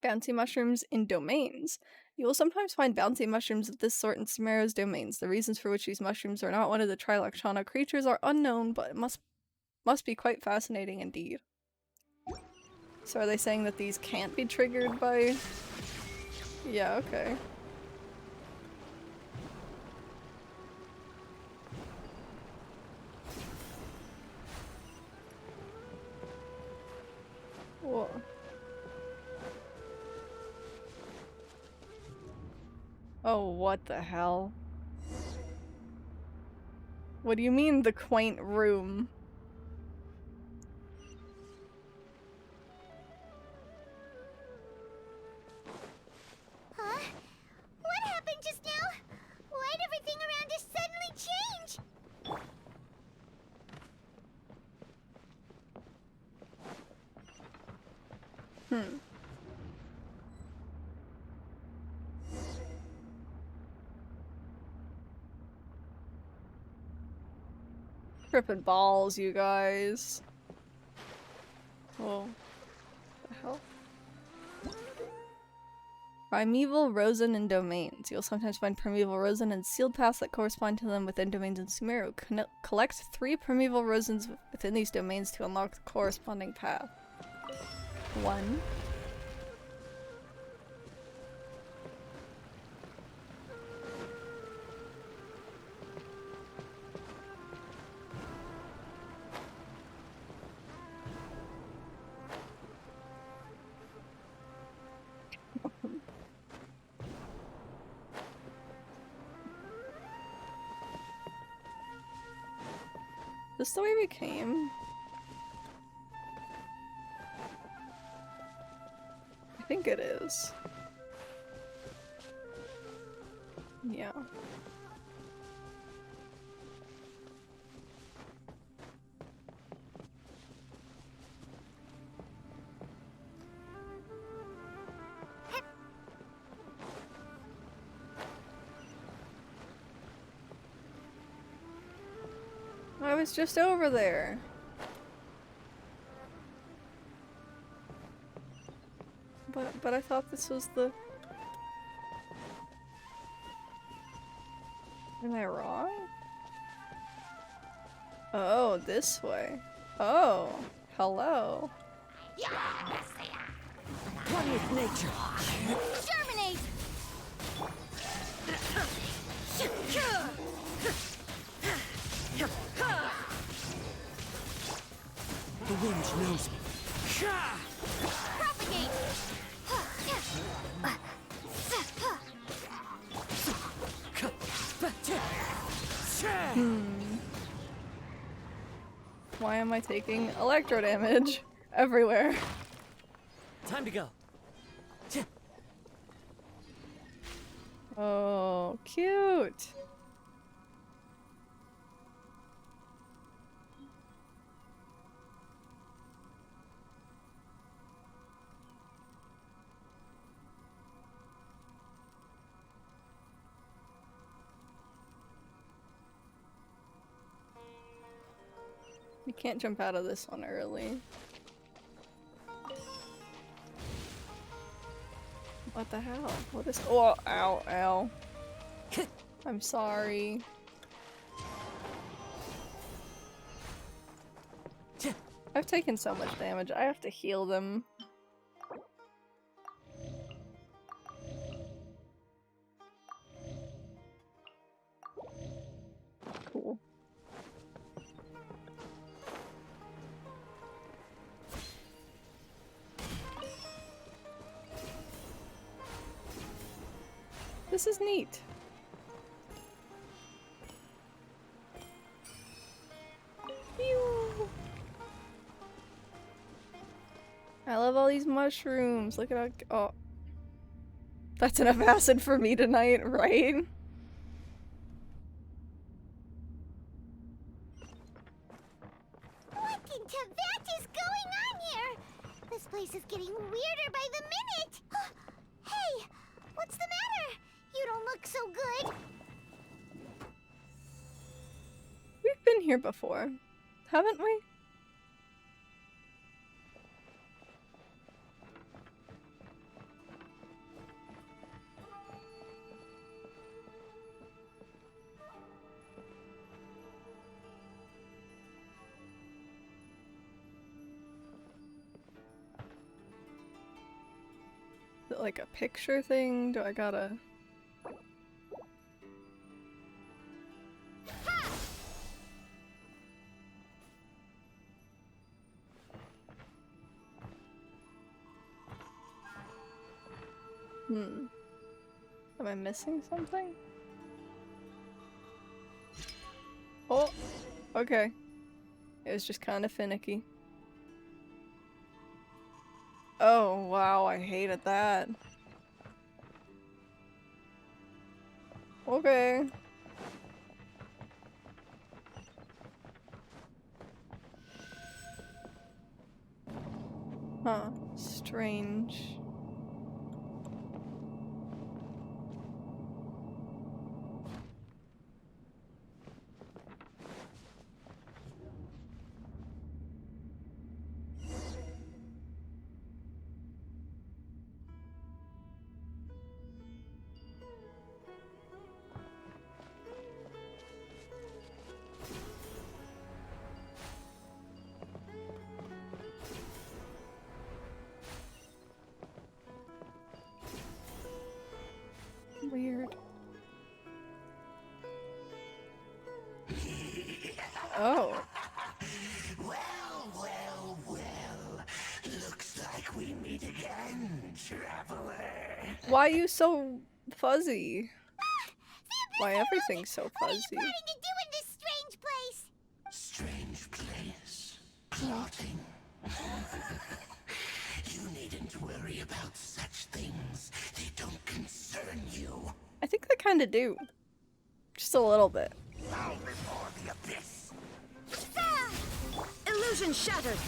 Bouncy mushrooms in domains. You will sometimes find bouncy mushrooms of this sort in SUMERU's domains. The reasons for which these mushrooms are not one of the Trilexana creatures are unknown, but it must be quite fascinating indeed. So are they saying that these can't be triggered by... Yeah, okay. Whoa. Oh, what the hell? What do you mean, the quaint room? Huh? What happened just now? Why'd everything around us suddenly change? Hmm. Tripping balls, you guys. Whoa. The hell? Primeval rosin and domains. You'll sometimes find primeval rosin and sealed paths that correspond to them within domains in SUMERU. Collect 3 primeval rosins within these domains to unlock the corresponding path. 1. Is this the way we came? I think it is. Yeah. I was just over there. But I thought this was the... Am I wrong? Oh, this way. Oh, hello. One with nature. Germinate! The wind knows me. Propagate! Why am I taking electro damage everywhere? Time to go. Oh, cute. You can't jump out of this one early. What the hell? What is- Oh, ow, ow. I'm sorry. I've taken so much damage, I have to heal them. Cool. This is neat. Pew. I love all these mushrooms. Look at how- oh. That's enough acid for me tonight, right? What in Tibet is going on here? This place is getting weirder by the minute. Hey, what's the matter? You don't look so good. We've been here before, haven't we? Is it like a picture thing? Do I gotta... Am I missing something? Oh! Okay. It was just kind of finicky. Oh, wow, I hated that. Okay. Huh. Strange. Weird. Oh. Well. Looks like we meet again, traveler. Why are you so fuzzy? Why everything's so What are you fuzzy? planning to do in this strange place? Strange place. Plotting. You needn't worry about such things. They don't concern you. I think they kind of do. Just a little bit. Bow before the abyss. Illusion shattered.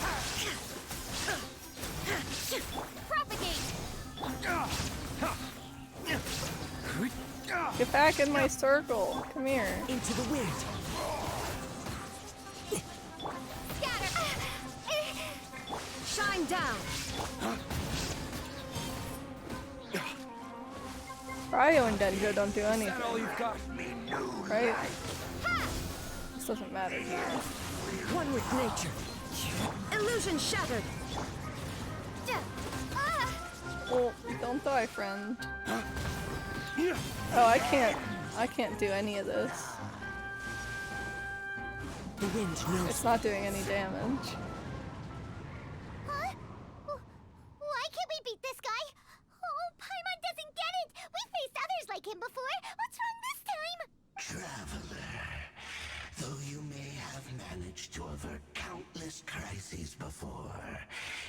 Propagate! Get back in my circle. Come here. Into the wind. Scatter! Shine down. Cryo and Denjo don't do anything. All you've got. Right? This doesn't matter here. One with nature. Illusion shattered. Well, don't die, friend. Oh, I can't do any of this. The wind knows. It's not doing any damage. Huh? Why can't we beat this guy? Oh, Paimon doesn't get it! We faced others like him before! What's wrong this time? Traveler, though you may have managed to avert countless crises before,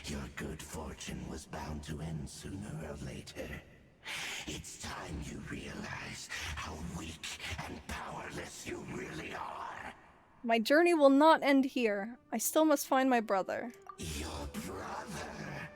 your good fortune was bound to end sooner or later. It's time you realize how weak and powerless you really are. My journey will not end here. I still must find my brother. Your brother?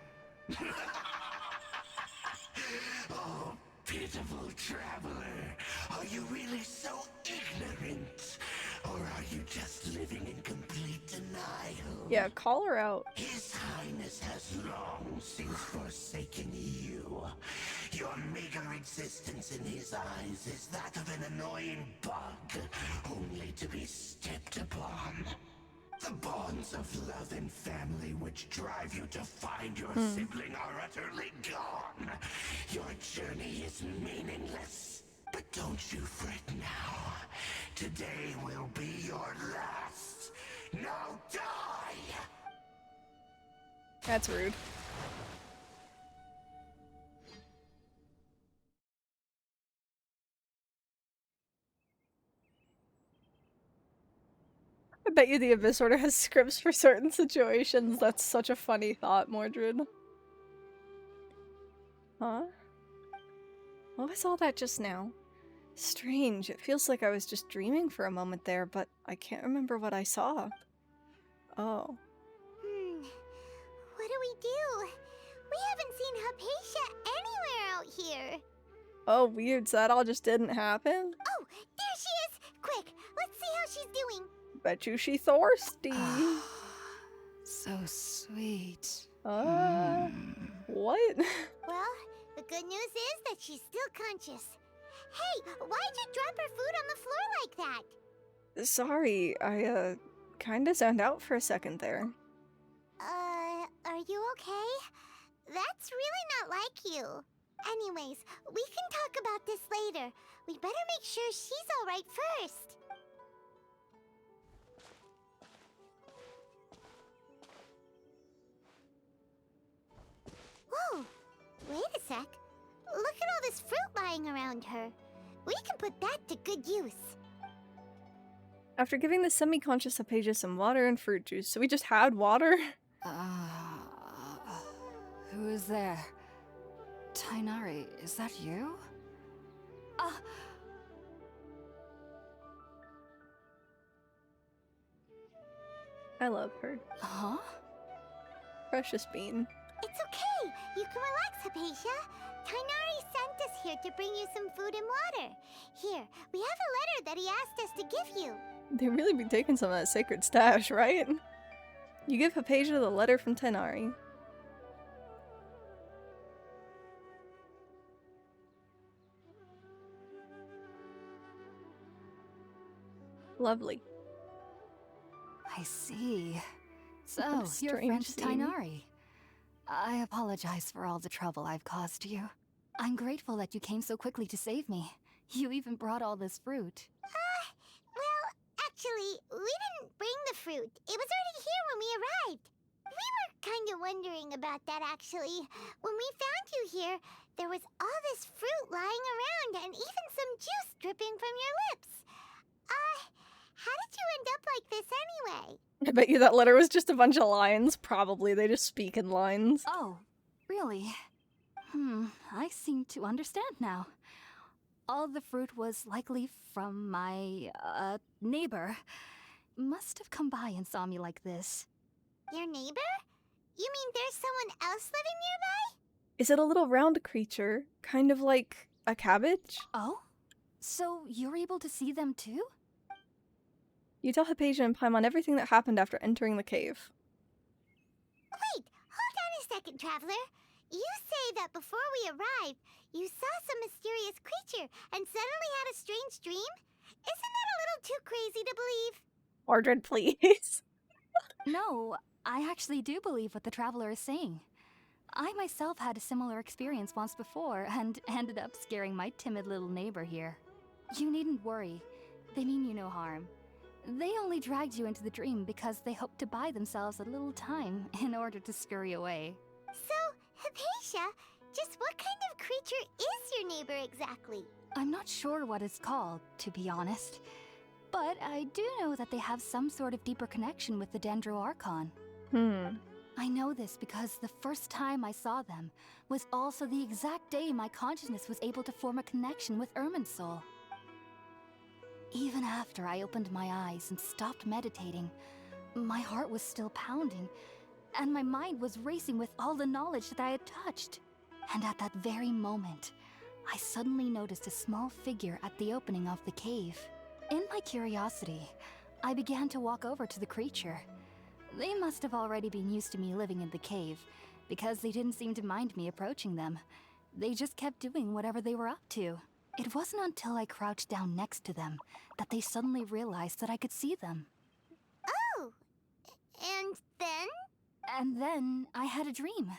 Oh, pitiful traveler. Are you really so ignorant? Or are you just living in complete denial? Yeah, call her out. His Highness has long since forsaken you. Your meager existence in his eyes is that of an annoying bug, only to be stepped upon. The bonds of love and family which drive you to find your sibling are utterly gone. Your journey is meaningless. But don't you fret now. Today will be your last. Now die! That's rude. I bet you the Abyss Order has scripts for certain situations. That's such a funny thought, Mordred. Huh? What was all that just now? Strange. It feels like I was just dreaming for a moment there, but I can't remember what I saw. Oh. What do we do? We haven't seen Hypatia anywhere out here. Oh, weird. So that all just didn't happen? Oh, there she is! Quick, let's see how she's doing. Bet you she thirsty. So sweet. What? Well, the good news is that she's still conscious. Hey, why'd you drop her food on the floor like that? Sorry, I, kinda zoned out for a second there. Are you okay? That's really not like you. Anyways, we can talk about this later. We better make sure she's alright first. Whoa! Wait a sec. Look at all this fruit lying around her. We can put that to good use. After giving the semi-conscious Hypatia some water and fruit juice, so we just had water? Who is there? Tainari, is that you? I love her. Huh? Precious bean. It's okay. You can relax, Hypatia. Tainari sent us here to bring you some food and water. Here, we have a letter that he asked us to give you. They really be taking some of that sacred stash, right? You give Hypatia the letter from Tainari. Lovely. I see. So, What a you're strange friends with scene. Tainari. I apologize for all the trouble I've caused you. I'm grateful that you came so quickly to save me. You even brought all this fruit. Well, actually, we didn't bring the fruit. It was already here when we arrived. We were kind of wondering about that, actually. When we found you here, there was all this fruit lying around and even some juice dripping from your lips. How did you end up like this anyway? I bet you that letter was just a bunch of lines. Probably. They just speak in lines. Oh, really? I seem to understand now. All the fruit was likely from my, neighbor. Must have come by and saw me like this. Your neighbor? You mean there's someone else living nearby? Is it a little round creature? Kind of like a cabbage? Oh? So you're able to see them too? You tell Hypatia and Paimon everything that happened after entering the cave. Wait, hold on a second, Traveler. You say that before we arrived, you saw some mysterious creature and suddenly had a strange dream? Isn't that a little too crazy to believe? Mordred, please. No, I actually do believe what the Traveler is saying. I myself had a similar experience once before and ended up scaring my timid little neighbor here. You needn't worry. They mean you no harm. They only dragged you into the dream because they hoped to buy themselves a little time in order to scurry away. So, Hypatia, just what kind of creature is your neighbor exactly? I'm not sure what it's called, to be honest. But I do know that they have some sort of deeper connection with the Dendro Archon. I know this because the first time I saw them was also the exact day my consciousness was able to form a connection with Irminsul. Even after I opened my eyes and stopped meditating, my heart was still pounding, and my mind was racing with all the knowledge that I had touched. And at that very moment, I suddenly noticed a small figure at the opening of the cave. In my curiosity, I began to walk over to the creature. They must have already been used to me living in the cave, because they didn't seem to mind me approaching them. They just kept doing whatever they were up to. It wasn't until I crouched down next to them that they suddenly realized that I could see them. Oh, and then? And then I had a dream.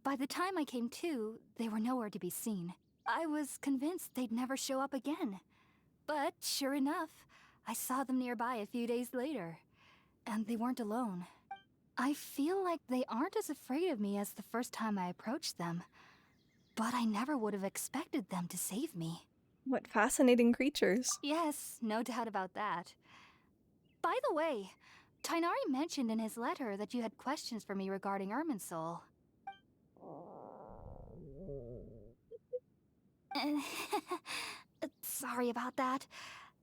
By the time I came to, they were nowhere to be seen. I was convinced they'd never show up again. But sure enough, I saw them nearby a few days later. And they weren't alone. I feel like they aren't as afraid of me as the first time I approached them. But I never would have expected them to save me. What fascinating creatures. Yes, no doubt about that. By the way, Tainari mentioned in his letter that you had questions for me regarding Irminsul. Sorry about that.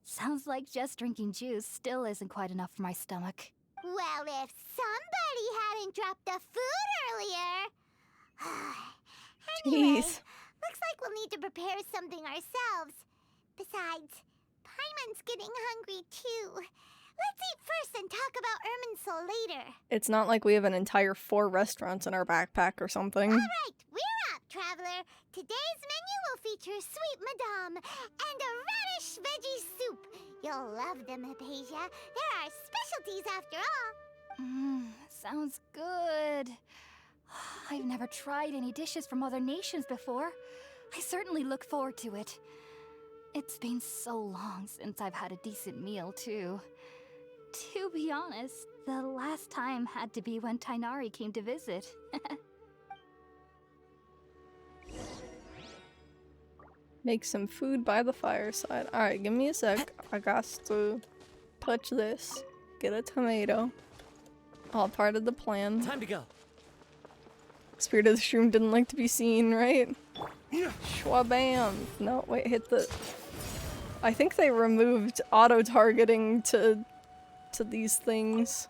Sounds like just drinking juice still isn't quite enough for my stomach. Well, if somebody hadn't dropped the food earlier... Anyway, Jeez. looks like we'll need to prepare something ourselves. Besides, Paimon's getting hungry too. Let's eat first and talk about Irminsul later. It's not like we have an entire 4 restaurants in our backpack or something. Alright, we're up, Traveler. Today's menu will feature Sweet Madame and a radish veggie soup. You'll love them, Hypatia. They're our specialties after all. Sounds good. I've never tried any dishes from other nations before. I certainly look forward to it. It's been so long since I've had a decent meal, too. To be honest, the last time had to be when Tainari came to visit. Make some food by the fireside. Alright, give me a sec. I got to touch this. Get a tomato. All part of the plan. Time to go. Spirit of the Shroom didn't like to be seen, right? Schwabam! No, wait, hit the... I think they removed auto-targeting to these things.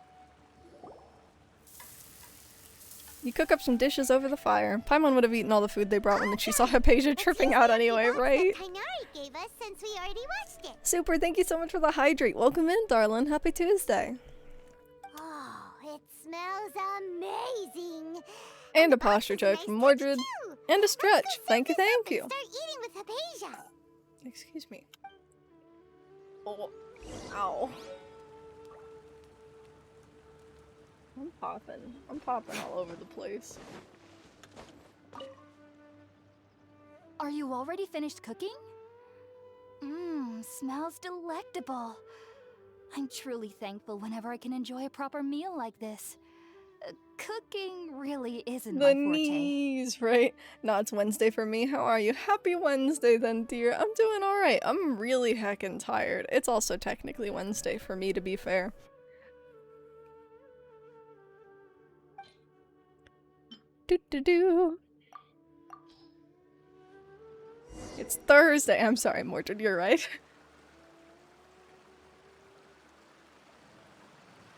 You cook up some dishes over the fire. Paimon would have eaten all the food they brought when she saw Hypatia tripping out anyway, right? Tainari gave us since we already watched it. Super, thank you so much for the hydrate. Welcome in, darling. Happy Tuesday. Oh, it smells amazing. And a posture check from Mordred. And a stretch. Thank you, thank you. Start eating with Hypatia. Excuse me. Oh. Ow. I'm popping. I'm popping all over the place. Are you already finished cooking? Mmm, smells delectable. I'm truly thankful whenever I can enjoy a proper meal like this. Cooking really isn't my The forte. knees, right? No, it's Wednesday for me. How are you? Happy Wednesday then, dear. I'm doing alright. I'm really heckin' tired. It's also technically Wednesday for me, to be fair. Do-do-do. It's Thursday. I'm sorry, Mordred, you're right.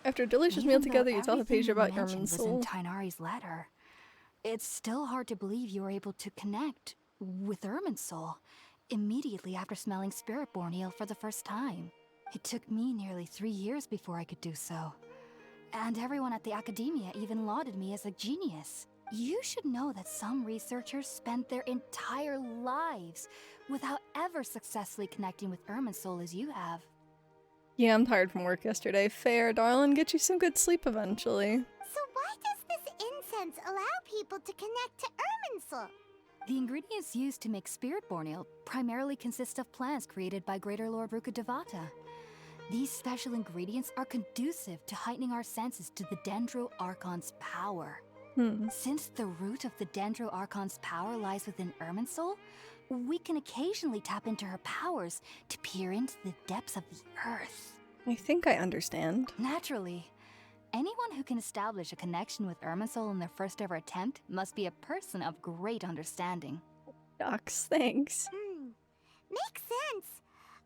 After a delicious meal together, you tell Hypatia about Irminsul. In Tainari's letter. It's still hard to believe you were able to connect with Irminsul immediately after smelling Spiritborn ale for the first time. It took me nearly 3 years before I could do so. And everyone at the Academia even lauded me as a genius. You should know that some researchers spent their entire lives without ever successfully connecting with Irminsul as you have. Yeah, I'm tired from work yesterday. Fair, darling. Get you some good sleep eventually. So why does this incense allow people to connect to Irminsul? The ingredients used to make Spiritborn ale primarily consist of plants created by Greater Lord Rukkhadevata. These special ingredients are conducive to heightening our senses to the Dendro Archon's power. Since the root of the Dendro Archon's power lies within Irminsul, we can occasionally tap into her powers to peer into the depths of the earth. I think I understand. Naturally. Anyone who can establish a connection with Irminsul in their first ever attempt must be a person of great understanding. Ducks, thanks. Makes sense.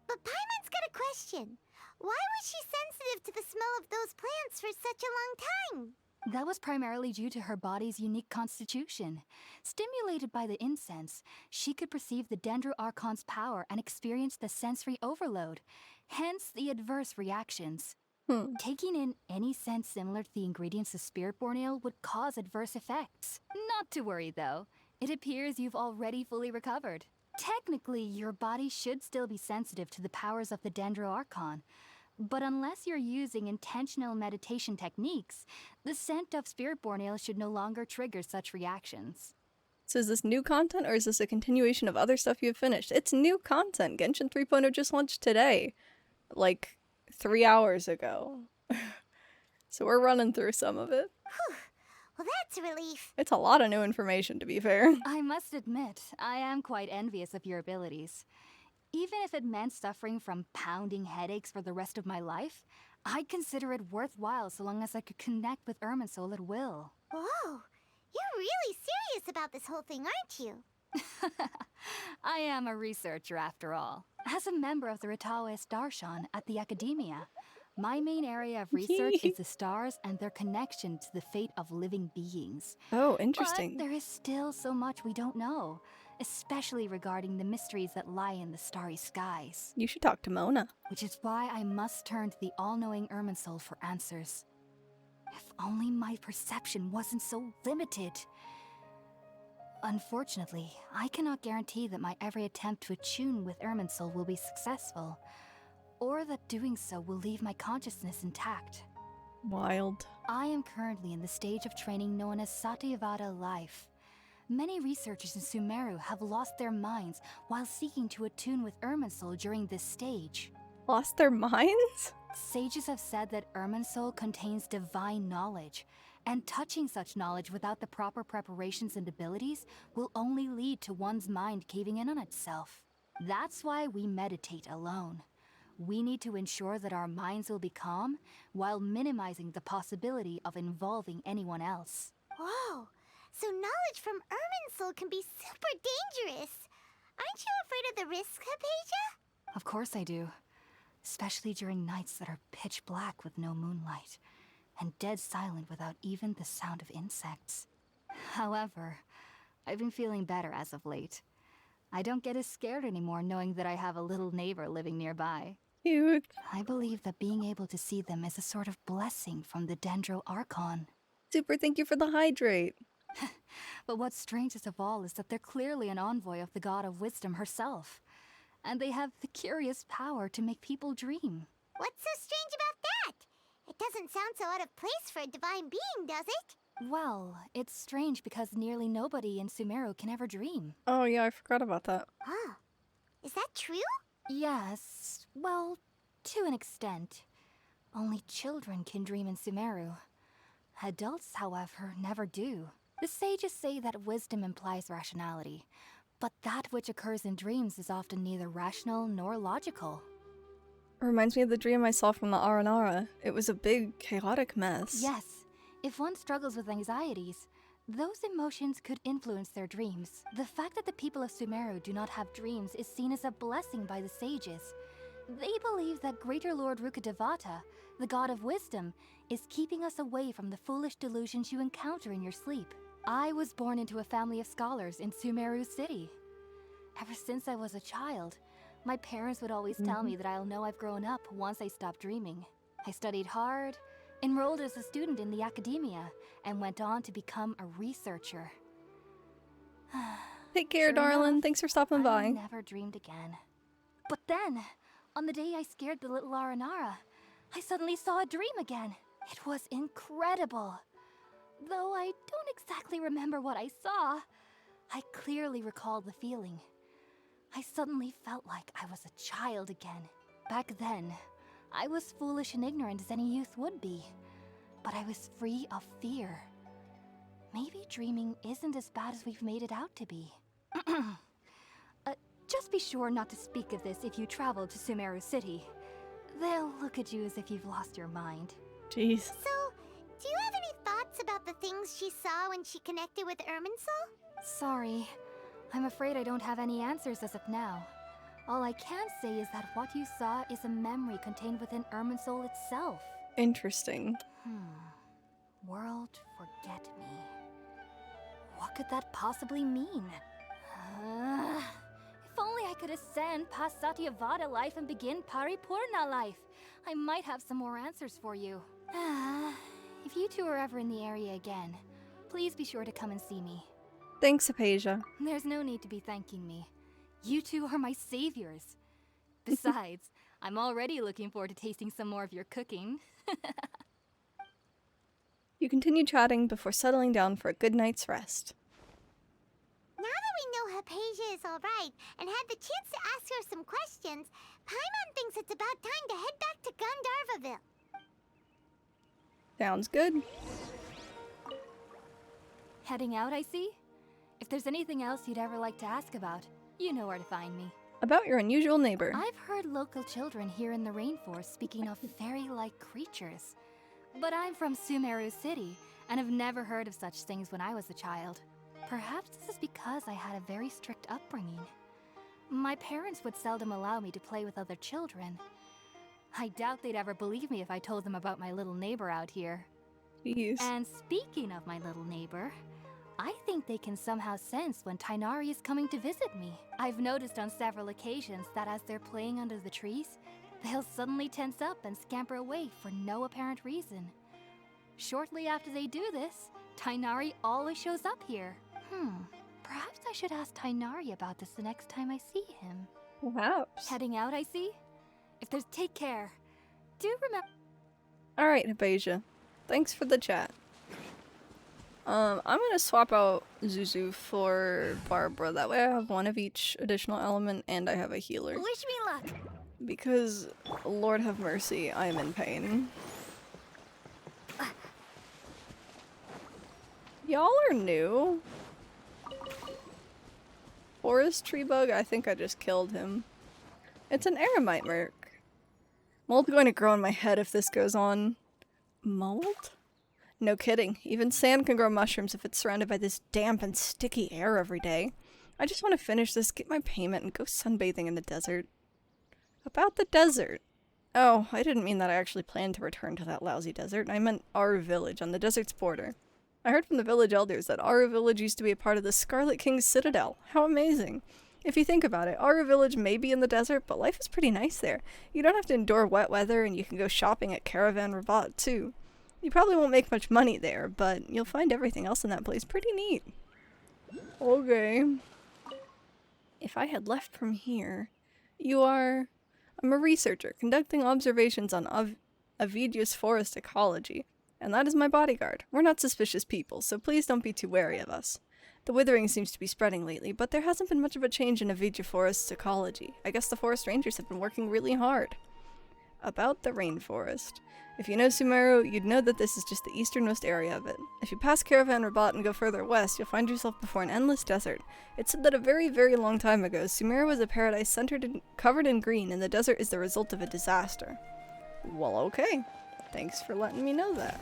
But Paimon's got a question. Why was she sensitive to the smell of those plants for such a long time? That was primarily due to her body's unique constitution. Stimulated by the incense, she could perceive the Dendro Archon's power and experience the sensory overload, hence the adverse reactions. Taking in any scent similar to the ingredients of Spiritborn ale would cause adverse effects. Not to worry though, it appears you've already fully recovered. Technically, your body should still be sensitive to the powers of the Dendro Archon, but unless you're using intentional meditation techniques, the scent of Spiritborn ale should no longer trigger such reactions. So is this new content, or is this a continuation of other stuff you've finished? It's new content! Genshin 3.0 just launched today. Like, 3 hours ago. So we're running through some of it. Whew. Well, that's a relief. It's a lot of new information, to be fair. I must admit, I am quite envious of your abilities. Even if it meant suffering from pounding headaches for the rest of my life, I'd consider it worthwhile so long as I could connect with Irminsul at will. Whoa, you're really serious about this whole thing, aren't you? I am a researcher after all. As a member of the Ritawe Darshan at the Academia, my main area of research is the stars and their connection to the fate of living beings. Oh, interesting. But there is still so much we don't know, especially regarding the mysteries that lie in the starry skies. You should talk to Mona. Which is why I must turn to the all-knowing Irminsul for answers. If only my perception wasn't so limited. Unfortunately, I cannot guarantee that my every attempt to attune with Irminsul will be successful, or that doing so will leave my consciousness intact. Wild. I am currently in the stage of training known as Satyavada life. Many researchers in Sumeru have lost their minds while seeking to attune with Irminsul during this stage. Lost their minds? Sages have said that Irminsul contains divine knowledge, and touching such knowledge without the proper preparations and abilities will only lead to one's mind caving in on itself. That's why we meditate alone. We need to ensure that our minds will be calm while minimizing the possibility of involving anyone else. Whoa! So knowledge from Irminsul can be super dangerous! Aren't you afraid of the risks, Hypatia? Of course I do. Especially during nights that are pitch black with no moonlight, and dead silent without even the sound of insects. However, I've been feeling better as of late. I don't get as scared anymore knowing that I have a little neighbor living nearby. Cute. I believe that being able to see them is a sort of blessing from the Dendro Archon. Super, thank you for the hydrate. But what's strangest of all is that they're clearly an envoy of the God of Wisdom herself. And they have the curious power to make people dream. What's so strange about that? It doesn't sound so out of place for a divine being, does it? Well, it's strange because nearly nobody in Sumeru can ever dream. Oh yeah, I forgot about that. Huh. Is that true? Yes, well, to an extent. Only children can dream in Sumeru. Adults, however, never do. The sages say that wisdom implies rationality, but that which occurs in dreams is often neither rational nor logical. It reminds me of the dream I saw from the Aranara. It was a big, chaotic mess. Yes, if one struggles with anxieties, those emotions could influence their dreams. The fact that the people of Sumeru do not have dreams is seen as a blessing by the sages. They believe that Greater Lord Rukkhadevata, the god of wisdom, is keeping us away from the foolish delusions you encounter in your sleep. I was born into a family of scholars in Sumeru City. Ever since I was a child, my parents would always tell me that I'll know I've grown up once I stop dreaming. I studied hard, enrolled as a student in the academia, and went on to become a researcher. Take care, Sure darling. enough, Thanks for stopping I by. never dreamed again. But then, on the day I scared the little Aranara, I suddenly saw a dream again. It was incredible. Though I don't exactly remember what I saw, I clearly recall the feeling. I suddenly felt like I was a child again. Back then, I was foolish and ignorant as any youth would be, but I was free of fear. Maybe dreaming isn't as bad as we've made it out to be. Just be sure not to speak of this if you travel to Sumeru City. They'll look at you as if you've lost your mind. Jeez. So, do you have any thoughts about the things she saw when she connected with Irminsul? Sorry. I'm afraid I don't have any answers as of now. All I can say is that what you saw is a memory contained within Irminsul itself. Interesting. World forget me. What could that possibly mean? If only I could ascend past Satyavada life and begin Paripurna life. I might have some more answers for you. If you two are ever in the area again, please be sure to come and see me. Thanks, Hypatia. There's no need to be thanking me. You two are my saviors. Besides, I'm already looking forward to tasting some more of your cooking. You continue chatting before settling down for a good night's rest. Now that we know Hypatia is alright and had the chance to ask her some questions, Paimon thinks it's about time to head back to Gandharvaville. Sounds good. Heading out, I see? If there's anything else you'd ever like to ask about, you know where to find me. About your unusual neighbor. I've heard local children here in the rainforest speaking of fairy-like creatures. But I'm from Sumeru City, and have never heard of such things when I was a child. Perhaps this is because I had a very strict upbringing. My parents would seldom allow me to play with other children. I doubt they'd ever believe me if I told them about my little neighbor out here. Jeez. And speaking of my little neighbor, I think they can somehow sense when Tighnari is coming to visit me. I've noticed on several occasions that as they're playing under the trees, they'll suddenly tense up and scamper away for no apparent reason. Shortly after they do this, Tighnari always shows up here. Perhaps I should ask Tighnari about this the next time I see him. Perhaps. Heading out, I see? If there's take care. Do remember. Alright, Hypatia. Thanks for the chat. I'm gonna swap out Zuzu for Barbara. That way I have one of each additional element and I have a healer. Wish me luck. Because, Lord have mercy, I am in pain. Y'all are new. Forest tree bug? I think I just killed him. It's an eremite merc. Mold's going to grow in my head if this goes on. Mold? No kidding. Even sand can grow mushrooms if it's surrounded by this damp and sticky air every day. I just want to finish this, get my payment, and go sunbathing in the desert. About the desert. Oh, I didn't mean that I actually planned to return to that lousy desert. I meant our village on the desert's border. I heard from the village elders that Aru village used to be a part of the Scarlet King's citadel. How amazing. If you think about it, Aru village may be in the desert, but life is pretty nice there. You don't have to endure wet weather, and you can go shopping at Caravan Rabat too. You probably won't make much money there, but you'll find everything else in that place pretty neat. Okay. If I had left from here... You are... I'm a researcher, conducting observations on Avidius forest ecology, and that is my bodyguard. We're not suspicious people, so please don't be too wary of us. The withering seems to be spreading lately, but there hasn't been much of a change in Avidia forest's ecology. I guess the forest rangers have been working really hard. About the rainforest. If you know SUMERU, you'd know that this is just the easternmost area of it. If you pass Caravan Rabat and go further west, you'll find yourself before an endless desert. It's said that a very, very long time ago, SUMERU was a paradise covered in green, and the desert is the result of a disaster. Well, okay. Thanks for letting me know that.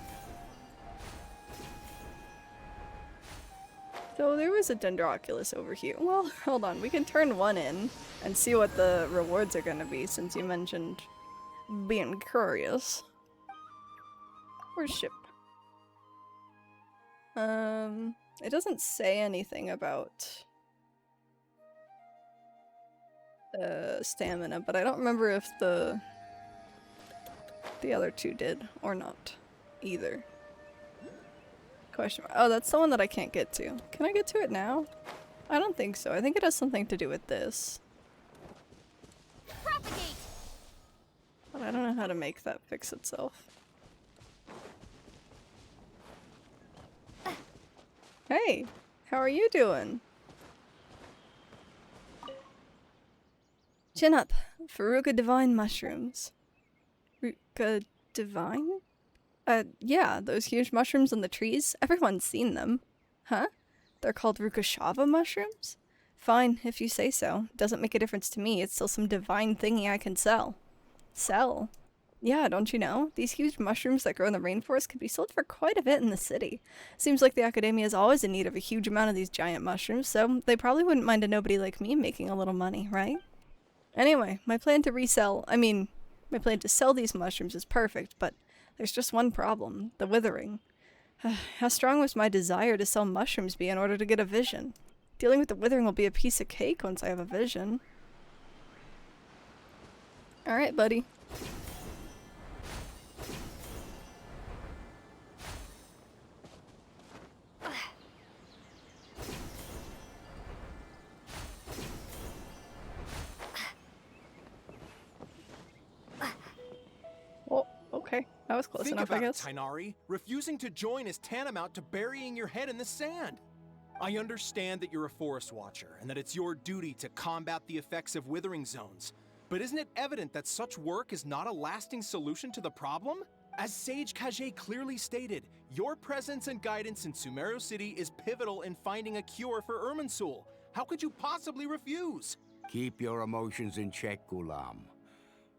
So there was a Dendroculus over here. Well, hold on. We can turn one in and see what the rewards are gonna be, since you mentioned being curious. Worship. It doesn't say anything about stamina, but I don't remember if the other two did or not either. Question mark. Oh, that's the one that I can't get to. Can I get to it now? I don't think so. I think it has something to do with this. Propagate. But I don't know how to make that fix itself. Hey, how are you doing? Chin up. Faruka Divine mushrooms. Faruka Divine? Yeah, those huge mushrooms on the trees. Everyone's seen them. Huh? They're called Rukashava mushrooms? Fine, if you say so. Doesn't make a difference to me. It's still some divine thingy I can sell. Sell? Yeah, don't you know? These huge mushrooms that grow in the rainforest could be sold for quite a bit in the city. Seems like the Academia is always in need of a huge amount of these giant mushrooms, so they probably wouldn't mind a nobody like me making a little money, right? Anyway, my plan to sell these mushrooms is perfect, but there's just one problem. The withering. How strong must my desire to sell mushrooms be in order to get a vision? Dealing with the withering will be a piece of cake once I have a vision. Alright, buddy. Oh, okay. That was close enough, I guess. Think about it, Tighnari. Refusing to join is tantamount to burying your head in the sand. I understand that you're a forest watcher, and that it's your duty to combat the effects of withering zones. But isn't it evident that such work is not a lasting solution to the problem? As Sage Kage clearly stated, your presence and guidance in SUMERU City is pivotal in finding a cure for Irminsul. How could you possibly refuse? Keep your emotions in check, Ghulam.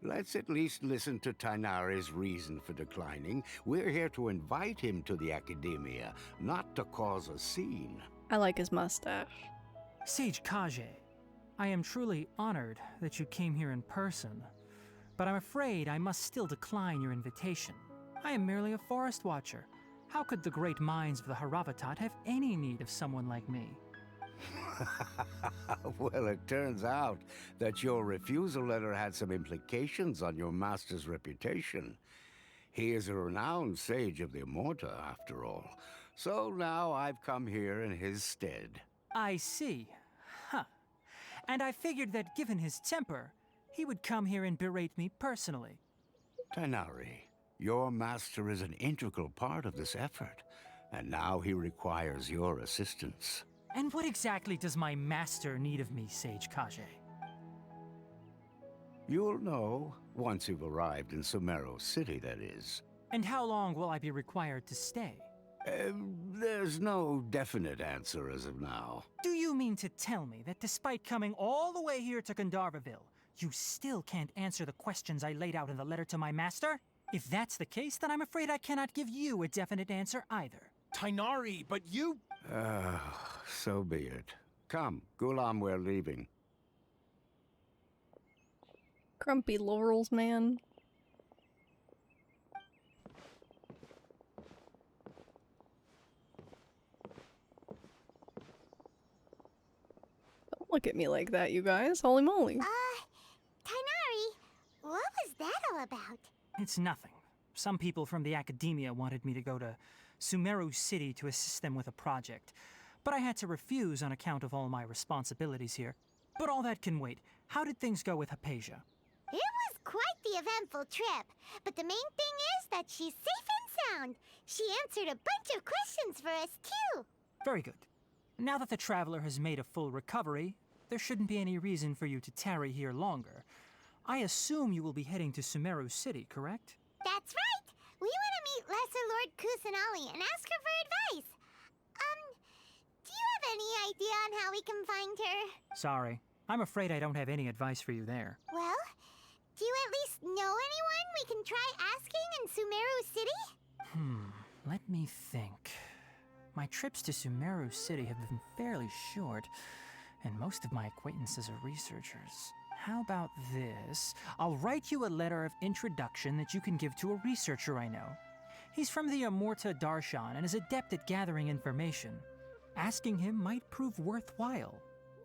Let's at least listen to Tighnari's reason for declining. We're here to invite him to the Academia, not to cause a scene. I like his mustache. Sage Kage, I am truly honored that you came here in person, but I'm afraid I must still decline your invitation. I am merely a forest watcher. How could the great minds of the Haravatat have any need of someone like me? Well, it turns out that your refusal letter had some implications on your master's reputation. He is a renowned sage of the Immorta, after all. So now I've come here in his stead. I see. Huh. And I figured that given his temper, he would come here and berate me personally. Tighnari, Your master is an integral part of this effort, and now he requires your assistance. And what exactly does my master need of me, Sage Kage? You'll know once you've arrived in SUMERU City, that is. And how long will I be required to stay? There's no definite answer as of now. Do you mean to tell me that despite coming all the way here to Gandharvaville, you still can't answer the questions I laid out in the letter to my master? If that's the case, then I'm afraid I cannot give you a definite answer either. Tighnari, but you... So be it. Come, Gulam, we're leaving. Grumpy laurels, man. Don't look at me like that, you guys. Holy moly. Tighnari, what was that all about? It's nothing. Some people from the academia wanted me to go to SUMERU City to assist them with a project, but I had to refuse on account of all my responsibilities here. But all that can wait. How did things go with HYYYYPE? It was quite the eventful trip, but the main thing is that she's safe and sound. She answered a bunch of questions for us, too. Very good. Now that the traveler has made a full recovery, there shouldn't be any reason for you to tarry here longer. I assume you will be heading to SUMERU City, correct? That's right. We want to meet Lesser Lord Kusanali and ask her for advice. Do you have any idea on how we can find her? Sorry. I'm afraid I don't have any advice for you there. Well, do you at least know anyone we can try asking in SUMERU City? Let me think. My trips to SUMERU City have been fairly short, and most of my acquaintances are researchers. How about this? I'll write you a letter of introduction that you can give to a researcher I know. He's from the Amurta Darshan and is adept at gathering information. Asking him might prove worthwhile.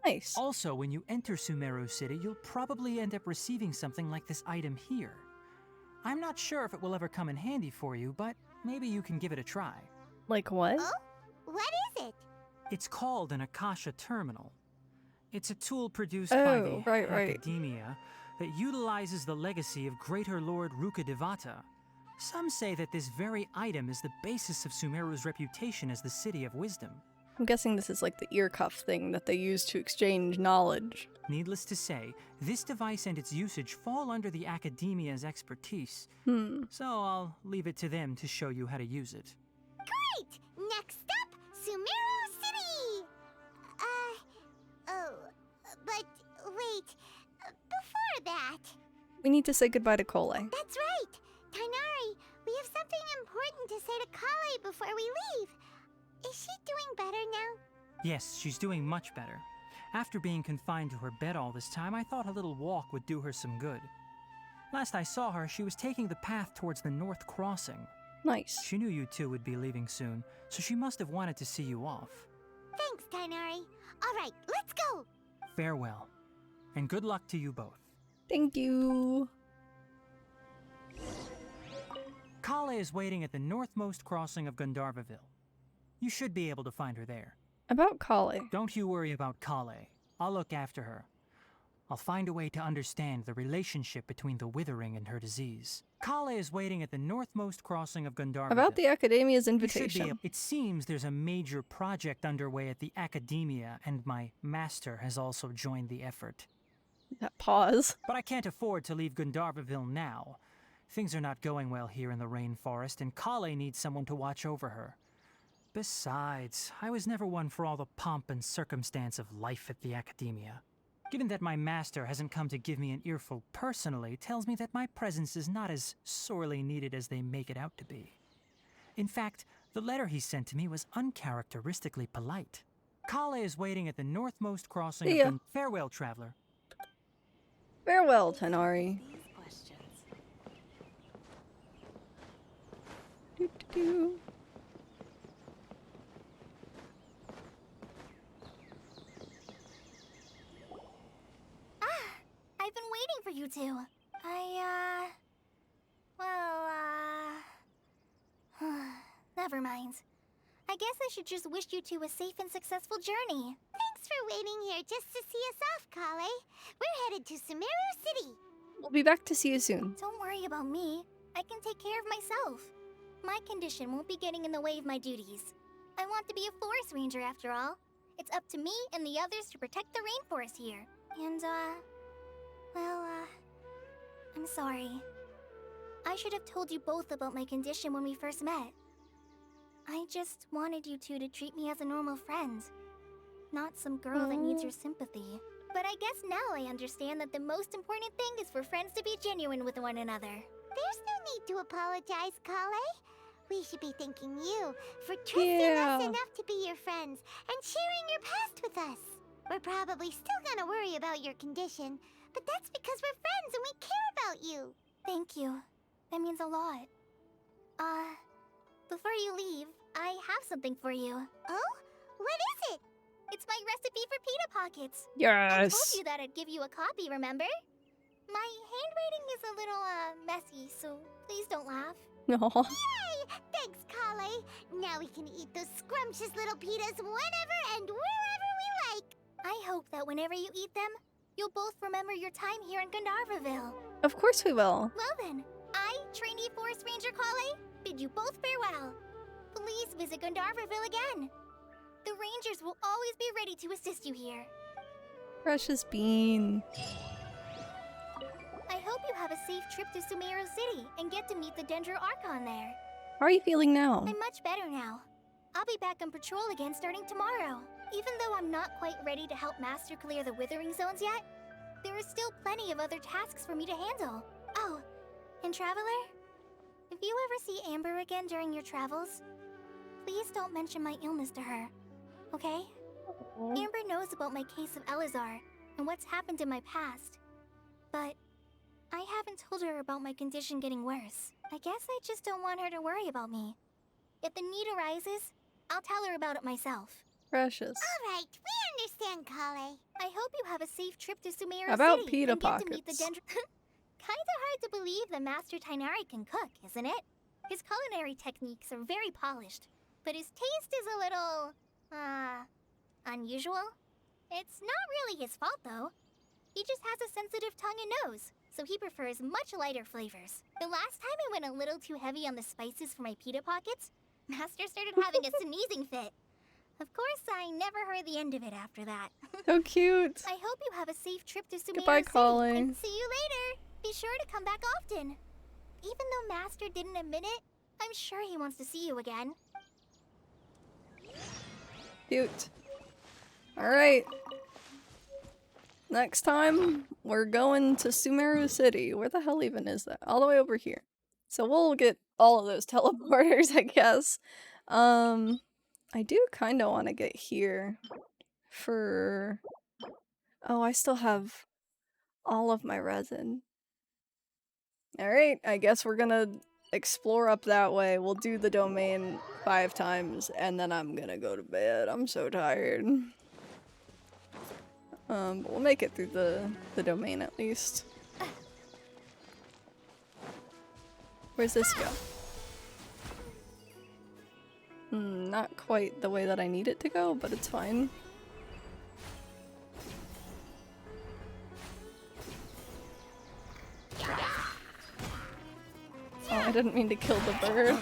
Nice. Also, when you enter SUMERU City, you'll probably end up receiving something like this item here. I'm not sure if it will ever come in handy for you, but maybe you can give it a try. Like what? Oh? What is it? It's called an Akasha Terminal. It's a tool produced by the academia that utilizes the legacy of Greater Lord Rukkhadevata. Some say that this very item is the basis of SUMERU's reputation as the City of Wisdom. I'm guessing this is like the ear cuff thing that they use to exchange knowledge. Needless to say, this device and its usage fall under the academia's expertise. So I'll leave it to them to show you how to use it. Great! Next up, SUMERU City! But wait, before that... We need to say goodbye to Kole. That's right! Tighnari, we have something important to say to Kale before we leave. Is she doing better now? Yes, she's doing much better. After being confined to her bed all this time, I thought a little walk would do her some good. Last I saw her, she was taking the path towards the North Crossing. Nice. She knew you two would be leaving soon, so she must have wanted to see you off. Thanks, Tighnari. All right, let's go! Farewell, and good luck to you both. Thank you. Kale is waiting at the northmost crossing of Gandharvaville. You should be able to find her there. About Kale. Don't you worry about Kale. I'll look after her. I'll find a way to understand the relationship between the withering and her disease. Kale is waiting at the northmost crossing of Gandharvaville. About the Academia's You invitation. should be. It seems there's a major project underway at the Academia, and my master has also joined the effort. That pause. But I can't afford to leave Gandharvaville now. Things are not going well here in the rainforest, and Kale needs someone to watch over her. Besides, I was never one for all the pomp and circumstance of life at the Academia. Given that my master hasn't come to give me an earful personally, tells me that my presence is not as sorely needed as they make it out to be. In fact, the letter he sent to me was uncharacteristically polite. Kale is waiting at the northmost crossing See of ya. the... Farewell, traveler. Farewell, Tighnari. Doo-doo-doo. I've been waiting for you two. Never mind. I guess I should just wish you two a safe and successful journey. Thanks for waiting here just to see us off, Kale. We're headed to SUMERU City. We'll be back to see you soon. Don't worry about me. I can take care of myself. My condition won't be getting in the way of my duties. I want to be a forest ranger after all. It's up to me and the others to protect the rainforest here. And, I'm sorry. I should have told you both about my condition when we first met. I just wanted you two to treat me as a normal friend, not some girl that needs your sympathy. But I guess now I understand that the most important thing is for friends to be genuine with one another. There's no need to apologize, Kale. We should be thanking you for trusting us enough to be your friends and sharing your past with us. We're probably still gonna worry about your condition, but that's because we're friends and we care about you. Thank you. That means a lot. Before you leave, I have something for you. Oh? What is it? It's my recipe for pita pockets. Yes. I told you that I'd give you a copy, remember? My handwriting is a little, messy, so please don't laugh. No. Yay! Thanks, Kale. Now we can eat those scrumptious little pitas whenever and wherever we like. I hope that whenever you eat them, you'll both remember your time here in Gandharvaville. Of course we will. Well then, I, trainee Forest Ranger Kale, bid you both farewell. Please visit Gandharvaville again. The Rangers will always be ready to assist you here. Precious bean. I hope you have a safe trip to SUMERU City and get to meet the Dendro Archon there. How are you feeling now? I'm much better now. I'll be back on patrol again starting tomorrow. Even though I'm not quite ready to help Master clear the Withering Zones yet, there are still plenty of other tasks for me to handle. Oh, and Traveler, if you ever see Amber again during your travels, please don't mention my illness to her, okay? Amber knows about my case of Elazar and what's happened in my past, but I haven't told her about my condition getting worse. I guess I just don't want her to worry about me. If the need arises, I'll tell her about it myself. Precious. All right, we understand, Kale. I hope you have a safe trip to SUMERU About City pita and get to meet the pockets. Kinda hard to believe that Master Tighnari can cook, isn't it? His culinary techniques are very polished, but his taste is a little, unusual. It's not really his fault, though. He just has a sensitive tongue and nose, so he prefers much lighter flavors. The last time I went a little too heavy on the spices for my pita pockets, Master started having a sneezing fit. Of course, I never heard the end of it after that. So cute. I hope you have a safe trip to SUMERU Goodbye, City, Colin. and see you later. Be sure to come back often. Even though Master didn't admit it, I'm sure he wants to see you again. Cute. Alright. Next time, we're going to SUMERU City. Where the hell even is that? All the way over here. So we'll get all of those teleporters, I guess. I do kind of want to get here for... Oh, I still have all of my resin. Alright, I guess we're gonna explore up that way. We'll do the domain 5 times, and then I'm gonna go to bed. I'm so tired. But we'll make it through the domain at least. Where's this go? Not quite the way that I need it to go, but it's fine. Oh, I didn't mean to kill the bird.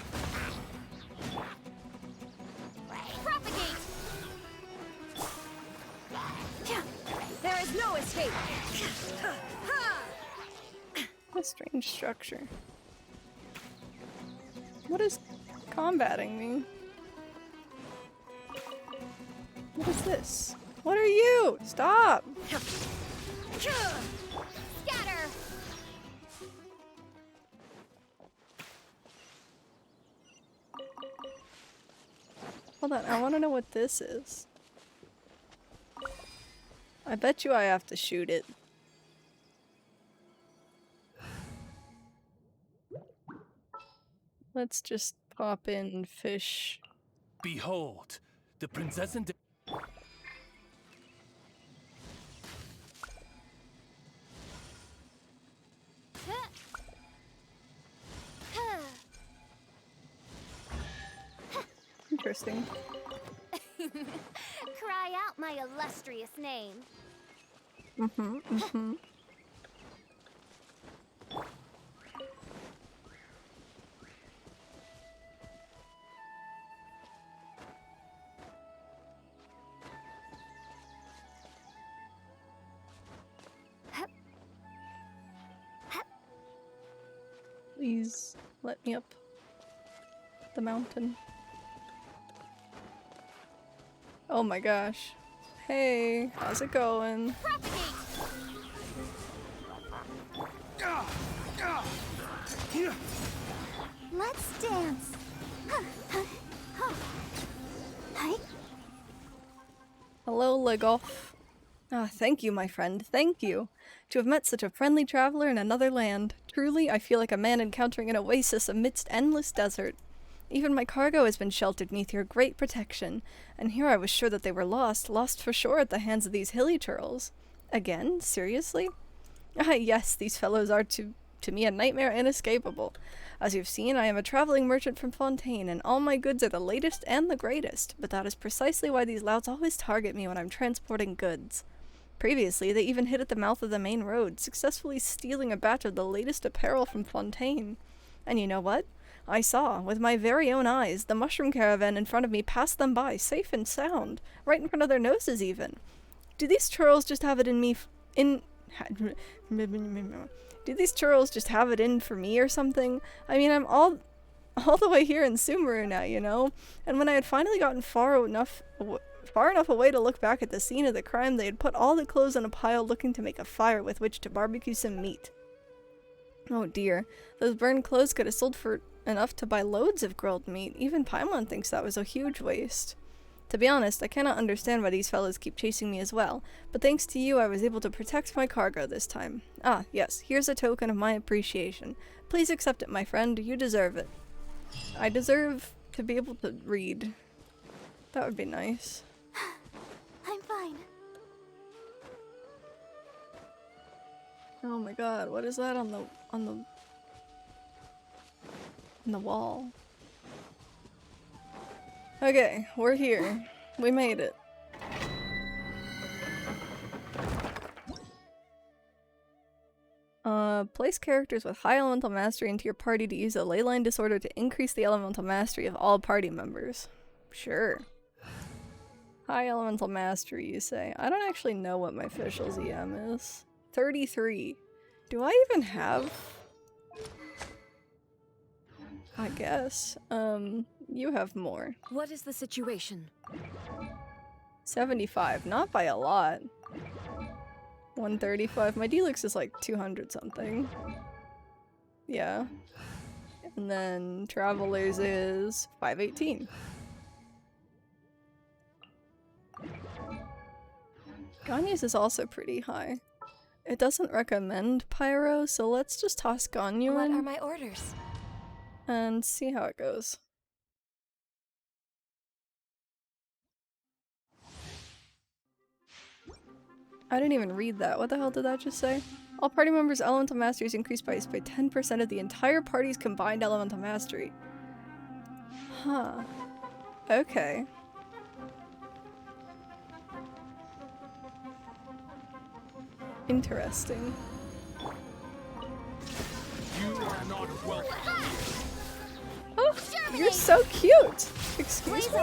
Propagate! There is no escape! What a strange structure. What is combating me? What is this? What are you? Stop! Scatter! Hold on, I want to know what this is. I bet you I have to shoot it. Let's just pop in fish. Behold, the princess and Interesting. Cry out my illustrious name. Please let me up the mountain. Oh my gosh. Hey, how's it going? Let's dance. Hi. Hello, Legoff. Ah, thank you, my friend. Thank you. To have met such a friendly traveler in another land. Truly, I feel like a man encountering an oasis amidst endless desert. Even my cargo has been sheltered neath your great protection, and here I was sure that they were lost for sure at the hands of these hilly churls. Again? Seriously? Ah, yes, these fellows are to me a nightmare inescapable. As you've seen, I am a traveling merchant from Fontaine, and all my goods are the latest and the greatest, but that is precisely why these louts always target me when I'm transporting goods. Previously, they even hid at the mouth of the main road, successfully stealing a batch of the latest apparel from Fontaine. And you know what? I saw, with my very own eyes, the mushroom caravan in front of me pass them by, safe and sound, right in front of their noses even. Do these churls just have it in me Do these churls just have it in for me or something? I mean, I'm all the way here in SUMERU now, you know? And when I had finally gotten far enough away to look back at the scene of the crime, they had put all the clothes in a pile looking to make a fire with which to barbecue some meat. Oh dear, those burned clothes could have sold for enough to buy loads of grilled meat. Even Paimon thinks that was a huge waste. To be honest, I cannot understand why these fellows keep chasing me as well, but thanks to you I was able to protect my cargo this time. Ah, yes, here's a token of my appreciation. Please accept it, my friend. You deserve it. I deserve to be able to read. That would be nice. I'm fine. Oh my god, what is that on the wall? Okay, we're here. We made it. Place characters with high elemental mastery into your party to use a leyline disorder to increase the elemental mastery of all party members. Sure. High elemental mastery, you say? I don't actually know what my official's EM is. 33. Do I even have? I guess. You have more. What is the situation? 75. Not by a lot. 135. My Deluxe is like 200 something. Yeah. And then Travelers is 518. Ganya's is also pretty high. It doesn't recommend Pyro, so let's just toss Ganya in. What are my orders? And see how it goes. I didn't even read that. What the hell did that just say? All party members' elemental mastery is increased by 10% of the entire party's combined elemental mastery. Huh. Okay. Interesting. You are not welcome. Oh, you're so cute! Excuse me?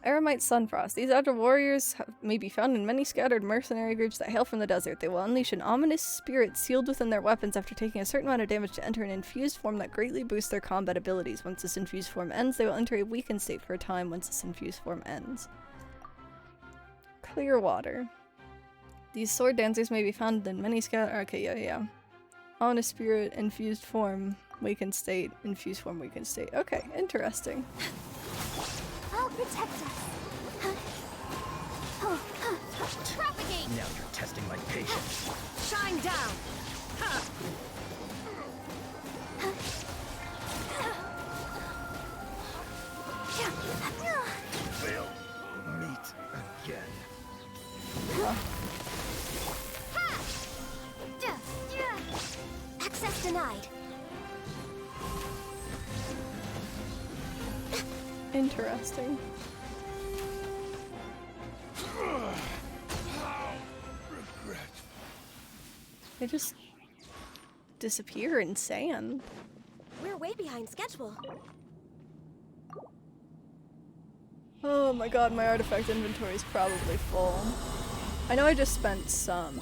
Aramite Sunfrost. These agile warriors may be found in many scattered mercenary groups that hail from the desert. They will unleash an ominous spirit sealed within their weapons after taking a certain amount of damage to enter an infused form that greatly boosts their combat abilities. Once this infused form ends, they will enter a weakened state for a time once this infused form ends. Clearwater. These sword dancers may be found in many okay, yeah. Ominous spirit, infused form, weakened state, infused form, weakened state. Okay, interesting. I'll protect us. Propagate! Now you're testing my patience. Shine down! We'll meet again. Access denied. Interesting. They just disappear in sand. We're way behind schedule. Oh my god, my artifact inventory is probably full. I know I just spent some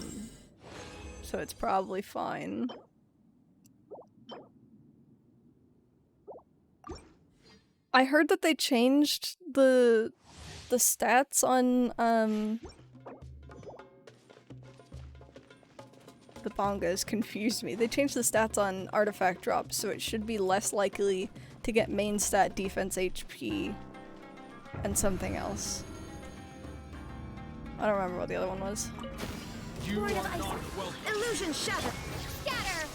so it's probably fine. I heard that they changed the stats on the bongas confused me. They changed the stats on artifact drops, so it should be less likely to get main stat, defense, HP, and something else. I don't remember what the other one was. You are not welcome. Illusion shattered. Scatter.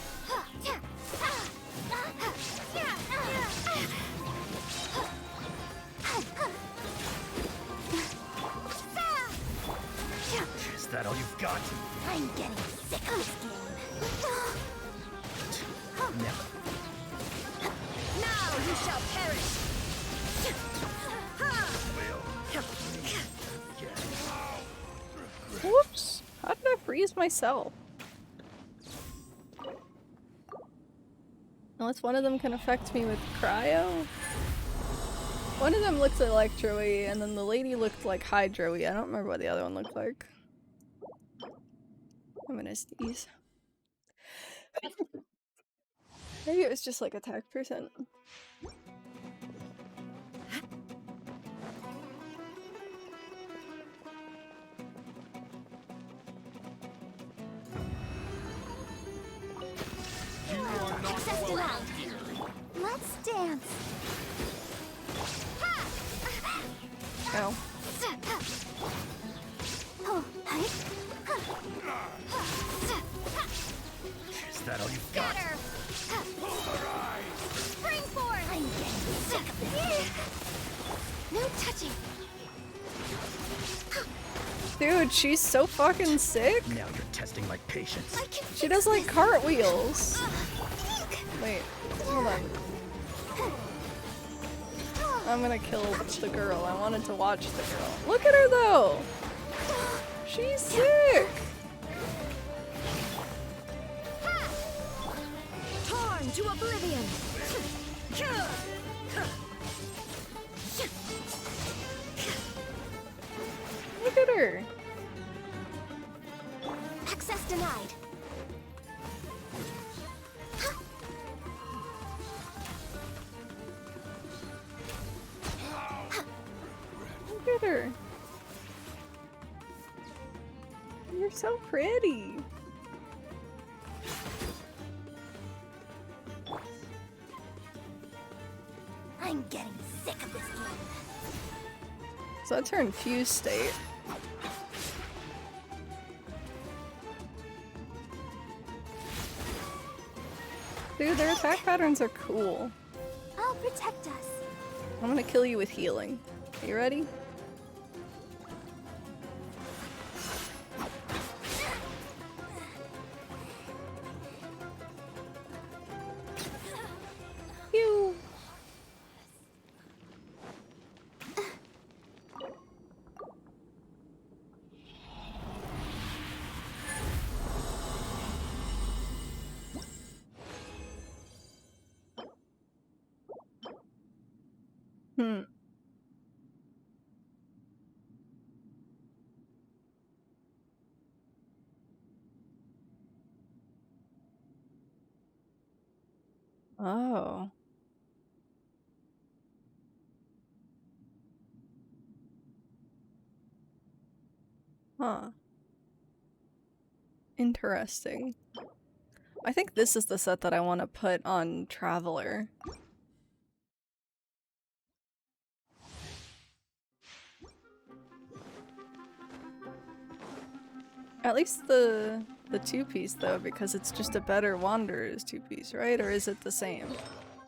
Is that all you've got? I'm getting sick of this game. Never. Now you shall perish. Whoops! How did I freeze myself? Unless one of them can affect me with cryo? One of them looked electro-y, and then the lady looked like hydro-y. I don't remember what the other one looked like. I'm gonna sneeze. Maybe it was just like attack percent. You are not welcome here. Let's dance. Ow. Oh, hi. Is that all you've got? Spring forth. I'm getting sick of this. No touching. Dude, she's so fucking sick. Now you're testing my patience. She does like cartwheels. Wait, hold on. I'm gonna kill the girl. I wanted to watch the girl. Look at her though! She's sick! Torn to oblivion. Look at her! Access denied. Look at her! You're so pretty! I'm getting sick of this game. So that's her infused state. Dude, their attack patterns are cool. I'll protect us. I'm gonna kill you with healing. Are you ready? Pew! Oh. Huh. Interesting. I think this is the set that I want to put on Traveler. At least the two-piece though, because it's just a better Wanderer's two-piece, right? Or is it the same?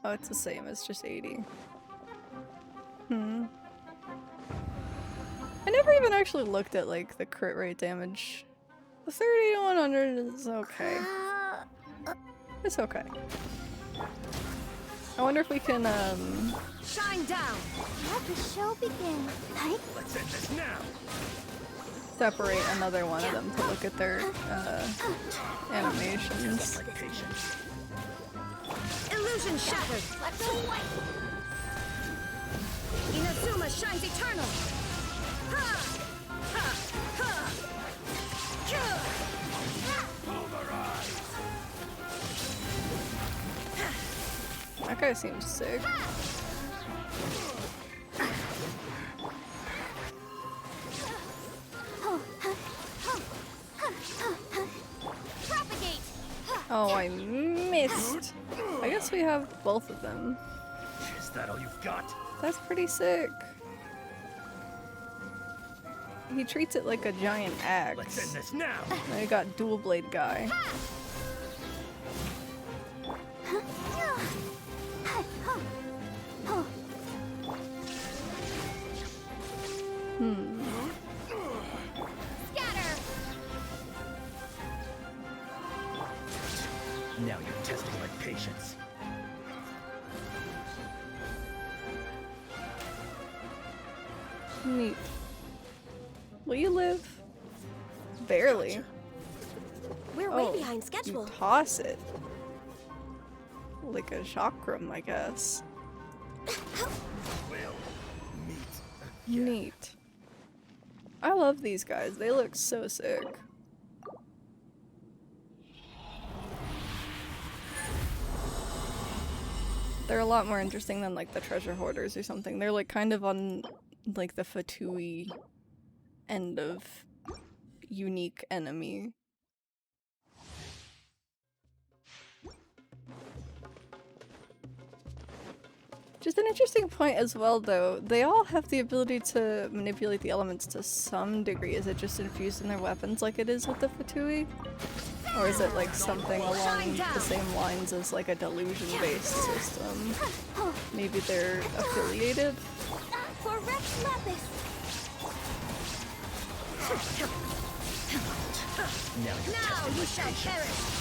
Oh, it's the same. It's just 80. I never even actually looked at like the crit rate damage. The 30 to 100 is okay. It's okay. I wonder if we can Shine down. Let the show begin. Right? Let's end this now. separate another one of them to look at their animations. My patience. Illusion shattered. Let's away. Inazuma shines eternal. Ha! Ha! Ha! That guy seems sick. Oh, I missed. I guess we have both of them. Is that all you've got? That's pretty sick. He treats it like a giant axe. Let's end this now. Now you got dual blade guy. Now you're testing my patience. Neat. Will you live? Barely. We're way behind schedule. You toss it. Like a chakram, I guess. Neat. I love these guys. They look so sick. They're a lot more interesting than like the treasure hoarders or something. They're like kind of on like the Fatui end of unique enemy. Just an interesting point as well though, they all have the ability to manipulate the elements to some degree. Is it just infused in their weapons like it is with the Fatui? Or is it like something along the same lines as like a delusion-based system? Maybe they're affiliated? For Rex Lapis. Now you shall perish.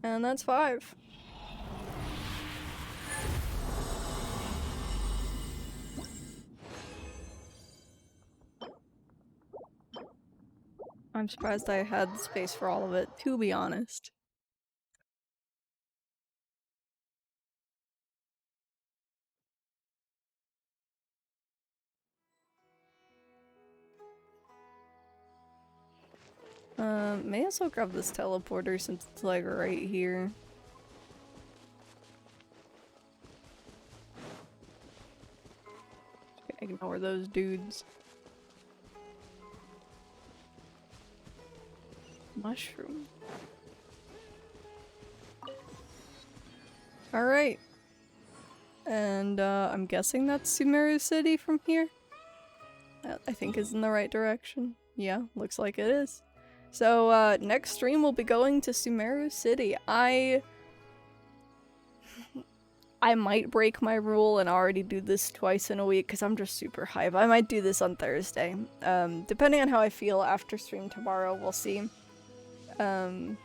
And that's 5. I'm surprised I had the space for all of it, to be honest. May as well grab this teleporter since it's like right here. Ignore those dudes. Mushroom. Alright. And I'm guessing that's Sumeru City from here? That I think is in the right direction. Yeah, looks like it is. So next stream we'll be going to Sumeru City. I might break my rule and already do this twice in a week because I'm just super hype. I might do this on Thursday. Depending on how I feel after stream tomorrow, we'll see. Because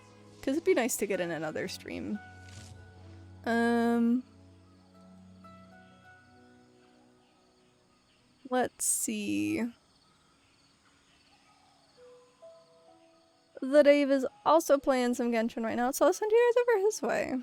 it'd be nice to get in another stream. Let's see. The Dave is also playing some Genshin right now, so I'll send you guys over his way.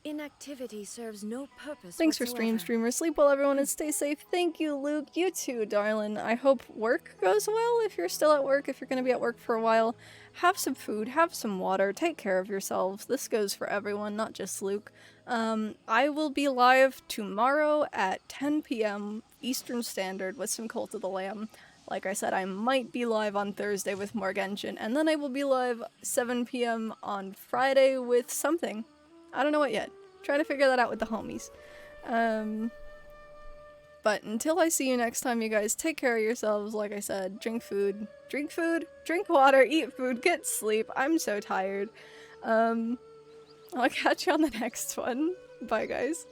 Inactivity serves no purpose. Thanks for streamers. Sleep well, everyone, and stay safe. Thank you, Luke. You too, darling. I hope work goes well if you're still at work, if you're going to be at work for a while. Have some food, have some water, take care of yourselves. This goes for everyone, not just Luke. I will be live tomorrow at 10 p.m. Eastern Standard with some Cult of the Lamb. Like I said, I might be live on Thursday with more Genshin, and then I will be live 7 p.m. on Friday with something. I don't know what yet. Try to figure that out with the homies. But until I see you next time, you guys, take care of yourselves. Like I said, drink food, drink water, eat food, get sleep. I'm so tired. I'll catch you on the next one. Bye, guys.